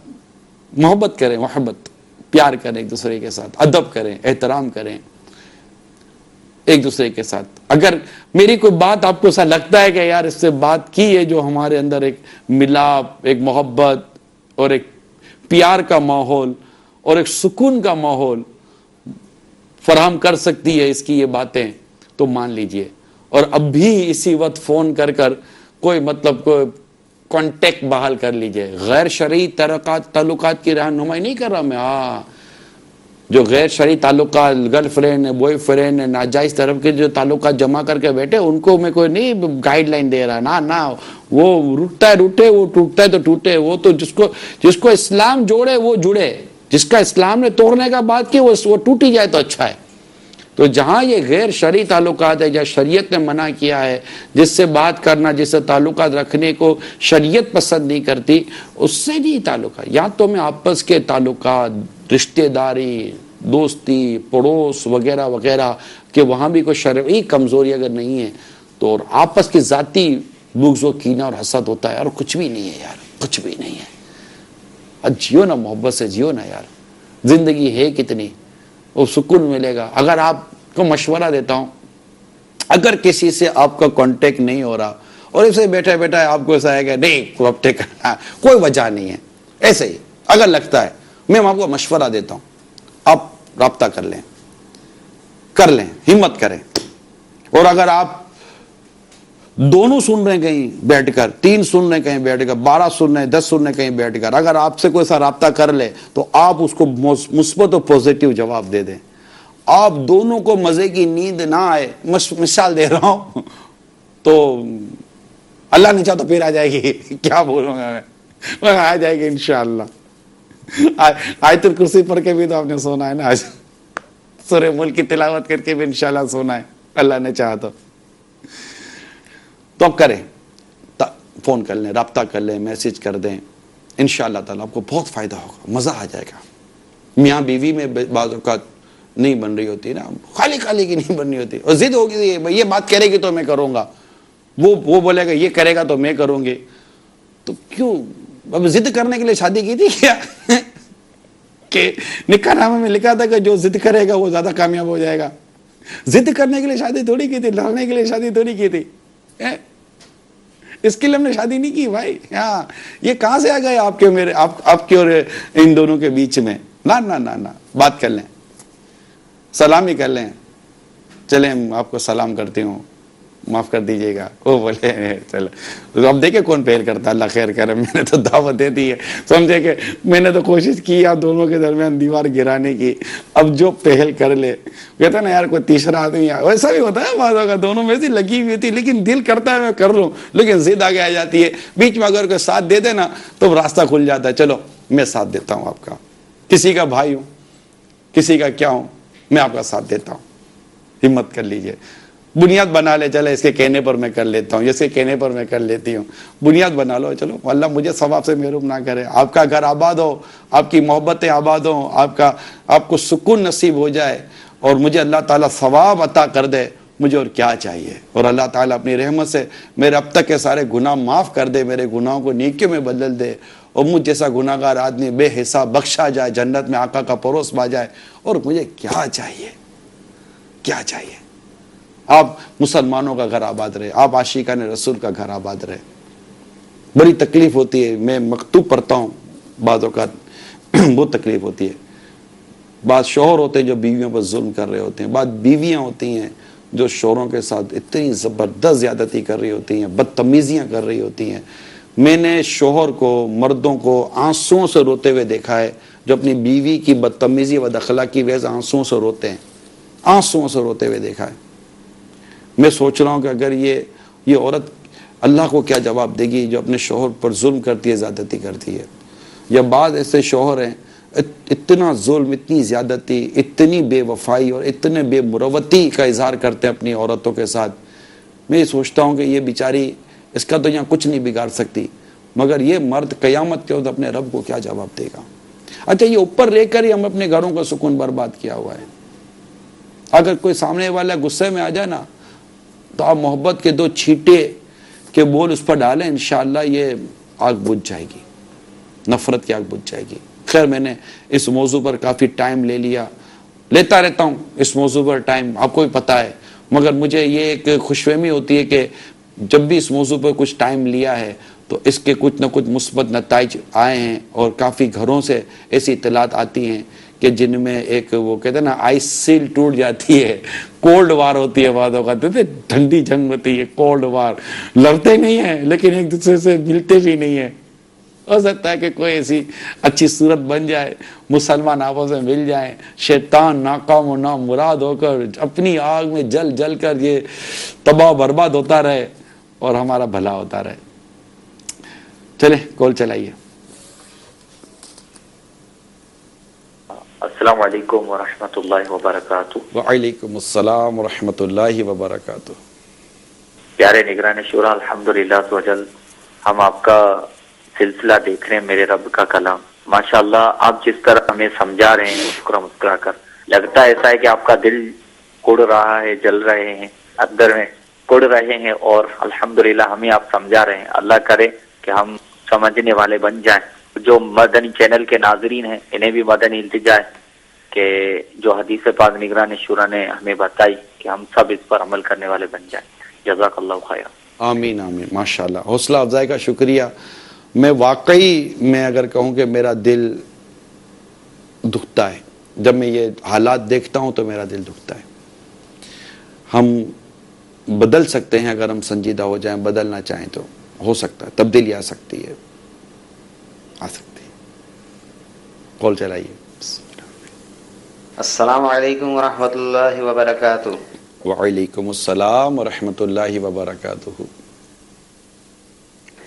محبت کریں، محبت پیار کریں ایک دوسرے کے ساتھ، ادب کریں، احترام کریں ایک دوسرے کے ساتھ. اگر میری کوئی بات آپ کو ایسا لگتا ہے کہ یار اس سے بات کی ہے جو ہمارے اندر ایک ملاپ، ایک محبت اور ایک پیار کا ماحول اور ایک سکون کا ماحول فراہم کر سکتی ہے اس کی یہ باتیں، تو مان لیجئے. اور اب بھی اسی وقت فون کر کوئی مطلب کوئی کانٹیکٹ بحال کر لیجئے. غیر شرعی تعلقات کی رہنمائی نہیں کر رہا میں. جو غیر شرعی تعلقات، گرل فرینڈ، بوائے فرینڈ، ناجائز طرف کے جو تعلقات جمع کر کے بیٹھے، ان کو میں کوئی نہیں گائیڈ لائن دے رہا. نہ وہ روٹتا ہے روٹے، وہ ٹوٹتا ہے تو ٹوٹے. وہ تو جس کو اسلام جوڑے وہ جڑے، جس کا اسلام نے توڑنے کا بات کی وہ ٹوٹی جائے تو اچھا ہے. تو جہاں یہ غیر شرعی تعلقات ہے، جہاں شریعت نے منع کیا ہے، جس سے بات کرنا، جس سے تعلقات رکھنے کو شریعت پسند نہیں کرتی، اس سے نہیں تعلقات. یا تو میں آپس کے تعلقات، رشتہ داری، دوستی، پڑوس وغیرہ وغیرہ کہ وہاں بھی کوئی شرعی کمزوری اگر نہیں ہے تو، اور آپس کی ذاتی بغض و کینہ اور حسد ہوتا ہے، اور کچھ بھی نہیں ہے یار، کچھ بھی نہیں ہے. جیو نا، محبت سے جیو نا یار. زندگی ہے کتنی، وہ سکون ملے گا. اگر آپ کو مشورہ دیتا ہوں، اگر کسی سے آپ کا کانٹیکٹ نہیں ہو رہا اور اسے بیٹھے بیٹھے آپ کو ایسا ہے کہ نہیں کانٹیکٹ کرنا، کوئی وجہ نہیں ہے، ایسے ہی اگر لگتا ہے، میں آپ کو مشورہ دیتا ہوں، آپ رابطہ کر لیں، ہمت کریں. اور اگر آپ دونوں سن رہے ہیں کہیں بیٹھ کر، 3 سن رہے ہیں کہیں بیٹھ کر، 12 سن رہے ہیں، 10 سن رہے ہیں کہیں بیٹھ کر، اگر آپ سے کوئی سا رابطہ کر لے تو آپ اس کو مثبت اور پوزیٹیو جواب دے دیں. آپ دونوں کو مزے کی نیند نہ آئے، مثال دے رہا ہوں، تو اللہ نے چاہا تو پھر آ جائے گی. کیا بولوں گا میں، آ جائے گی انشاءاللہ. آیت الکرسی پڑھ کے بھی تو آپ نے سونا ہے نا، آج سورہ ملک کی تلاوت کر کے بھی انشاءاللہ سونا ہے، اللہ نے چاہا تو اب کریں، فون کر لیں، رابطہ کر لیں، میسج کر دیں. انشاءاللہ تعالیٰ آپ کو بہت فائدہ ہوگا، مزہ آ جائے گا. میاں بیوی میں بعض اوقات نہیں بن رہی ہوتی نا، خالی کی نہیں بننی ہوتی، اور ضد ہوگی، یہ بات کرے گی تو میں کروں گا، وہ بولے گا یہ کرے گا تو میں کروں گی. تو کیوں اب ضد کرنے کے لیے شادی کی تھی کیا؟ کہ نکاح نامے میں لکھا تھا کہ جو ضد کرے گا وہ زیادہ کامیاب ہو جائے گا. ضد کرنے کے لیے شادی تھوڑی کی تھی، لڑنے کے لیے شادی تھوڑی کی تھی. اس کے لیے ہم نے شادی نہیں کی بھائی. ہاں یہ کہاں سے آ گئے آپ کے میرے، آپ کے اور ان دونوں کے بیچ میں؟ نہ بات کر لیں، سلامی کر لیں. چلیں آپ کو سلام کرتے ہوں، معاف کر دیجئے گا. وہ بولے چلو. تو اب دیکھیں کون پہل کرتا ہے, اللہ خیر کرے. میں نے تو دعوت دے دی ہے, سمجھے کہ میں نے تو کوشش کی آپ دونوں کے درمیان دیوار گرانے کی. اب جو پہل کر لے, کہتا ہے نا یار کوئی تیسرا آدمی, ویسا بھی ہوتا ہے بعض اوقات, دونوں میں سے لگی ہوئی تھی لیکن دل کرتا ہے میں کر لوں, لیکن ضد آگے آ جاتی ہے. بیچ میں اگر کوئی ساتھ دے دے نا تو راستہ کھل جاتا ہے, چلو میں ساتھ دیتا ہوں آپ کا, کسی کا بھائی ہوں, کسی کا کیا ہوں, میں آپ کا ساتھ دیتا ہوں. ہمت کر لیجئے, بنیاد بنا لے, چلے اس کے کہنے پر میں کر لیتا ہوں, اس کے کہنے پر میں کر لیتی ہوں, بنیاد بنا لو. چلو اللہ مجھے ثواب سے محروم نہ کرے, آپ کا گھر آباد ہو, آپ کی محبتیں آباد ہوں, آپ کو سکون نصیب ہو جائے, اور مجھے اللہ تعالیٰ ثواب عطا کر دے, مجھے اور کیا چاہیے. اور اللہ تعالیٰ اپنی رحمت سے میرے اب تک کے سارے گناہ معاف کر دے, میرے گناہوں کو نیکیوں میں بدل دے, اور مجھ جیسا گناہ گار آدمی بے حساب بخشا جائے, جنت میں آقا کا پروس پا جائے. اور مجھے کیا چاہیے, کیا چاہیے. آپ مسلمانوں کا گھر آباد رہے, آپ عاشقان رسول کا گھر آباد رہے. بڑی تکلیف ہوتی ہے, میں مکتوب پڑھتا ہوں بعض اوقات, بہت تکلیف ہوتی ہے. بعض شوہر ہوتے ہیں جو بیویوں پر ظلم کر رہے ہوتے ہیں, بعض بیویاں ہوتی ہیں جو شوہروں کے ساتھ اتنی زبردست زیادتی کر رہی ہوتی ہیں, بدتمیزیاں کر رہی ہوتی ہیں. میں نے شوہر کو, مردوں کو آنسوؤں سے روتے ہوئے دیکھا ہے, جو اپنی بیوی کی بدتمیزی و اخلاقی کی وجہ سے آنسوؤں سے روتے ہیں, آنسوؤں سے روتے ہوئے دیکھا ہے. میں سوچ رہا ہوں کہ اگر یہ عورت اللہ کو کیا جواب دے گی جو اپنے شوہر پر ظلم کرتی ہے, زیادتی کرتی ہے. یا بعض ایسے شوہر ہیں اتنا ظلم, اتنی زیادتی, اتنی بے وفائی اور اتنے بے مروتی کا اظہار کرتے ہیں اپنی عورتوں کے ساتھ. میں یہ سوچتا ہوں کہ یہ بیچاری, اس کا تو یہاں کچھ نہیں بگاڑ سکتی, مگر یہ مرد قیامت کے وقت اپنے رب کو کیا جواب دے گا. اچھا, یہ اوپر لے کر ہی ہم اپنے گھروں کا سکون برباد کیا ہوا ہے. اگر کوئی سامنے والا غصے میں آ جائے نا, تو آپ محبت کے 2 چھینٹے کے بول اس پر ڈالیں, انشاءاللہ یہ آگ بجھ جائے گی, نفرت کی آگ بجھ جائے گی. خیر, میں نے اس موضوع پر کافی ٹائم لے لیا, لیتا رہتا ہوں اس موضوع پر ٹائم, آپ کو بھی پتہ ہے, مگر مجھے یہ ایک خوشفہمی ہوتی ہے کہ جب بھی اس موضوع پر کچھ ٹائم لیا ہے تو اس کے کچھ نہ کچھ مثبت نتائج آئے ہیں, اور کافی گھروں سے ایسی اطلاعات آتی ہیں کہ جن میں ایک وہ کہتے ہیں نا آئس سیل ٹوٹ جاتی ہے, کولڈ وار ہوتی ہے, بعد اوقات ٹھنڈی جنگ ہوتی ہے, کولڈ وار, لڑتے نہیں ہیں لیکن ایک دوسرے سے ملتے بھی نہیں ہیں. ہو سکتا ہے کہ کوئی ایسی اچھی صورت بن جائے, مسلمان آپس میں مل جائیں, شیطان ناکام و نامراد ہو کر اپنی آگ میں جل جل کر یہ تباہ برباد ہوتا رہے اور ہمارا بھلا ہوتا رہے. چلیں کال چلائیے. السلام علیکم ورحمۃ اللہ وبرکاتہ. وعلیکم السلام ورحمۃ اللہ وبرکاتہ. پیارے نگران شورا, الحمدللہ سوجل ہم آپ کا سلسلہ دیکھ رہے ہیں, میرے رب کا کلام. ماشاءاللہ آپ جس طرح ہمیں سمجھا رہے ہیں مسکرا کر, لگتا ایسا ہے کہ آپ کا دل کڑ رہا ہے, جل رہے ہیں, اندر میں کڑ رہے ہیں, اور الحمدللہ ہمیں آپ سمجھا رہے ہیں. اللہ کرے کہ ہم سمجھنے والے بن جائیں. جو مدنی چینل کے ناظرین ہیں انہیں بھی مدنی التجا ہے کہ جو حدیث پاک نگران شورا نے ہمیں بتائی کہ ہم سب اس پر عمل کرنے والے بن جائیں. جزاک اللہ خیر. آمین آمین. ماشاءاللہ, حوصلہ افزائی کا شکریہ. میں واقعی میں اگر کہوں کہ میرا دل دکھتا ہے جب میں یہ حالات دیکھتا ہوں, تو میرا دل دکھتا ہے. ہم بدل سکتے ہیں اگر ہم سنجیدہ ہو جائیں, بدلنا چاہیں تو ہو سکتا ہے, تبدیلی آ سکتی ہے, آ سکتی ہے. کال چلائیے. السلام علیکم ورحمۃ اللہ وبرکاتہ. وعلیکم السلام ورحمۃ اللہ وبرکاتہ.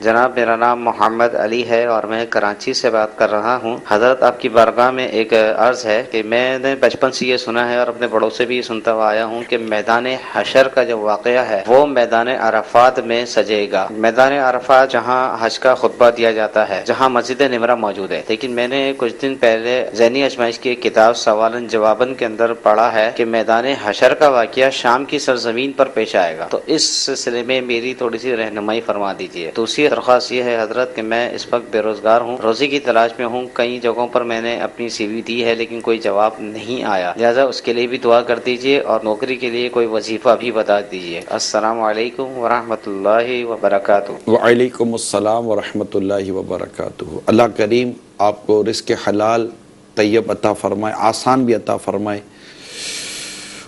جناب, میرا نام محمد علی ہے اور میں کراچی سے بات کر رہا ہوں. حضرت آپ کی بارگاہ میں ایک عرض ہے کہ میں نے بچپن سے یہ سنا ہے اور اپنے بڑوں سے بھی یہ سنتا ہوا آیا ہوں کہ میدان حشر کا جو واقعہ ہے وہ میدان عرفات میں سجے گا. میدان عرفات جہاں حج کا خطبہ دیا جاتا ہے, جہاں مسجد نمرہ موجود ہے. لیکن میں نے کچھ دن پہلے ذہنی آزمائش کی ایک کتاب سوالن جوابن کے اندر پڑھا ہے کہ میدان حشر کا واقعہ شام کی سرزمین پر پیش آئے گا. تو اس سلسلے میں میری تھوڑی سی رہنمائی فرما دیجیے. دوسری درخواست یہ ہے حضرت کہ میں اس وقت بے روزگار ہوں, روزی کی تلاش میں ہوں. کئی جگہوں پر میں نے اپنی سی وی دی ہے لیکن کوئی جواب نہیں آیا, لہٰذا اس کے لیے بھی دعا کر دیجیے اور نوکری کے لیے کوئی وظیفہ بھی بتا دیجیے. السلام علیکم ورحمۃ اللہ وبرکاتہ. وعلیکم السلام ورحمۃ اللہ وبرکاتہ. اللہ کریم آپ کو رزق حلال طیب عطا فرمائے, آسان بھی عطا فرمائے,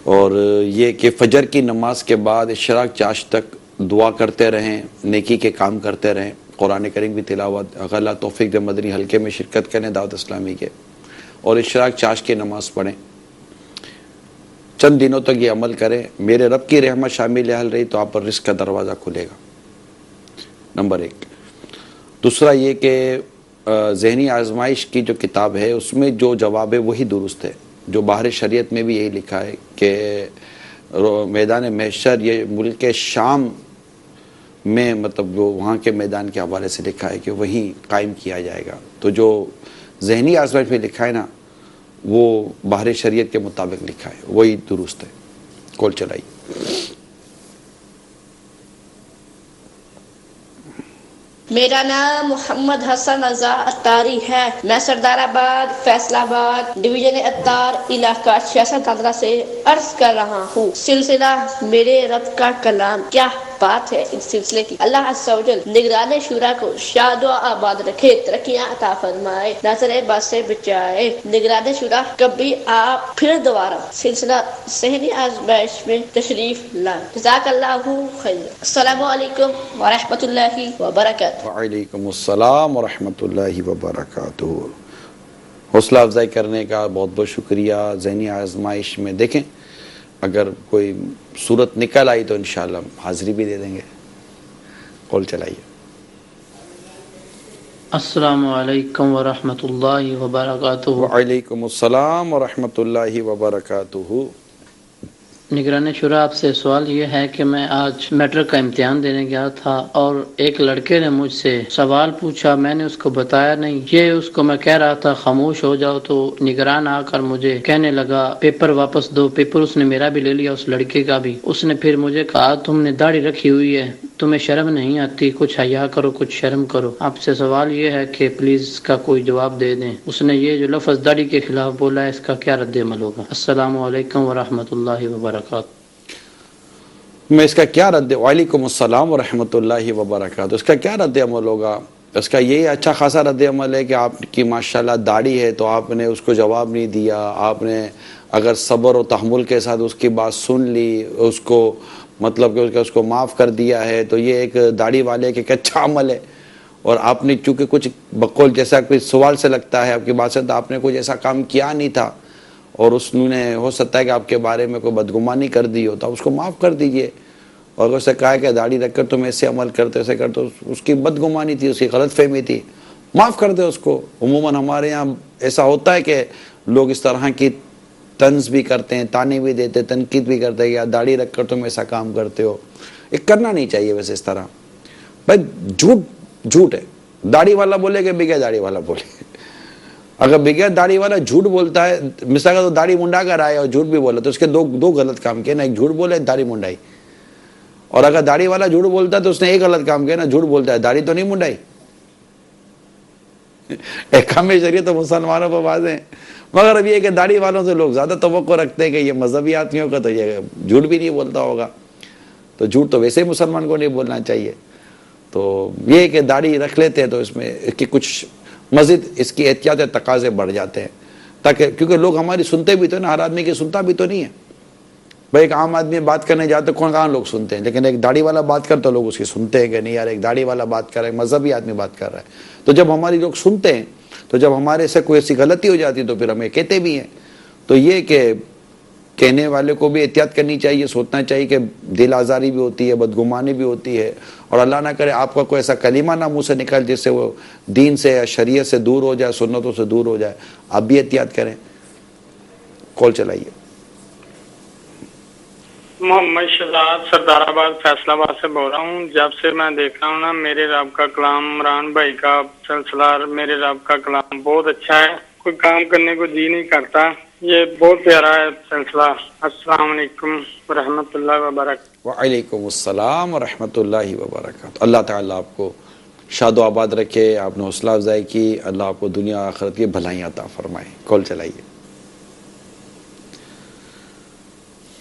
اور یہ کہ فجر کی نماز کے بعد اشراق چاش تک دعا کرتے رہیں، نیکی کے کام کرتے رہیں، قرآن کریم کی تلاوت، اگر اللہ توفیق دے مدنی حلقے میں شرکت کریں دعوت اسلامی کے، اور اشراق چاش کی نماز پڑھیں، چند دنوں تک یہ عمل کریں، میرے رب کی رحمت شامل حال رہی تو آپ پر رزق کا دروازہ کھلے گا، نمبر 1۔ دوسرا یہ کہ ذہنی آزمائش کی جو کتاب ہے اس میں جو جواب ہے وہی درست ہے، جو باہر شریعت میں بھی یہی لکھا ہے کہ میدان محشر یہ ملک شام میں، مطلب جو وہاں کے میدان کے حوالے سے لکھا ہے کہ وہیں قائم کیا جائے گا، تو جو ذہنی آزمائش میں لکھا ہے نا وہ باہر شریعت کے مطابق لکھا ہے، وہی درست ہے۔ کال چلائی۔ میرا نام محمد حسن رضا اتاری ہے، میں سردار آباد فیصل آباد ڈویژن اتار علاقہ سیاست دادرا سے عرض کر رہا ہوں۔ سلسلہ میرے رب کا کلام، کیا بات ہے اس سلسلے کی۔ اللہ عز و جل نگران شورا کو شاد و آباد رکھے، ترقیاں عطا فرمائے، نظر بد سے بچائے۔ نگران شورا کبھی آپ پھر دوبارہ سلسلہ ذہنی آزمائش میں تشریف لائیں۔ جزاک اللہ خیر۔ السلام علیکم ورحمۃ اللہ وبرکاتہ۔ وعلیکم السلام ورحمۃ اللہ وبرکاتہ۔ حوصلہ افزائی کرنے کا بہت بہت شکریہ۔ ذہنی آزمائش میں دیکھیں اگر کوئی صورت نکل آئی تو انشاءاللہ حاضری بھی دے دیں گے۔ کال چلائیے۔ السلام علیکم ورحمۃ اللہ وبرکاتہ۔ وعلیکم السلام ورحمۃ اللہ وبرکاتہ۔ نگران شورا، آپ سے سوال یہ ہے کہ میں آج میٹرک کا امتحان دینے گیا تھا اور ایک لڑکے نے مجھ سے سوال پوچھا، میں نے اس کو بتایا نہیں، یہ اس کو میں کہہ رہا تھا خاموش ہو جاؤ تو نگران آ کر مجھے کہنے لگا پیپر واپس دو۔ پیپر اس نے میرا بھی لے لیا، اس لڑکے کا بھی۔ اس نے پھر مجھے کہا تم نے داڑھی رکھی ہوئی ہے، تمہیں شرم نہیں آتی، کچھ حیا کرو، کچھ شرم کرو۔ آپ سے سوال یہ ہے کہ پلیز اس کا کوئی جواب دے دیں۔ اس نے یہ جو لفظ داڑھی کے خلاف بولا ہے اس کا کیا رد عمل ہوگا؟ السلام علیکم ورحمۃ اللہ وبرکاتہ۔ میں اس کا کیا رد، وعلیکم السلام ورحمۃ اللہ وبرکاتہ، اس کا کیا رد عمل ہوگا؟ اس کا یہی اچھا خاصا رد عمل ہے کہ آپ کی ماشاءاللہ داڑھی ہے تو آپ نے اس کو جواب نہیں دیا، آپ نے اگر صبر و تحمل کے ساتھ اس کی بات سن لی، اس کو مطلب کہ اس کو معاف کر دیا ہے، تو یہ ایک داڑھی والے کے ایک اچھا عمل ہے۔ اور آپ نے چونکہ کچھ بقول جیسا کوئی سوال سے لگتا ہے آپ کی بات سے، تو آپ نے کچھ ایسا کام کیا نہیں تھا اور اس نے ہو سکتا ہے کہ آپ کے بارے میں کوئی بدگمانی کر دی ہو، تو اس کو معاف کر دیجئے۔ اور اس سے کہا کہ داڑھی رکھ کر تم ایسے عمل کرتے ایسے کرتے، اس کی بدگمانی تھی، اس کی غلط فہمی تھی، معاف کر دے اس کو۔ عموماً ہمارے یہاں ایسا ہوتا ہے کہ لوگ اس طرح کی طنز بھی کرتے ہیں، تانے بھی دیتے، تنقید بھی کرتے ہیں، یا داڑھی رکھ کر تم ایسا کام کرتے ہو۔ یہ کرنا نہیں چاہیے ویسے اس طرح۔ بھائی جھوٹ ہے، داڑھی والا بولے کہ بغیر داڑھی والا بولے، اگر بغیر داڑھی والا جھوٹ بولتا ہے، مثال کا تو داڑھی منڈا کر آئے اور جھوٹ بھی بولا، تو اس کے دو غلط کام کیے نا، ایک جھوٹ بولے، داڑھی منڈائی۔ اور اگر داڑھی والا جھوٹ بولتا ہے تو اس نے ایک غلط کام کیا نا، جھوٹ بولتا ہے، داڑھی تو نہیں منڈائی۔ احکام شریعت تو مسلمانوں پر واضح ہیں، مگر اب یہ کہ داڑھی والوں سے لوگ زیادہ توقع رکھتے ہیں کہ یہ مذہبی آدمیوں کا تو یہ جھوٹ بھی نہیں بولتا ہوگا، تو جھوٹ تو ویسے ہی مسلمان کو نہیں بولنا چاہیے۔ تو یہ کہ داڑھی رکھ لیتے ہیں تو اس میں کہ کچھ مزید اس کی احتیاط تقاضے بڑھ جاتے ہیں، تاکہ کیونکہ لوگ ہماری سنتے بھی تو نا، ہر آدمی کی سنتا بھی تو نہیں ہے۔ بھائی ایک عام آدمی بات کرنے جاتے کہاں لوگ سنتے ہیں، لیکن ایک داڑھی والا بات کرتا لوگ اس کی سنتے ہیں کہ نہیں یار ایک داڑھی والا بات کر رہا ہے، مذہبی آدمی بات کر رہا ہے۔ تو جب ہماری لوگ سنتے ہیں، تو جب ہمارے سے کوئی ایسی غلطی ہو جاتی ہے تو پھر ہمیں کہتے بھی ہیں۔ تو یہ کہ کہنے والے کو بھی احتیاط کرنی چاہیے، سوچنا چاہیے کہ دل آزاری بھی ہوتی ہے، بدگمانی بھی ہوتی ہے، اور اللہ نہ کرے آپ کا کوئی ایسا کلمہ نہ منہ سے نکل جس سے وہ دین سے یا شریعت سے دور ہو جائے، سنتوں سے دور ہو جائے، آپ بھی احتیاط کریں۔ کال چلائیے۔ محمد شہزاد سردار آباد فیصل آباد سے بول رہا ہوں۔ جب سے میں دیکھ رہا ہوں نا میرے رب کا کلام، عمران بھائی کا سلسلہ میرے رب کا کلام بہت اچھا ہے، کوئی کام کرنے کو جی نہیں کرتا، یہ بہت پیارا ہے سلسلہ۔ السلام علیکم ورحمۃ اللہ وبرکاتہ۔ وعلیکم السلام ورحمۃ اللہ وبرکاتہ۔ اللہ تعالیٰ آپ کو شاد و آباد رکھے، آپ نے حوصلہ افزائی کی، اللہ آپ کو دنیا آخرت کی بھلائیاں عطا فرمائے۔ کال چلائیے۔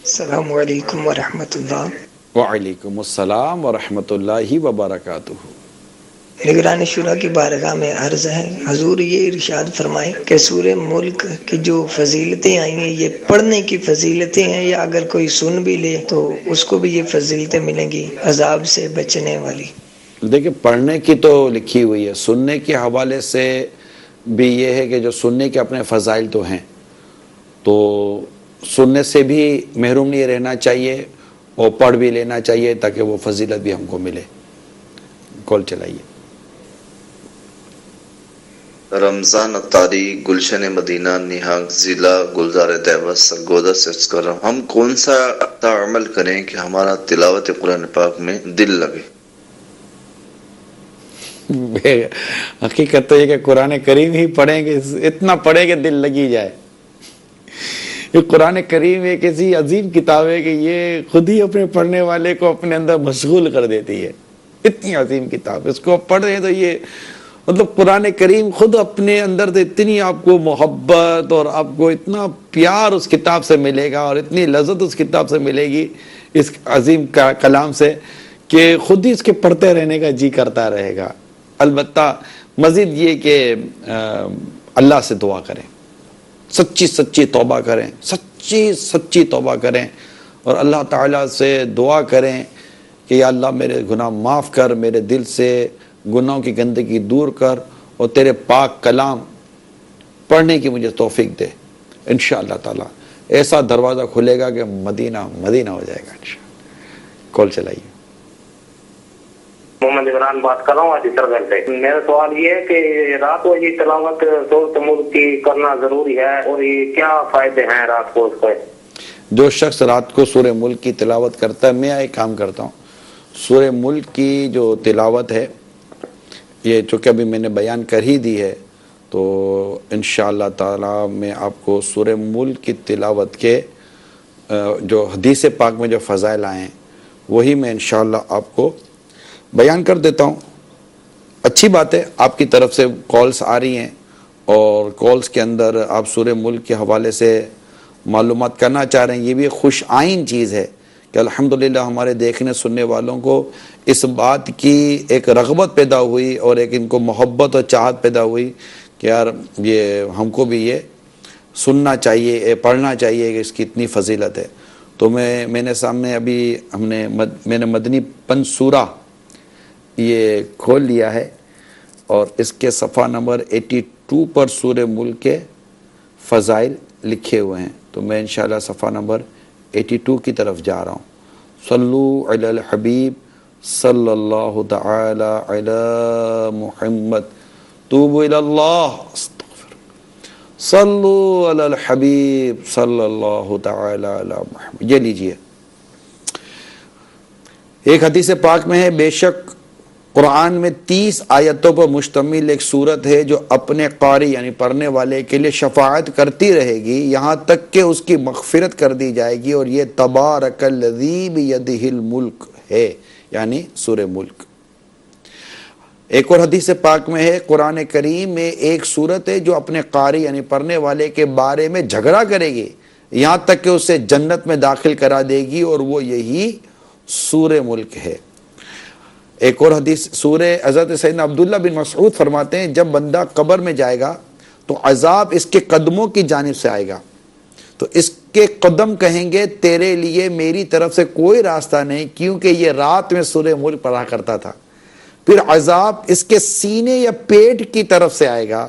السلام علیکم ورحمۃ اللہ۔ وعلیکم السلام ورحمۃ اللہ وبرکاتہ۔ نگران شورا کی بارگاہ میں عرض ہے، حضور یہ ارشاد فرمائیں کہ سورہ ملک کی جو فضیلتیں آئی ہیں یہ پڑھنے کی فضیلتیں ہیں، یا اگر کوئی سن بھی لے تو اس کو بھی یہ فضیلتیں ملیں گی عذاب سے بچنے والی؟ دیکھیں پڑھنے کی تو لکھی ہوئی ہے، سننے کے حوالے سے بھی یہ ہے کہ جو سننے کے اپنے فضائل تو ہیں، تو سننے سے بھی محروم نہیں رہنا چاہیے اور پڑھ بھی لینا چاہیے تاکہ وہ فضیلت بھی ہم کو ملے۔ کال چلائیے۔ رمضان اتاری، گلشن مدینہ، نیہانگ، ضلع گلزار طیبہ سرگودا سے عرض کر رہا ہوں، ہم کون سا عمل کریں کہ ہمارا تلاوت قرآن پاک میں دل لگے؟ حقیقت تو یہ کہ قرآن کریم ہی پڑھیں گے، اتنا پڑھیں کہ دل لگی جائے۔ یہ قرآن کریم ایک ایسی عظیم کتاب ہے کہ یہ خود ہی اپنے پڑھنے والے کو اپنے اندر مشغول کر دیتی ہے، اتنی عظیم کتاب۔ اس کو پڑھ رہے ہیں تو یہ مطلب قرآن کریم خود اپنے اندر سے اتنی آپ کو محبت اور آپ کو اتنا پیار اس کتاب سے ملے گا اور اتنی لذت اس کتاب سے ملے گی، اس عظیم کلام سے، کہ خود ہی اس کے پڑھتے رہنے کا جی کرتا رہے گا۔ البتہ مزید یہ کہ اللہ سے دعا کریں، سچی توبہ کریں، سچی توبہ کریں، اور اللہ تعالیٰ سے دعا کریں کہ یا اللہ میرے گناہ معاف کر، میرے دل سے گناہوں کی گندگی دور کر، اور تیرے پاک کلام پڑھنے کی مجھے توفیق دے۔ انشاءاللہ تعالیٰ ایسا دروازہ کھلے گا کہ مدینہ مدینہ ہو جائے گا انشاءاللہ۔ کال چلائیے۔ محمد عمران بات کر رہا ہوں حاجی سرگل سے۔ میرا سوال یہ ہے کہ رات کو یہ تلاوت سورۃ ملک کی کرنا ضروری ہے، اور یہ کیا فائدے ہیں رات کو اس کے؟ جو شخص رات کو سورہ ملک کی تلاوت کرتا ہے، میں ایک کام کرتا ہوں، سورہ ملک کی جو تلاوت ہے یہ چونکہ ابھی میں نے بیان کر ہی دی ہے، تو انشاءاللہ تعالی میں آپ کو سورہ ملک کی تلاوت کے جو حدیث پاک میں جو فضائل آئے ہیں وہی میں انشاءاللہ آپ کو بیان کر دیتا ہوں۔ اچھی بات ہے، آپ کی طرف سے کالز آ رہی ہیں، اور کالز کے اندر آپ سورہ ملک کے حوالے سے معلومات کرنا چاہ رہے ہیں، یہ بھی خوش آئین چیز ہے کہ الحمدللہ ہمارے دیکھنے سننے والوں کو اس بات کی ایک رغبت پیدا ہوئی اور ایک ان کو محبت اور چاہت پیدا ہوئی کہ یار یہ ہم کو بھی یہ سننا چاہیے، پڑھنا چاہیے کہ اس کی اتنی فضیلت ہے۔ تو میں نے سامنے ابھی میں نے مدنی پن سورہ یہ کھول لیا ہے، اور اس کے صفحہ نمبر 82 پر سورہ ملک کے فضائل لکھے ہوئے ہیں، تو میں انشاءاللہ صفحہ نمبر 82 کی طرف جا رہا ہوں۔ صلو علی الحبیب صلی اللہ تعالی علی محمد توبوا الی اللہ استغفر، صلو علی الحبیب صلی اللہ تعالی علی محمد۔ یہ لیجئے، ایک حدیث پاک میں ہے، بے شک قرآن میں 30 آیتوں پر مشتمل ایک سورت ہے جو اپنے قاری یعنی پڑھنے والے کے لیے شفاعت کرتی رہے گی یہاں تک کہ اس کی مغفرت کر دی جائے گی، اور یہ تبارک الذی بیدہ الملک ہے، یعنی سورہ ملک۔ ایک اور حدیث پاک میں ہے، قرآن کریم میں ایک سورت ہے جو اپنے قاری یعنی پڑھنے والے کے بارے میں جھگڑا کرے گی یہاں تک کہ اسے جنت میں داخل کرا دے گی، اور وہ یہی سورہ ملک ہے۔ ایک اور حدیث سورہ حضرت سیدنا عبداللہ بن مسعود فرماتے ہیں، جب بندہ قبر میں جائے گا تو عذاب اس کے قدموں کی جانب سے آئے گا، تو اس کے قدم کہیں گے تیرے لیے میری طرف سے کوئی راستہ نہیں، کیونکہ یہ رات میں سورہ ملک پڑھا کرتا تھا۔ پھر عذاب اس کے سینے یا پیٹ کی طرف سے آئے گا،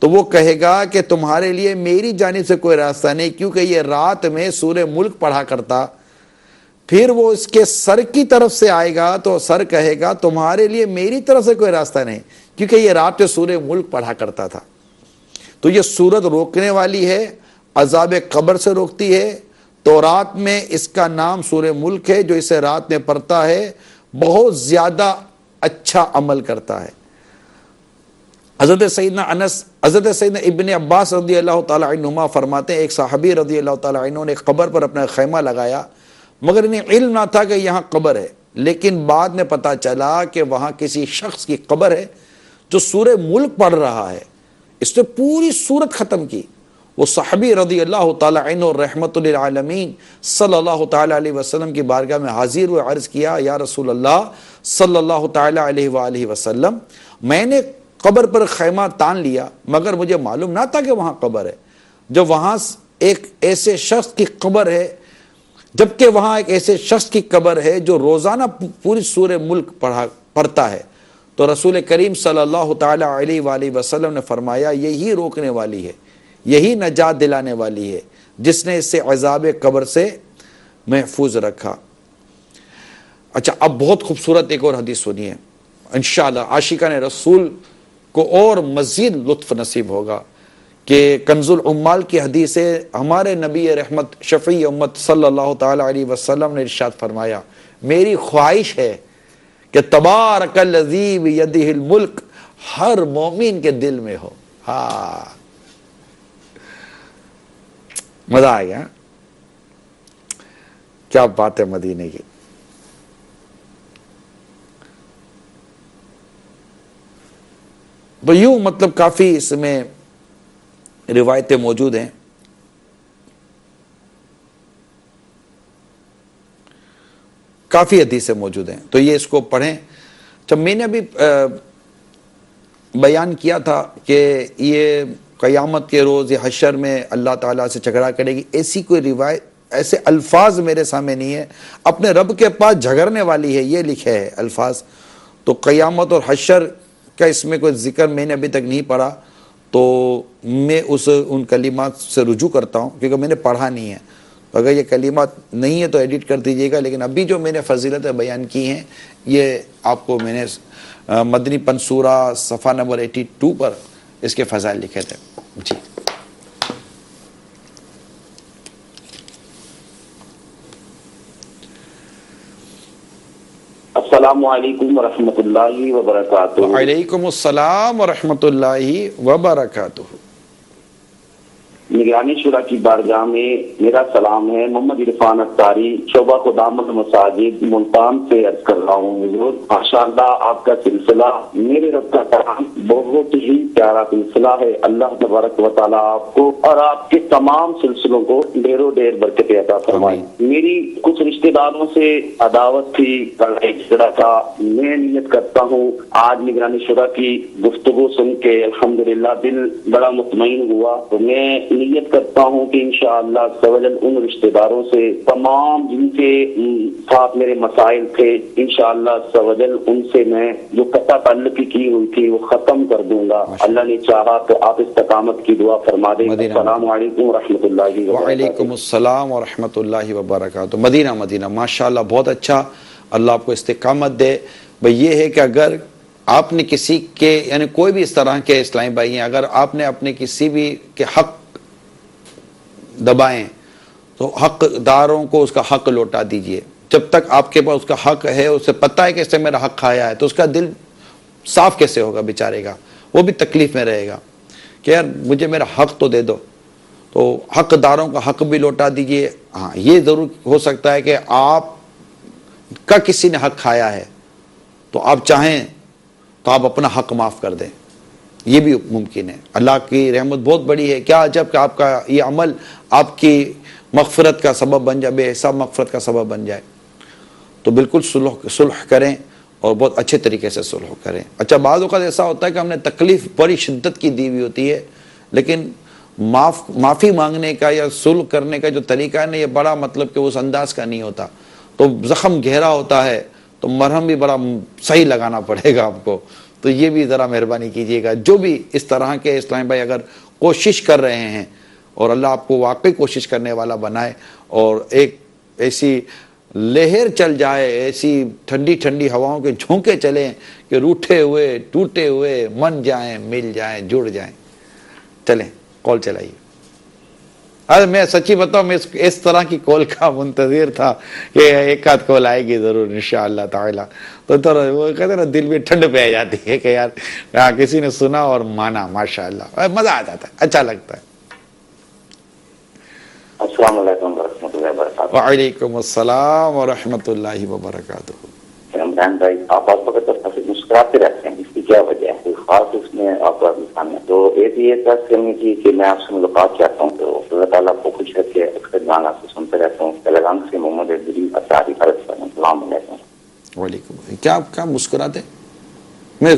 تو وہ کہے گا کہ تمہارے لیے میری جانب سے کوئی راستہ نہیں، کیونکہ یہ رات میں سورہ ملک پڑھا کرتا۔ پھر وہ اس کے سر کی طرف سے آئے گا تو سر کہے گا تمہارے لیے میری طرف سے کوئی راستہ نہیں، کیونکہ یہ رات میں سورہ ملک پڑھا کرتا تھا۔ تو یہ سورت روکنے والی ہے، عذاب قبر سے روکتی ہے۔ تورات میں اس کا نام سورہ ملک ہے، جو اسے رات میں پڑھتا ہے بہت زیادہ اچھا عمل کرتا ہے۔ حضرت سیدنا ابن عباس رضی اللہ تعالی عنہما فرماتے ہیں، ایک صحابی رضی اللہ تعالی عنہ نے قبر پر اپنا خیمہ لگایا، مگر انہیں علم نہ تھا کہ یہاں قبر ہے، لیکن بعد میں پتا چلا کہ وہاں کسی شخص کی قبر ہے جو سورہ ملک پڑھ رہا ہے۔ اس نے پوری سورت ختم کی وہ صحابی رضی اللہ تعالیٰ عنہ اور رحمت للعالمین صلی اللہ تعالیٰ علیہ وسلم کی بارگاہ میں حاضر ہوئے، عرض کیا یا رسول اللہ صلی اللہ تعالیٰ علیہ وآلہ وسلم، میں نے قبر پر خیمہ تان لیا مگر مجھے معلوم نہ تھا کہ وہاں قبر ہے، جب وہاں ایک ایسے شخص کی قبر ہے، جبکہ وہاں ایک ایسے شخص کی قبر ہے جو روزانہ پوری سورہ ملک پڑھتا ہے، تو رسول کریم صلی اللہ تعالیٰ علیہ وآلہ وسلم نے فرمایا یہی روکنے والی ہے، یہی نجات دلانے والی ہے جس نے اس سے عذاب قبر سے محفوظ رکھا۔ اچھا، اب بہت خوبصورت ایک اور حدیث سنیے، انشاءاللہ عاشقان رسول کو اور مزید لطف نصیب ہوگا کہ کنز العمال کی حدیث ہے۔ ہمارے نبی رحمت شفیع امت صلی اللہ تعالیٰ علیہ وسلم نے ارشاد فرمایا، میری خواہش ہے کہ تبارک الذی بیدہ الملک ہر مومن کے دل میں ہو۔ ہاں، مزہ آ گیا، کیا بات ہے مدینے کی۔ تو یوں مطلب کافی اس میں روایتیں موجود ہیں۔ کافی حدیثیں موجود ہیں، تو یہ اس کو پڑھیں۔ جب میں نے ابھی بیان کیا تھا کہ یہ قیامت کے روز حشر میں اللہ تعالیٰ سے جھگڑا کرے گی، ایسی کوئی روایت، ایسے الفاظ میرے سامنے نہیں ہے، اپنے رب کے پاس جھگڑنے والی ہے یہ لکھے ہے الفاظ۔ تو قیامت اور حشر کا اس میں کوئی ذکر میں نے ابھی تک نہیں پڑھا، تو میں ان کلمات سے رجوع کرتا ہوں کیونکہ میں نے پڑھا نہیں ہے۔ تو اگر یہ کلمات نہیں ہے تو ایڈٹ کر دیجیے گا، لیکن ابھی جو میں نے فضیلتیں بیان کی ہیں یہ آپ کو میں نے مدنی پن سورہ صفحہ نمبر 82 پر اس کے فضائل لکھے تھے۔ جی السلام علیکم ورحمۃ اللہ وبرکاتہ۔ وعلیکم السلام ورحمۃ اللہ وبرکاتہ۔ نگرانی شورا کی بارگاہ میں میرا سلام ہے، محمد عرفان اتاری، شعبہ خدامت مساجد ملتان سے عرض کر رہا ہوں۔ حضور ماشاءاللہ آپ کا سلسلہ میرے رب کا کلام بہت ہی پیارا سلسلہ ہے۔ اللہ تبارک و تعالیٰ آپ کو اور آپ کے تمام سلسلوں کو ڈھیروں ڈھیر برکت عطا فرمائے۔ میری کچھ رشتہ داروں سے عداوت تھی، لڑائی جھگڑا تھا، میں نیت کرتا ہوں آج نگرانی شورا کی گفتگو سن کے الحمدللہ دل بڑا مطمئن ہوا، تو میں نیت کرتا ہوں کہ انشاءاللہ سوجل ان رشتہ داروں سے تمام جن کے ساتھ میرے مسائل تھے انشاءاللہ سوجل ان سے میں جو قطع تعلقی کی ہوئی تھی وہ ختم کر دوں گا۔ اللہ نے چاہا تو آپ استقامت کی دعا فرما دیں۔ السلام علیکم ورحمۃ اللہ وبرکاتہ۔ وعلیکم السلام ورحمۃ اللہ وبرکاتہ۔ مدینہ ماشاءاللہ بہت اچھا، اللہ آپ کو استقامت دے۔ بھئی یہ ہے کہ اگر آپ نے کسی کے یعنی کوئی بھی اس طرح کے اسلامی بھائی ہیں، اگر آپ نے اپنے کسی بھی کے حق دبائیں تو حق داروں کو اس کا حق لوٹا دیجئے۔ جب تک آپ کے پاس اس کا حق ہے، اسے پتہ ہے کہ اس سے میرا حق کھایا ہے، تو اس کا دل صاف کیسے ہوگا بیچارے گا، وہ بھی تکلیف میں رہے گا کہ یار مجھے میرا حق تو دے دو۔ تو حق داروں کا حق بھی لوٹا دیجئے۔ ہاں یہ ضرور ہو سکتا ہے کہ آپ کا کسی نے حق کھایا ہے تو آپ چاہیں تو آپ اپنا حق معاف کر دیں، یہ بھی ممکن ہے۔ اللہ کی رحمت بہت بڑی ہے، کیا عجب کہ آپ کا یہ عمل آپ کی مغفرت کا سبب بن جائے، بے حساب مغفرت کا سبب بن جائے۔ تو بالکل صلح کریں اور بہت اچھے طریقے سے صلح کریں۔ اچھا بعض اوقات ایسا ہوتا ہے کہ ہم نے تکلیف بڑی شدت کی دی ہوئی ہوتی ہے، لیکن معافی مانگنے کا یا صلح کرنے کا جو طریقہ ہے نا یہ بڑا مطلب کہ اس انداز کا نہیں ہوتا، تو زخم گہرا ہوتا ہے تو مرہم بھی بڑا صحیح لگانا پڑے گا آپ کو۔ تو یہ بھی ذرا مہربانی کیجیے گا، جو بھی اس طرح کے اسلامی بھائی اگر کوشش کر رہے ہیں اور اللہ آپ کو واقعی کوشش کرنے والا بنائے اور ایک ایسی لہر چل جائے، ایسی ٹھنڈی ٹھنڈی ہواؤں کے جھونکے چلیں کہ روٹھے ہوئے ٹوٹے ہوئے من جائیں، مل جائیں، جڑ جائیں۔ چلیں کال چلائیے۔ ارے میں سچی بتاؤں میں اس طرح کی کال کا منتظر تھا کہ ایک آدھ کال آئے گی ضرور انشاءاللہ تعالی۔ تو وہ کہتے ہیں نا دل میں ٹھنڈ پہ آ جاتی ہے کہ یار کسی نے سنا اور مانا، ماشاءاللہ مزہ آ جاتا ہے، اچھا لگتا ہے۔ السلام علیکم ورحمۃ اللہ وبرکاتہ۔ وعلیکم السلام ورحمۃ اللہ وبرکاتہ۔ عمران بھائی آپ وقت مسکراتے رہتے ہیں، اس کی کیا وجہ ہے؟ خاص اس میں آپ کا تو ایک یہ ٹرسٹ کرنی تھی کہ میں آپ سے ملاقات چاہتا ہوں، تو اللہ تعالیٰ کو خوش رکھے، اکثر جان آپ سے سنتے رہتا ہوں. تلنگانہ سے محمد عزیز اطاری عرض کرنا. السلام علیکم. وعلیکم. کیا مسکراتے؟ میں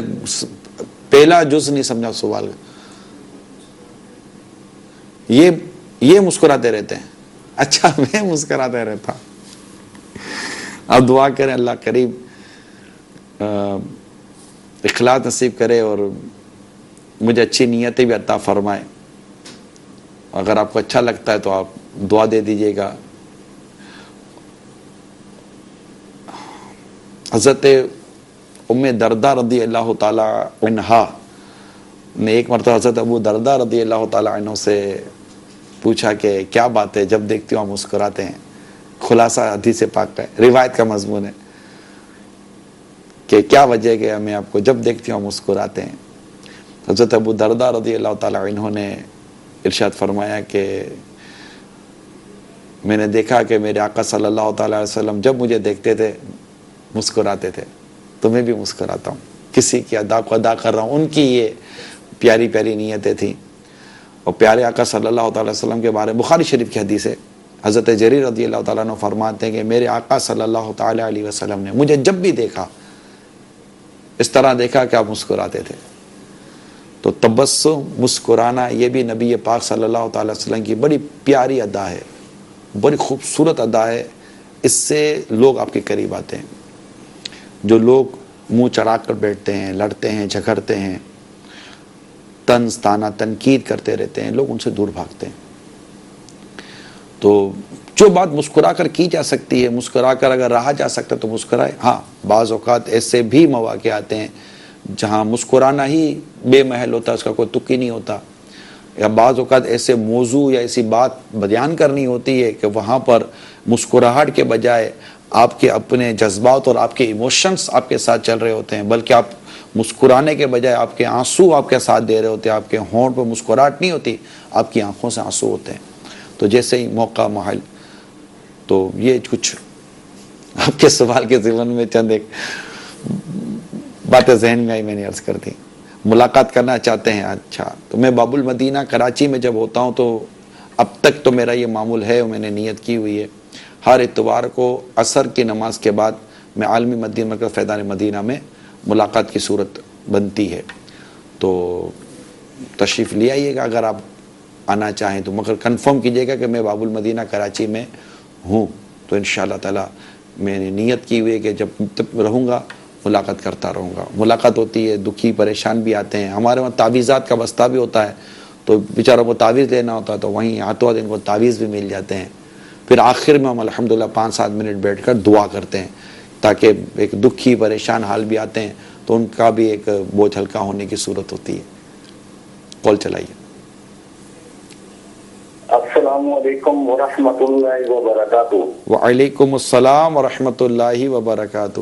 پہلا جز نہیں سمجھا سوال کا. یہ مسکراتے رہتے ہیں؟ اچھا میں مسکراتے رہتا. اب دعا کریں اللہ قریب اخلاص نصیب کرے اور مجھے اچھی نیتیں بھی عطا فرمائے. اگر آپ کو اچھا لگتا ہے تو آپ دعا دے دیجئے گا. حضرت ام دردہ رضی اللہ تعالی عنہا نے ایک مرتبہ حضرت ابو دردہ رضی اللہ تعالی عنہ سے پوچھا کہ کیا بات ہے جب دیکھتے ہو آپ مسکراتے ہیں. خلاصہ حدیث پاک ہے، روایت کا مضمون ہے کہ کیا وجہ ہے کہ ہمیں آپ کو جب دیکھتے ہو مسکراتے ہیں. حضرت ابو دردہ رضی اللہ تعالی عنہ نے ارشاد فرمایا کہ میں نے دیکھا کہ میرے آقا صلی اللہ تعالی علیہ وسلم جب مجھے دیکھتے تھے مسکراتے تھے، تو میں بھی مسکراتا ہوں. کسی کی ادا کو ادا کر رہا ہوں. ان کی یہ پیاری پیاری نیتیں تھیں. اور پیارے آقا صلی اللہ تعالی وسلم کے بارے بخاری شریف کی حدیث ہے، حضرت جریر رضی اللہ تعالیٰ عنہ فرماتے ہیں کہ میرے آقا صلی اللہ تعالی علیہ وسلم نے مجھے جب بھی دیکھا اس طرح دیکھا کہ آپ مسکراتے تھے. تو تبسم، مسکرانا، یہ بھی نبی پاک صلی اللہ تعالی وسلم کی بڑی پیاری ادا ہے، بڑی خوبصورت ادا ہے. اس سے لوگ آپ کے قریب آتے ہیں. جو لوگ منہ چڑھا کر بیٹھتے ہیں، لڑتے ہیں، جھگڑتے ہیں، طنز طعنہ تنقید کرتے رہتے ہیں، لوگ ان سے دور بھاگتے ہیں. تو جو بات مسکرا کر کی جا سکتی ہے، مسکرا کر اگر رہا جا سکتا تو مسکرائے. ہاں بعض اوقات ایسے بھی مواقع آتے ہیں جہاں مسکرانا ہی بے محل ہوتا ہے، اس کا کوئی تک ہی نہیں ہوتا. یا بعض اوقات ایسے موضوع یا ایسی بات بیان کرنی ہوتی ہے کہ وہاں پر مسکراہٹ کے بجائے آپ کے اپنے جذبات اور آپ کے ایموشنز آپ کے ساتھ چل رہے ہوتے ہیں، بلکہ آپ مسکرانے کے بجائے آپ کے آنسو آپ کے ساتھ دے رہے ہوتے ہیں. آپ کے ہونٹ پہ مسکراہٹ نہیں ہوتی، آپ کی آنکھوں سے آنسو ہوتے ہیں. تو جیسے ہی موقع محل. تو یہ کچھ آپ کے سوال کے ضمن میں چند ایک باتیں ذہن میں آئی، میں نے عرض کر دی. ملاقات کرنا چاہتے ہیں؟ اچھا، تو میں باب المدینہ کراچی میں جب ہوتا ہوں تو اب تک تو میرا یہ معمول ہے اور میں نے نیت کی ہوئی ہے، ہر اتوار کو عصر کی نماز کے بعد میں عالمی مدینہ مرکز فیضان مدینہ میں ملاقات کی صورت بنتی ہے. تو تشریف لے آئیے گا اگر آپ آنا چاہیں تو، مگر کنفرم کیجیے گا کہ میں باب المدینہ کراچی میں ہوں. تو انشاءاللہ تعالی میں نے نیت کی ہوئی ہے کہ جب تک رہوں گا ملاقات کرتا رہوں گا. ملاقات ہوتی ہے، دکھی پریشان بھی آتے ہیں. ہمارے وہاں تعویذات کا بستہ بھی ہوتا ہے، تو بیچاروں کو تعویذ لینا ہوتا ہے تو وہیں ہاتھوں ہاتھ ان کو تعویذ بھی مل جاتے ہیں. پھر آخر میں ہم الحمدللہ 5-7 منٹ بیٹھ کر دعا کرتے ہیں تاکہ ایک دکھی پریشان حال بھی آتے ہیں تو ان کا بھی ایک بوجھ ہلکا ہونے کی صورت ہوتی ہے. کال چلائیے. السلام علیکم ورحمۃ اللہ وبرکاتہ. وعلیکم السلام ورحمۃ اللہ وبرکاتہ.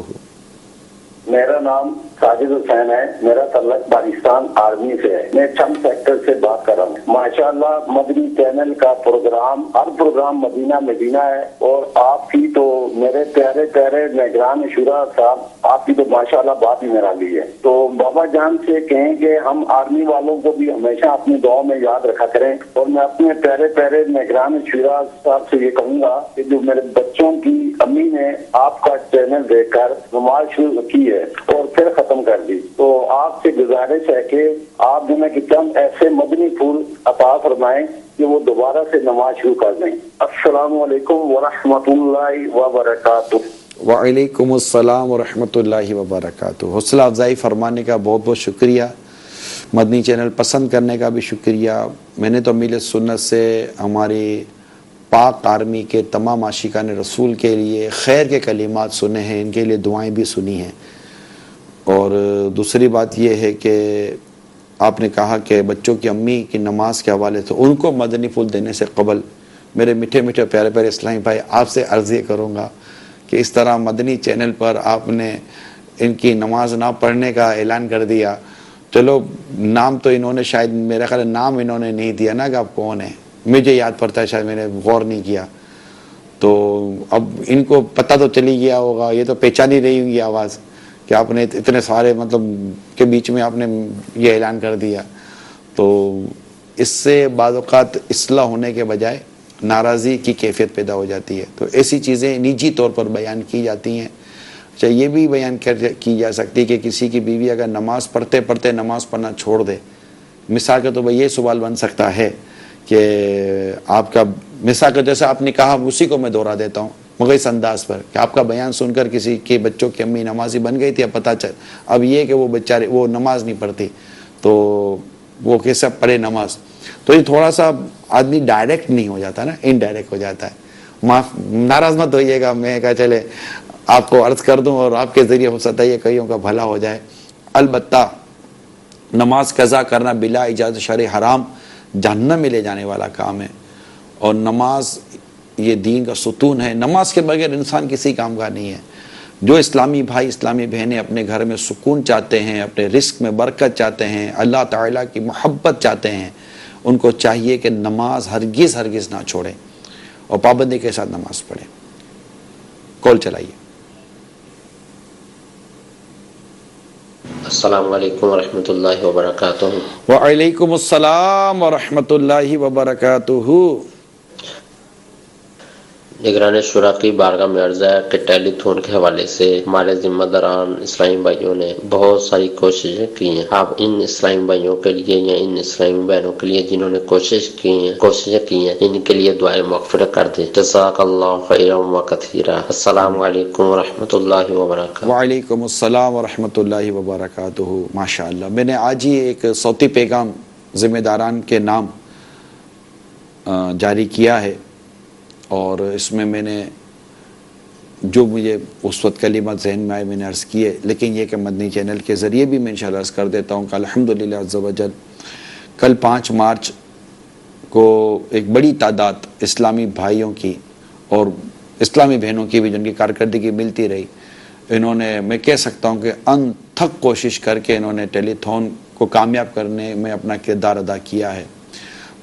میرا نام ساجد حسین ہے، میرا تعلق پاکستان آرمی سے ہے. میں چند سیکٹر سے بات کر رہا ہوں. ماشاءاللہ مدنی چینل کا پروگرام، ہر پروگرام مدینہ مدینہ ہے، اور آپ کی تو میرے پیارے پیارے نگران شورا صاحب، آپ کی تو ماشاءاللہ بات ہی نرالی ہے. تو بابا جان سے کہیں کہ ہم آرمی والوں کو بھی ہمیشہ اپنی دعا میں یاد رکھا کریں. اور میں اپنے پیارے پیارے نگران شورا صاحب سے یہ کہوں گا کہ جو میرے بچوں کی امی نے آپ کا چینل دیکھ کر نماز شروع کی ہے اور پھر ختم کر دی، تو آپ سے گزارش ہے کہ آپ جو میں کہ چند ایسے مدنی پھول عطا فرمائیں کہ وہ دوبارہ سے نماز شروع کر دیں. السلام علیکم ورحمۃ اللہ وبرکاتہ. وعلیکم السلام ورحمۃ اللہ وبرکاتہ. حوصلہ افزائی فرمانے کا بہت بہت شکریہ، مدنی چینل پسند کرنے کا بھی شکریہ. میں نے تو میل سنت سے ہماری پاک آرمی کے تمام عاشقان رسول کے لیے خیر کے کلمات سنے ہیں، ان کے لیے دعائیں بھی سنی ہیں. اور دوسری بات یہ ہے کہ آپ نے کہا کہ بچوں کی امی کی نماز کے حوالے سے ان کو مدنی پھول دینے سے قبل میرے میٹھے میٹھے پیارے پیارے اسلامی بھائی آپ سے عرض یہ کروں گا کہ اس طرح مدنی چینل پر آپ نے ان کی نماز نہ پڑھنے کا اعلان کر دیا. چلو نام تو انہوں نے شاید، میرا خیال نام انہوں نے نہیں دیا نا کہ آپ کون ہیں، مجھے یاد پڑتا ہے، شاید میں نے غور نہیں کیا. تو اب ان کو پتہ تو چلی گیا ہوگا، یہ تو پہچان ہی رہی ہوگی آواز کہ آپ نے اتنے سارے مطلب کے بیچ میں آپ نے یہ اعلان کر دیا. تو اس سے بعض اوقات اصلاح ہونے کے بجائے ناراضی کی کیفیت پیدا ہو جاتی ہے. تو ایسی چیزیں نجی طور پر بیان کی جاتی ہیں. اچھا یہ بھی بیان کی جا سکتی ہے کہ کسی کی بیوی اگر نماز پڑھتے پڑھتے نماز پڑھنا چھوڑ دے، مثال کے طور پر یہ سوال بن سکتا ہے کہ آپ کا مثال کا جیسا آپ نے کہا اسی کو میں دوہرا دیتا ہوں مگر اس انداز پر کہ آپ کا بیان سن کر کسی کے بچوں کی امی نمازی بن گئی تھی، اب پتہ چل اب یہ کہ وہ بیچارے وہ نماز نہیں پڑھتی تو وہ کیسے پڑھے نماز. تو یہ تھوڑا سا آدمی ڈائریکٹ نہیں ہو جاتا نا، انڈائریکٹ ہو جاتا ہے. ناراض مت ہوئیے گا، میں کہا چلے آپ کو عرض کر دوں اور آپ کے ذریعے ہو سکتا ہے یہ کئیوں کا بھلا ہو جائے. البتہ نماز قضا کرنا بلا اجازت شرع حرام، جہنم میں لے جانے والا کام ہے. اور نماز یہ دین کا ستون ہے، نماز کے بغیر انسان کسی کام کا نہیں ہے. جو اسلامی بھائی اسلامی بہنیں اپنے گھر میں سکون چاہتے ہیں، اپنے رزق میں برکت چاہتے ہیں، اللہ تعالیٰ کی محبت چاہتے ہیں، ان کو چاہیے کہ نماز ہرگز نہ چھوڑیں اور پابندی کے ساتھ نماز پڑھیں. کال چلائیے. السلام علیکم ورحمۃ اللہ وبرکاتہ. وعلیکم السلام ورحمۃ اللہ وبرکاتہ. نگران شورا کی بارگاہ میں عرض ہے کہ ٹیلی تھون کے حوالے سے ہمارے ذمہ داران اسلامی بھائیوں نے بہت ساری کوششیں کی ہیں. آپ ان اسلامی بھائیوں کے لیے یا ان اسلامی بہنوں کے لیے جنہوں نے کوششیں کی ہیں ان کے لیے دعائیں مغفرت کر دیں. جزاک اللہ خیرا و کثیرا. السلام علیکم ورحمۃ اللہ وبرکاتہ. وعلیکم السلام ورحمۃ اللہ وبرکاتہ. ماشاء اللہ، میں نے آج ہی ایک صوتی پیغام ذمہ داران کے نام جاری کیا ہے اور اس میں نے جو مجھے اس وقت کلمات ذہن میں آئے میں نے عرض کیے، لیکن یہ کہ مدنی چینل کے ذریعے بھی میں انشاءاللہ عرض کر دیتا ہوں کہ الحمدللہ عز و جل کل 5 مارچ کو ایک بڑی تعداد اسلامی بھائیوں کی اور اسلامی بہنوں کی بھی جن کی کارکردگی ملتی رہی، انہوں نے میں کہہ سکتا ہوں کہ انتھک کوشش کر کے انہوں نے ٹیلی تھون کو کامیاب کرنے میں اپنا کردار ادا کیا ہے.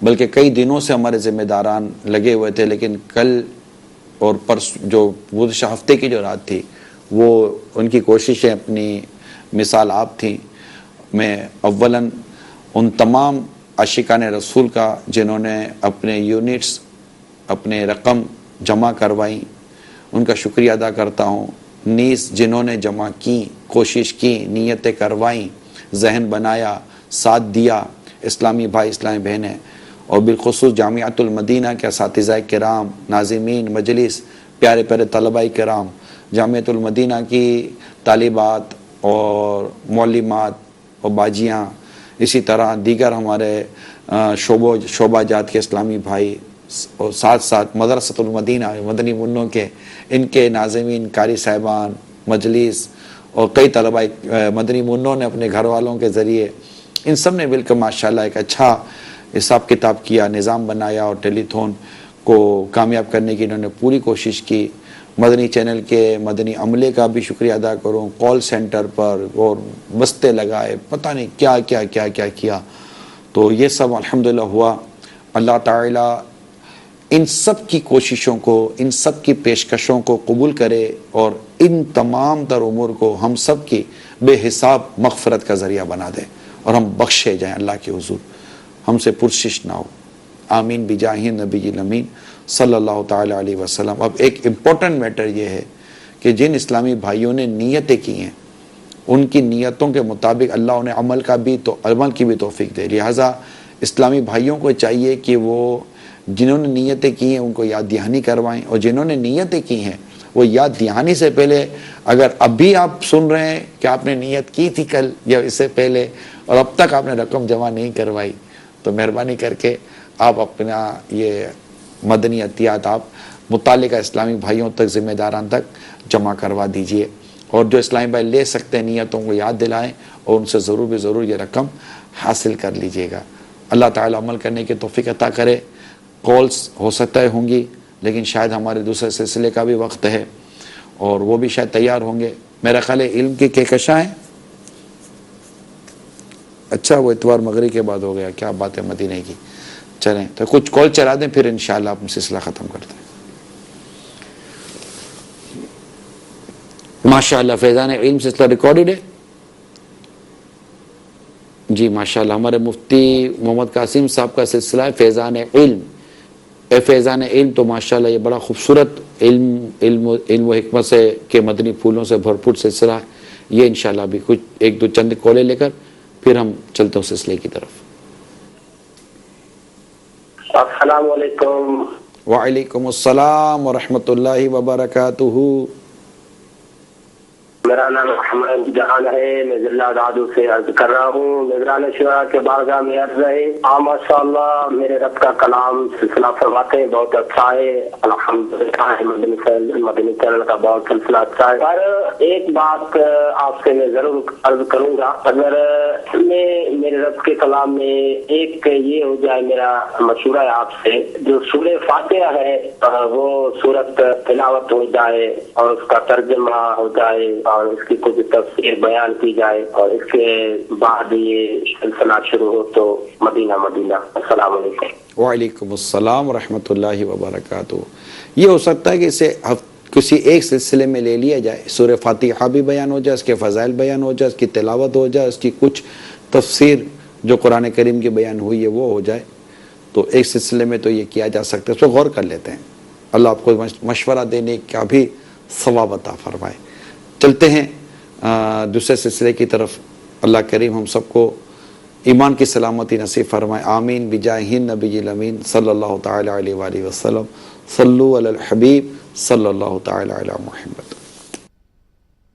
بلکہ کئی دنوں سے ہمارے ذمہ داران لگے ہوئے تھے، لیکن کل اور جو گزشتہ ہفتے کی جو رات تھی وہ ان کی کوششیں اپنی مثال آپ تھیں. میں اولاً ان تمام عاشقان رسول کا جنہوں نے اپنے یونٹس اپنے رقم جمع کروائیں ان کا شکریہ ادا کرتا ہوں. نیز جنہوں نے جمع کی، کوشش کی، نیتیں کروائیں، ذہن بنایا، ساتھ دیا، اسلامی بھائی اسلامی بہنیں اور بالخصوص جامعۃ المدینہ کے اساتذہ کرام، ناظمین مجلس، پیارے پیارے طلباء کرام، جامعۃ المدینہ کی طالبات اور معلمات اور باجیاں، اسی طرح دیگر ہمارے شعبہ جات کے اسلامی بھائی اور ساتھ مدرسۃ المدینہ مدنی منوں کے ان کے ناظمین، قاری صاحبان، مجلس اور کئی طلباء مدنی منوں نے اپنے گھر والوں کے ذریعے ان سب نے مل کر ماشاءاللہ ایک اچھا حساب کتاب کیا، نظام بنایا اور ٹیلی تھون کو کامیاب کرنے کی انہوں نے پوری کوشش کی. مدنی چینل کے مدنی عملے کا بھی شکریہ ادا کروں، کال سینٹر پر اور بستے لگائے، پتہ نہیں کیا کیا کیا کیا کیا. تو یہ سب الحمدللہ ہوا. اللہ تعالیٰ ان سب کی کوششوں کو، ان سب کی پیشکشوں کو قبول کرے اور ان تمام تر امور کو ہم سب کی بے حساب مغفرت کا ذریعہ بنا دے اور ہم بخشے جائیں اللہ کے حضور، ہم سے پرسش نہ ہو. آمین بجاہ نبی الامین صلی اللہ تعالی علیہ وسلم. اب ایک امپورٹنٹ میٹر یہ ہے کہ جن اسلامی بھائیوں نے نیتیں کی ہیں ان کی نیتوں کے مطابق اللہ انہیں عمل کی بھی توفیق دے. لہٰذا اسلامی بھائیوں کو چاہیے کہ وہ جنہوں نے نیتیں کی ہیں ان کو یاد دہانی کروائیں، اور جنہوں نے نیتیں کی ہیں وہ یاد دہانی سے پہلے، اگر ابھی آپ سن رہے ہیں کہ آپ نے نیت کی تھی کل یا اس سے پہلے اور اب تک آپ نے رقم جمع نہیں کروائی، تو مہربانی کر کے آپ اپنا یہ مدنی عطیات آپ متعلقہ اسلامی بھائیوں تک، ذمہ داران تک جمع کروا دیجئے. اور جو اسلامی بھائی لے سکتے ہیں نیتوں کو یاد دلائیں اور ان سے ضرور یہ رقم حاصل کر لیجئے گا. اللہ تعالی عمل کرنے کی توفیق عطا کرے. کالز ہو سکتا ہے ہوں گی، لیکن شاید ہمارے دوسرے سلسلے کا بھی وقت ہے اور وہ بھی شاید تیار ہوں گے. میرا خیال ہے علم کی کہکشاں ہیں. اچھا وہ اتوار مغرب کے بعد ہو گیا، کیا بات ہے مدینے کی. چلیں تو کچھ کال چلا دیں پھر انشاءاللہ آپ سلسلہ ختم کرتے ہیں. ماشاءاللہ فیضان علم سلسلہ ریکارڈڈ ہے. جی ماشاءاللہ، ہمارے مفتی محمد قاسم صاحب کا سلسلہ ہے فیضان علم. فیضان علم تو ماشاءاللہ یہ بڑا خوبصورت علم و حکمت سے کے مدنی پھولوں سے بھرپور سلسلہ ہے. یہ انشاءاللہ بھی کچھ ایک دو چند کالے لے کر پھر ہم چلتے ہیں سلسلے کی طرف. السلام علیکم. وعلیکم السلام ورحمۃ اللہ وبرکاتہ. میرا نام محمد جہان ہے، میں ضلع دادو سے عرض کر رہا ہوں. نگران شورا کے بارگاہ میں عرض ہے. ماشاء اللہ میرے رب کا کلام سلسلہ فرماتے ہیں بہت اچھا ہے، الحمدللہ مدنی چینل کا بہت سلسلہ اچھا ہے. پر ایک بات آپ سے میں ضرور عرض کروں گا، اگر میرے رب کے کلام میں ایک یہ ہو جائے، میرا مشورہ ہے آپ سے، جو سورہ فاتحہ ہے وہ سورت تلاوت ہو جائے اور اس کا ترجمہ ہو جائے اور اس کی کچھ تفسیر بیان کی جائے اور اس کے بعد یہ سلسلہ شروع ہو تو مدینہ مدینہ. السلام علیکم. وعلیکم السلام ورحمۃ اللہ وبرکاتہ. یہ ہو سکتا ہے کہ اسے کسی ایک سلسلے میں لے لیا جائے، سورہ فاتحہ بھی بیان ہو جائے، اس کے فضائل بیان ہو جائے، اس کی تلاوت ہو جائے، اس کی کچھ تفسیر جو قرآن کریم کی بیان ہوئی ہے وہ ہو جائے. تو ایک سلسلے میں تو یہ کیا جا سکتا ہے، اس پہ غور کر لیتے ہیں. اللہ آپ کو مشورہ دینے کا بھی ثواب عطا فرمائے. چلتے ہیں دوسرے سلسلے کی طرف. اللہ کریم ہم سب کو ایمان کی سلامتی نصیب فرمائے. آمین بجاہ نبی الامین صلی اللہ تعالی علیہ وآلہ وسلم. صلو علی الحبیب صلی اللہ تعالی علی محمد.